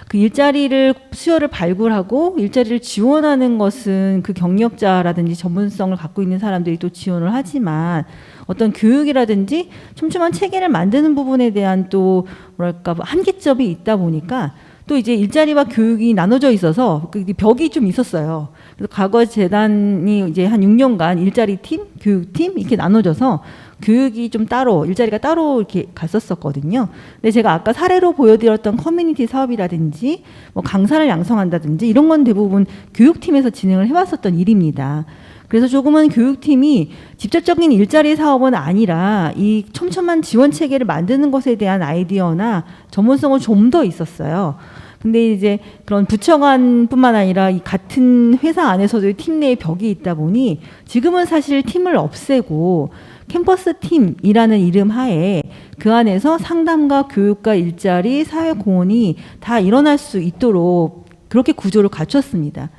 그 일자리를 수요를 발굴하고 일자리를 지원하는 것은 그 경력자라든지 전문성을 갖고 있는 사람들이 또 지원을 하지만 어떤 교육이라든지 촘촘한 체계를 만드는 부분에 대한 또 뭐랄까 한계점이 있다 보니까 또 이제 일자리와 교육이 나눠져 있어서 그 벽이 좀 있었어요. 그래서 과거 재단이 이제 한 6년간 일자리 팀, 교육 팀 이렇게 나눠져서 교육이 좀 따로, 일자리가 따로 이렇게 갔었거든요. 근데 제가 아까 사례로 보여드렸던 커뮤니티 사업이라든지 뭐 강사를 양성한다든지 이런 건 대부분 교육팀에서 진행을 해왔었던 일입니다. 그래서 조금은 교육팀이 직접적인 일자리 사업은 아니라 이 촘촘한 지원 체계를 만드는 것에 대한 아이디어나 전문성은 좀 더 있었어요. 근데 이제 그런 부처 간뿐만 아니라 이 같은 회사 안에서도 팀 내에 벽이 있다 보니 지금은 사실 팀을 없애고 캠퍼스 팀이라는 이름 하에 그 안에서 상담과 교육과 일자리, 사회공헌이 다 일어날 수 있도록 그렇게 구조를 갖췄습니다.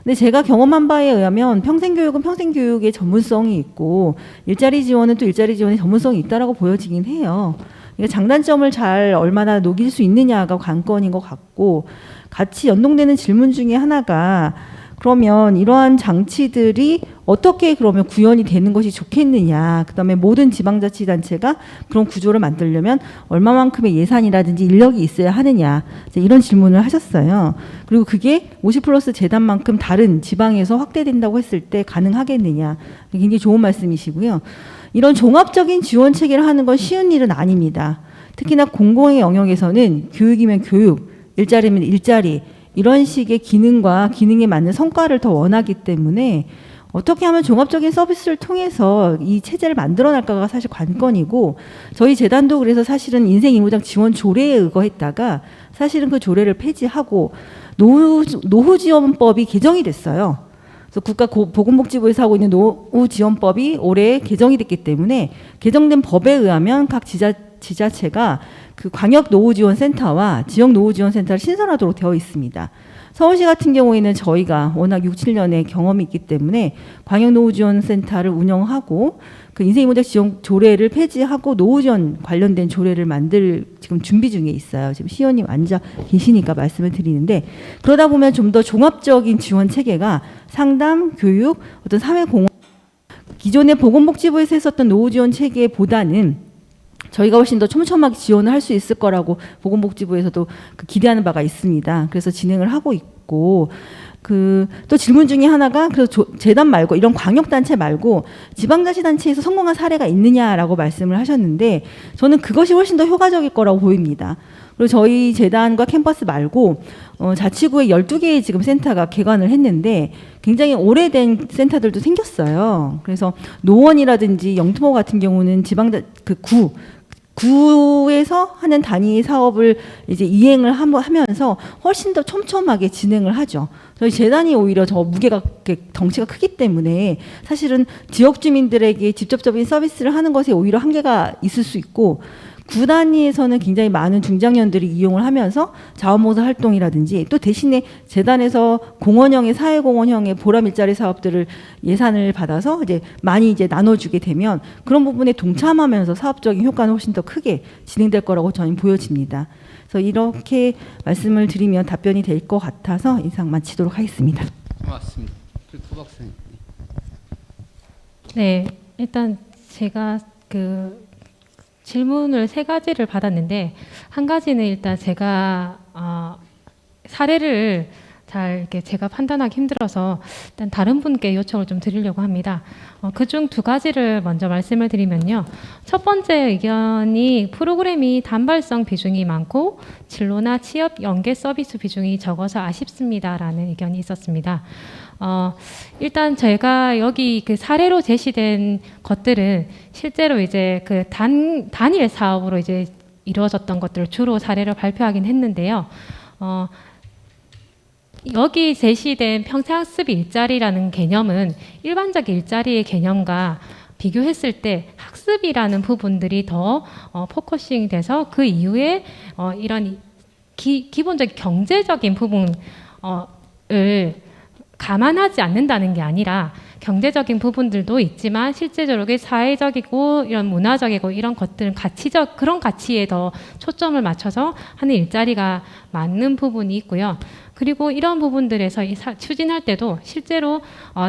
근데 제가 경험한 바에 의하면 평생교육은 평생교육의 전문성이 있고 일자리 지원은 또 일자리 지원의 전문성이 있다라고 보여지긴 해요. 그러니까 장단점을 잘 얼마나 녹일 수 있느냐가 관건인 것 같고, 같이 연동되는 질문 중에 하나가 그러면 이러한 장치들이 어떻게 그러면 구현이 되는 것이 좋겠느냐, 그다음에 모든 지방자치단체가 그런 구조를 만들려면 얼마만큼의 예산이라든지 인력이 있어야 하느냐, 이런 질문을 하셨어요. 그리고 그게 50+ 재단만큼 다른 지방에서 확대된다고 했을 때 가능하겠느냐, 굉장히 좋은 말씀이시고요. 이런 종합적인 지원 체계를 하는 건 쉬운 일은 아닙니다. 특히나 공공의 영역에서는 교육이면 교육, 일자리면 일자리, 이런 식의 기능과 기능에 맞는 성과를 더 원하기 때문에 어떻게 하면 종합적인 서비스를 통해서 이 체제를 만들어 날까가 사실 관건이고, 저희 재단도 그래서 사실은 인생이무장 지원 조례에 의거했다가 사실은 그 조례를 폐지하고 노후지원법이 개정이 됐어요. 그래서 국가보건복지부에서 하고 있는 노후지원법이 올해 개정이 됐기 때문에 개정된 법에 의하면 각 지자체가 그 광역 노후지원센터와 지역 노후지원센터를 신설하도록 되어 있습니다. 서울시 같은 경우에는 저희가 워낙 6, 7년의 경험이 있기 때문에 광역노후지원센터를 운영하고 그 인생이모작 지원 조례를 폐지하고 노후지원 관련된 조례를 만들 지금 준비 중에 있어요. 지금 시의원님 앉아 계시니까 말씀을 드리는데, 그러다 보면 좀 더 종합적인 지원 체계가 상담, 교육, 어떤 사회공헌, 기존의 보건복지부에서 했었던 노후지원 체계보다는 저희가 훨씬 더 촘촘하게 지원을 할 수 있을 거라고 보건복지부에서도 그 기대하는 바가 있습니다. 그래서 진행을 하고 있고, 또 질문 중에 하나가 그래서 재단 말고 이런 광역단체 말고 지방자치단체에서 성공한 사례가 있느냐라고 말씀을 하셨는데, 저는 그것이 훨씬 더 효과적일 거라고 보입니다. 그리고 저희 재단과 캠퍼스 말고 자치구에 12개의 지금 센터가 개관을 했는데 굉장히 오래된 센터들도 생겼어요. 그래서 노원이라든지 영토 같은 경우는 구에서 하는 단위 사업을 이제 이행을 하면서 훨씬 더 촘촘하게 진행을 하죠. 저희 재단이 오히려 저 무게가 덩치가 크기 때문에 사실은 지역 주민들에게 직접적인 서비스를 하는 것에 오히려 한계가 있을 수 있고, 구 단위에서는 굉장히 많은 중장년들이 이용을 하면서 자원봉사 활동이라든지, 또 대신에 재단에서 공원형의 사회공헌형의 보람 일자리 사업들을 예산을 받아서 이제 많이 이제 나눠주게 되면 그런 부분에 동참하면서 사업적인 효과는 훨씬 더 크게 진행될 거라고 저는 보여집니다. 그래서 이렇게 말씀을 드리면 답변이 될 것 같아서 이상 마치도록 하겠습니다. 고맙습니다. 구 박사님. 네, 일단 제가 질문을 3가지를 받았는데, 한 가지는 일단 제가 사례를 잘 이렇게 제가 판단하기 힘들어서 일단 다른 분께 요청을 좀 드리려고 합니다. 그중 2가지를 먼저 말씀을 드리면요. 첫 번째 의견이 프로그램이 단발성 비중이 많고 진로나 취업 연계 서비스 비중이 적어서 아쉽습니다라는 의견이 있었습니다. 일단 제가 여기 그 사례로 제시된 것들은 실제로 이제 그 단일 사업으로 이제 이루어졌던 것들을 주로 사례를 발표하긴 했는데요. 여기 제시된 평생학습 일자리라는 개념은 일반적 일자리의 개념과 비교했을 때 학습이라는 부분들이 더 포커싱이 돼서 그 이후에 이런 기본적인 경제적인 부분을 감안하지 않는다는 게 아니라 경제적인 부분들도 있지만 실제적으로 사회적이고 이런 문화적이고 이런 것들은 그런 가치에 더 초점을 맞춰서 하는 일자리가 맞는 부분이 있고요. 그리고 이런 부분들에서 추진할 때도 실제로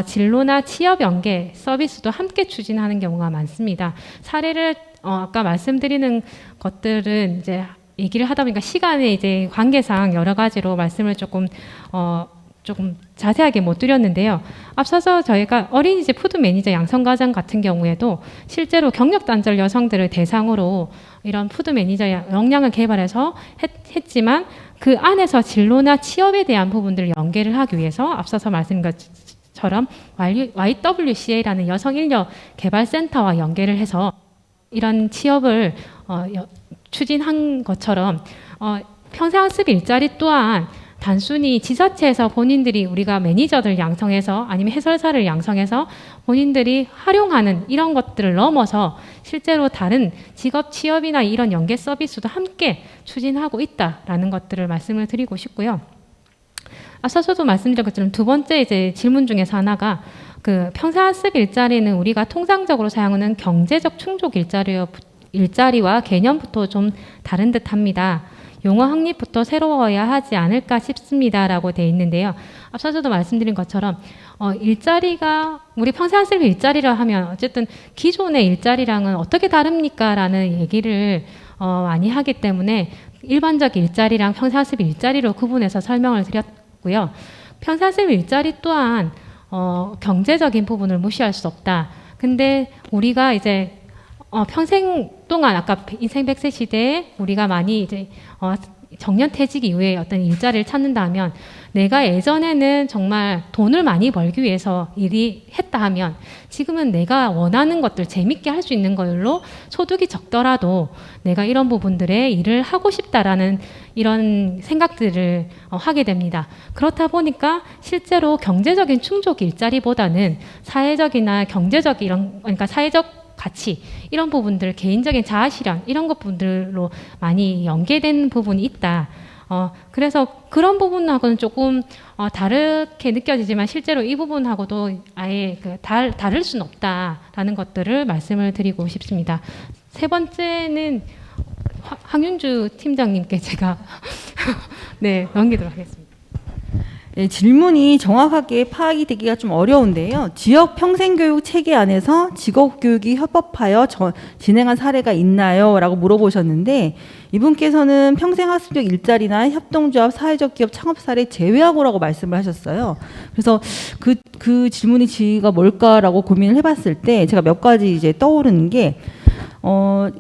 진로나 취업 연계 서비스도 함께 추진하는 경우가 많습니다. 사례를 아까 말씀드리는 것들은 이제 얘기를 하다 보니까 시간의 이제 관계상 여러 가지로 말씀을 조금 자세하게 못 드렸는데요. 앞서서 저희가 어린이집 푸드 매니저 양성과정 같은 경우에도 실제로 경력단절 여성들을 대상으로 이런 푸드 매니저 역량을 개발해서 했지만 그 안에서 진로나 취업에 대한 부분들을 연계를 하기 위해서 앞서서 말씀드린 것처럼 YWCA라는 여성인력개발센터와 연계를 해서 이런 취업을 추진한 것처럼 평생학습 일자리 또한 단순히 지자체에서 본인들이 우리가 매니저들 양성해서 아니면 해설사를 양성해서 본인들이 활용하는 이런 것들을 넘어서 실제로 다른 직업 취업이나 이런 연계 서비스도 함께 추진하고 있다라는 것들을 말씀을 드리고 싶고요. 앞서서도 말씀드린 것처럼 2번째 이제 질문 중에서 하나가 그 평생학습 일자리는 우리가 통상적으로 사용하는 경제적 충족 일자리와 개념부터 좀 다른 듯합니다. 용어 확립부터 새로워야 하지 않을까 싶습니다라고 돼 있는데요. 앞서서도 말씀드린 것처럼 일자리가 우리 평생학습 일자리라 하면 어쨌든 기존의 일자리랑은 어떻게 다릅니까라는 얘기를 많이 하기 때문에 일반적 일자리랑 평생학습 일자리로 구분해서 설명을 드렸고요. 평생학습 일자리 또한 경제적인 부분을 무시할 수 없다. 근데 우리가 이제 평생 동안 아까 인생 100세 시대에 우리가 많이 이제 정년퇴직 이후에 어떤 일자리를 찾는다면 내가 예전에는 정말 돈을 많이 벌기 위해서 일이 했다 하면 지금은 내가 원하는 것들 재밌게 할 수 있는 걸로 소득이 적더라도 내가 이런 부분들에 일을 하고 싶다라는 이런 생각들을 하게 됩니다. 그렇다 보니까 실제로 경제적인 충족 일자리보다는 사회적이나 경제적 그러니까 사회적 가치 이런 부분들 개인적인 자아실현 이런 것들로 많이 연계된 부분이 있다. 그래서 그런 부분하고는 조금 다르게 느껴지지만 실제로 이 부분하고도 아예 다를 수는 없다라는 것들을 말씀을 드리고 싶습니다. 세 번째는 황윤주 팀장님께 제가 네, 넘기도록 하겠습니다. 네, 질문이 정확하게 파악이 되기가 좀 어려운데요. 지역 평생교육 체계 안에서 직업교육이 협업하여 진행한 사례가 있나요? 라고 물어보셨는데 이분께서는 평생학습적 일자리나 협동조합, 사회적 기업 창업 사례 제외하고라고 말씀을 하셨어요. 그래서 그 질문이 지가 뭘까라고 고민을 해봤을 때 제가 몇 가지 이제 떠오르는 게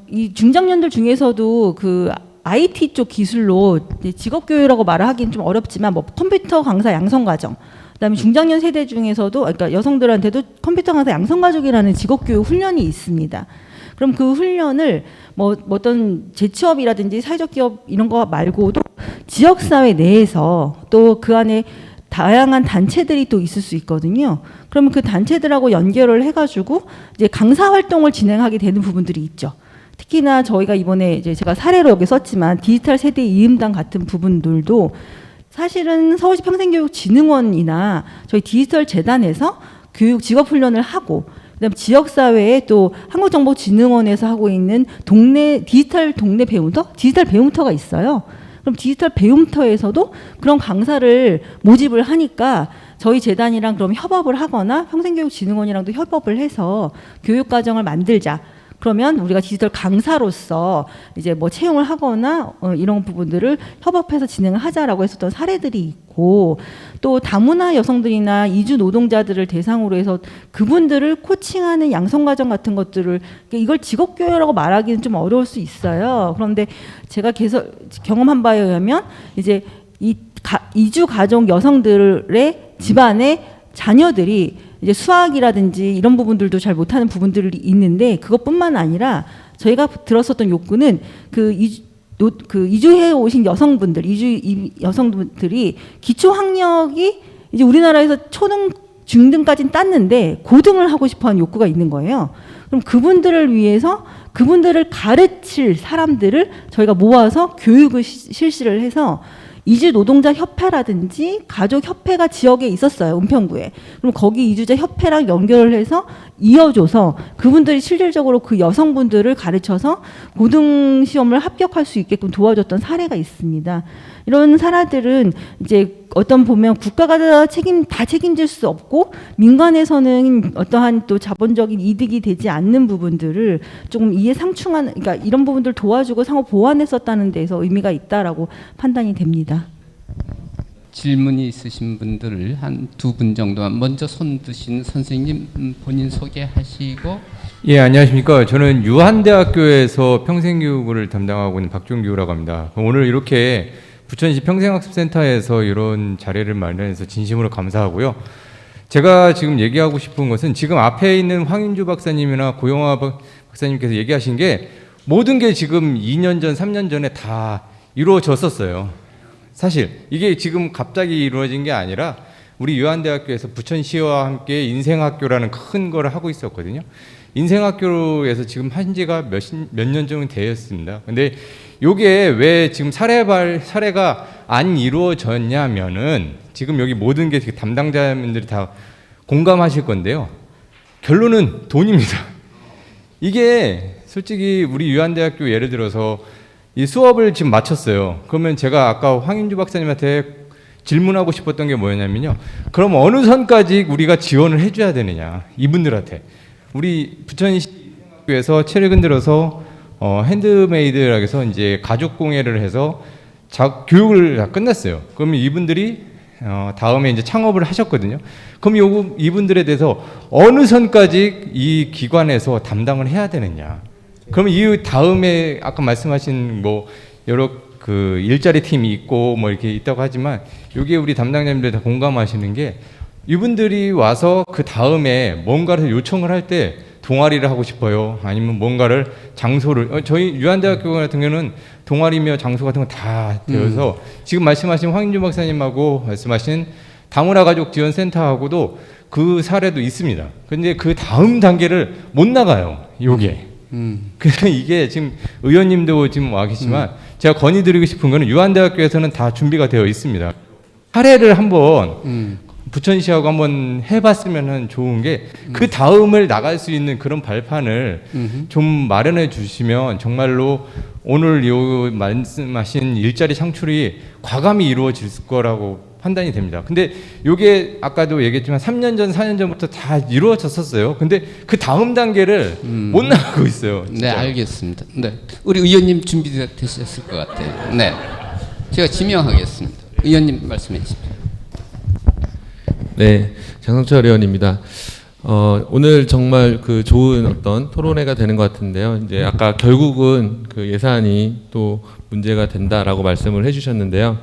이 중장년들 중에서도 그 IT 쪽 기술로 직업교육이라고 말을 하기는 좀 어렵지만 뭐 컴퓨터 강사 양성과정, 그다음에 중장년 세대 중에서도 그러니까 여성들한테도 컴퓨터 강사 양성과정이라는 직업교육 훈련이 있습니다. 그럼 그 훈련을 뭐 어떤 재취업이라든지 사회적 기업 이런 거 말고도 지역사회 내에서 또 그 안에 다양한 단체들이 또 있을 수 있거든요. 그러면 그 단체들하고 연결을 해가지고 이제 강사 활동을 진행하게 되는 부분들이 있죠. 특히나 저희가 이번에 이제 제가 사례로 여기 썼지만 디지털 세대 이음당 같은 부분들도 사실은 서울시 평생교육진흥원이나 저희 디지털 재단에서 교육 직업 훈련을 하고 그다음 지역 사회에 또 한국정보진흥원에서 하고 있는 디지털 동네 배움터, 디지털 배움터가 있어요. 그럼 디지털 배움터에서도 그런 강사를 모집을 하니까 저희 재단이랑 그럼 협업을 하거나 평생교육진흥원이랑도 협업을 해서 교육과정을 만들자. 그러면 우리가 디지털 강사로서 이제 뭐 채용을 하거나 이런 부분들을 협업해서 진행을 하자라고 했었던 사례들이 있고 또 다문화 여성들이나 이주 노동자들을 대상으로 해서 그분들을 코칭하는 양성과정 같은 것들을 이걸 직업교육이라고 말하기는 좀 어려울 수 있어요. 그런데 제가 경험한 바에 의하면 이제 이주 가족 여성들의 집안의 자녀들이 이제 수학이라든지 이런 부분들도 잘 못하는 부분들이 있는데 그것뿐만 아니라 저희가 들었었던 욕구는 이주해 오신 여성분들이 기초 학력이 이제 우리나라에서 초등 중등까지는 땄는데 고등을 하고 싶어하는 욕구가 있는 거예요. 그럼 그분들을 위해서 그분들을 가르칠 사람들을 저희가 모아서 교육을 실시를 해서 이주 노동자 협회라든지 가족 협회가 지역에 있었어요. 은평구에. 그럼 거기 이주자 협회랑 연결을 해서 이어줘서 그분들이 실질적으로 그 여성분들을 가르쳐서 고등 시험을 합격할 수 있게끔 도와줬던 사례가 있습니다. 이런 사례들은 이제 어떤 보면 국가가 다 책임질 수 없고 민간에서는 어떠한 또 자본적인 이득이 되지 않는 부분들을 조금 이해상충하는, 그러니까 이런 부분들 도와주고 상호 보완했었다는 데서 의미가 있다라고 판단이 됩니다. 질문이 있으신 분들을 한 두 분 정도만, 먼저 손 드신 선생님 본인 소개하시고. 예, 안녕하십니까. 저는 유한대학교에서 평생교육을 담당하고 있는 박종규라고 합니다. 오늘 이렇게 부천시 평생학습센터에서 이런 자리를 마련해서 진심으로 감사하고요. 제가 지금 얘기하고 싶은 것은 지금 앞에 있는 황윤주 박사님이나 고영화 박사님께서 얘기하신 게 모든 게 지금 2년 전, 3년 전에 다 이루어졌었어요. 사실 이게 지금 갑자기 이루어진 게 아니라 우리 유한대학교에서 부천시와 함께 인생학교라는 큰 거를 하고 있었거든요. 인생학교에서 지금 한 지가 몇 년 정도 되었습니다. 근데 요게 왜 지금 사례가 안 이루어졌냐면은 지금 여기 모든 게 담당자분들이 다 공감하실 건데요. 결론은 돈입니다. 이게 솔직히 우리 유한대학교 예를 들어서 이 수업을 지금 마쳤어요. 그러면 제가 아까 황인주 박사님한테 질문하고 싶었던 게 뭐였냐면요. 그럼 어느 선까지 우리가 지원을 해줘야 되느냐, 이분들한테. 우리 부천시에서 최근 들어서 핸드메이드라고 해서 이제 가족공예를 해서 교육을 다 끝냈어요. 그러면 이분들이 다음에 이제 창업을 하셨거든요. 그럼 이분들에 대해서 어느 선까지 이 기관에서 담당을 해야 되느냐. 그러면 이 다음에 아까 말씀하신 뭐 여러 그 일자리 팀이 있고 뭐 이렇게 있다고 하지만 여기에 우리 담당자님들 다 공감하시는 게 이분들이 와서 그 다음에 뭔가를 요청을 할 때 동아리를 하고 싶어요. 아니면 뭔가를 장소를 저희 유한대학교 같은 경우는 동아리며 장소 같은 거 다 되어서 지금 말씀하신 황인주 박사님하고 말씀하신 다문화 가족 지원 센터하고도 그 사례도 있습니다. 근데 그 다음 단계를 못 나가요. 요게. 그래서 이게 지금 의원님도 지금 와 계시지만 제가 건의드리고 싶은 거는 유한대학교에서는 다 준비가 되어 있습니다. 사례를 한번 부천시하고 한번 해봤으면 좋은 게 그 다음을 나갈 수 있는 그런 발판을 좀 마련해 주시면 정말로 오늘 요 말씀하신 일자리 창출이 과감히 이루어질 거라고 판단이 됩니다. 근데 요게 아까도 얘기했지만 3년 전, 4년 전부터 다 이루어졌었어요. 근데 그 다음 단계를 못 나가고 있어요. 네, 진짜로. 알겠습니다. 네, 우리 의원님 준비되셨을 것 같아요. 네, 제가 지명하겠습니다. 의원님 말씀해 주십시오. 네, 장성철 의원입니다. 오늘 정말 그 좋은 어떤 토론회가 되는 것 같은데요. 이제 아까 결국은 그 예산이 또 문제가 된다라고 말씀을 해주셨는데요.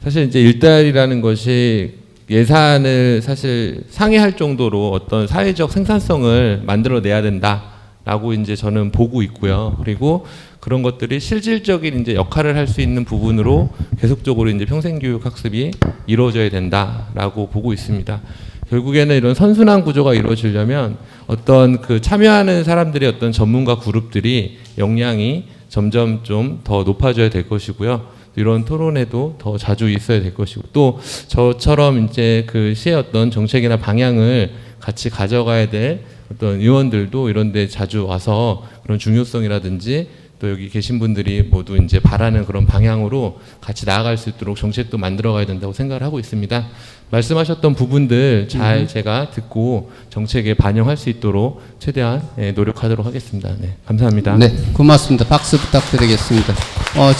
사실 이제 일달이라는 것이 예산을 사실 상회할 정도로 어떤 사회적 생산성을 만들어내야 된다라고 이제 저는 보고 있고요. 그리고 그런 것들이 실질적인 이제 역할을 할 수 있는 부분으로 계속적으로 이제 평생교육 학습이 이루어져야 된다라고 보고 있습니다. 결국에는 이런 선순환 구조가 이루어지려면 어떤 그 참여하는 사람들의 어떤 전문가 그룹들이 역량이 점점 좀 더 높아져야 될 것이고요. 이런 토론회도 더 자주 있어야 될 것이고, 또 저처럼 이제 그 시의 어떤 정책이나 방향을 같이 가져가야 될 어떤 의원들도 이런 데 자주 와서 그런 중요성이라든지 또 여기 계신 분들이 모두 이제 바라는 그런 방향으로 같이 나아갈 수 있도록 정책도 만들어가야 된다고 생각을 하고 있습니다. 말씀하셨던 부분들 잘 제가 듣고 정책에 반영할 수 있도록 최대한 노력하도록 하겠습니다. 네, 감사합니다. 네, 고맙습니다. 박수 부탁드리겠습니다.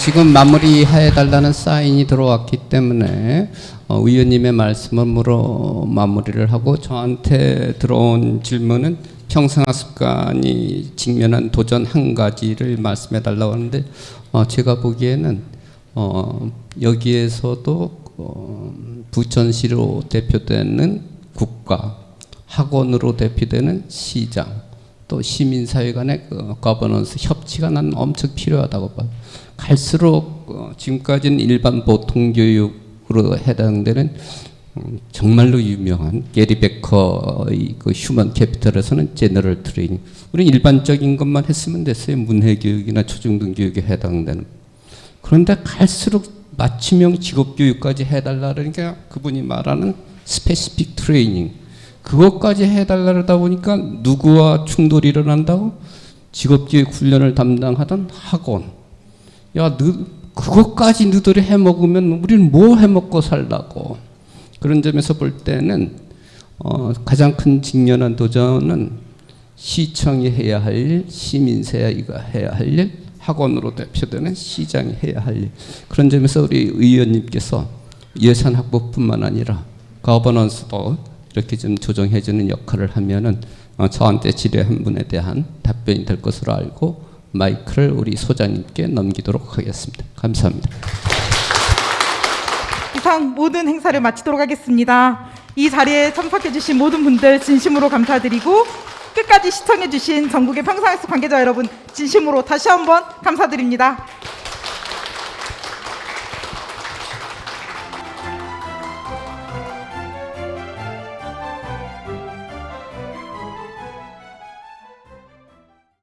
지금 마무리해달라는 사인이 들어왔기 때문에 의원님의 말씀으로 마무리를 하고, 저한테 들어온 질문은 평생학습관이 직면한 도전 한 가지를 말씀해달라고 하는데, 제가 보기에는 여기에서도 부천시로 대표되는 국가, 학원으로 대표되는 시장, 또 시민사회 간의 거버넌스 협치가 난 엄청 필요하다고 봐요. 갈수록 지금까지는 일반 보통교육으로 해당되는 정말로 유명한 게리 베커의 그 휴먼 캐피털에서는 제너럴 트레이닝, 우리는 일반적인 것만 했으면 됐어요. 문해교육이나 초중등 교육에 해당되는. 그런데 갈수록 맞춤형 직업교육까지 해달라 그러니까 그분이 말하는 스페시픽 트레이닝, 그것까지 해달라 그러다 보니까 누구와 충돌이 일어난다고? 직업교육 훈련을 담당하던 학원. 야, 그것까지 너희들이 해먹으면 우리는 뭐 해먹고 살라고. 그런 점에서 볼 때는 가장 큰 직면한 도전은 시청이 해야 할 일, 시민사회가 해야 할 일, 학원으로 대표되는 시장이 해야 할 일. 그런 점에서 우리 의원님께서 예산 확보뿐만 아니라 거버넌스도 이렇게 좀 조정해주는 역할을 하면은 저한테 질의한 분에 대한 답변이 될 것으로 알고 마이크를 우리 소장님께 넘기도록 하겠습니다. 감사합니다. 이상 모든 행사를 마치도록 하겠습니다. 이 자리에 참석해주신 모든 분들 진심으로 감사드리고, 끝까지 시청해주신 전국의 평생학습 관계자 여러분 진심으로 다시 한번 감사드립니다.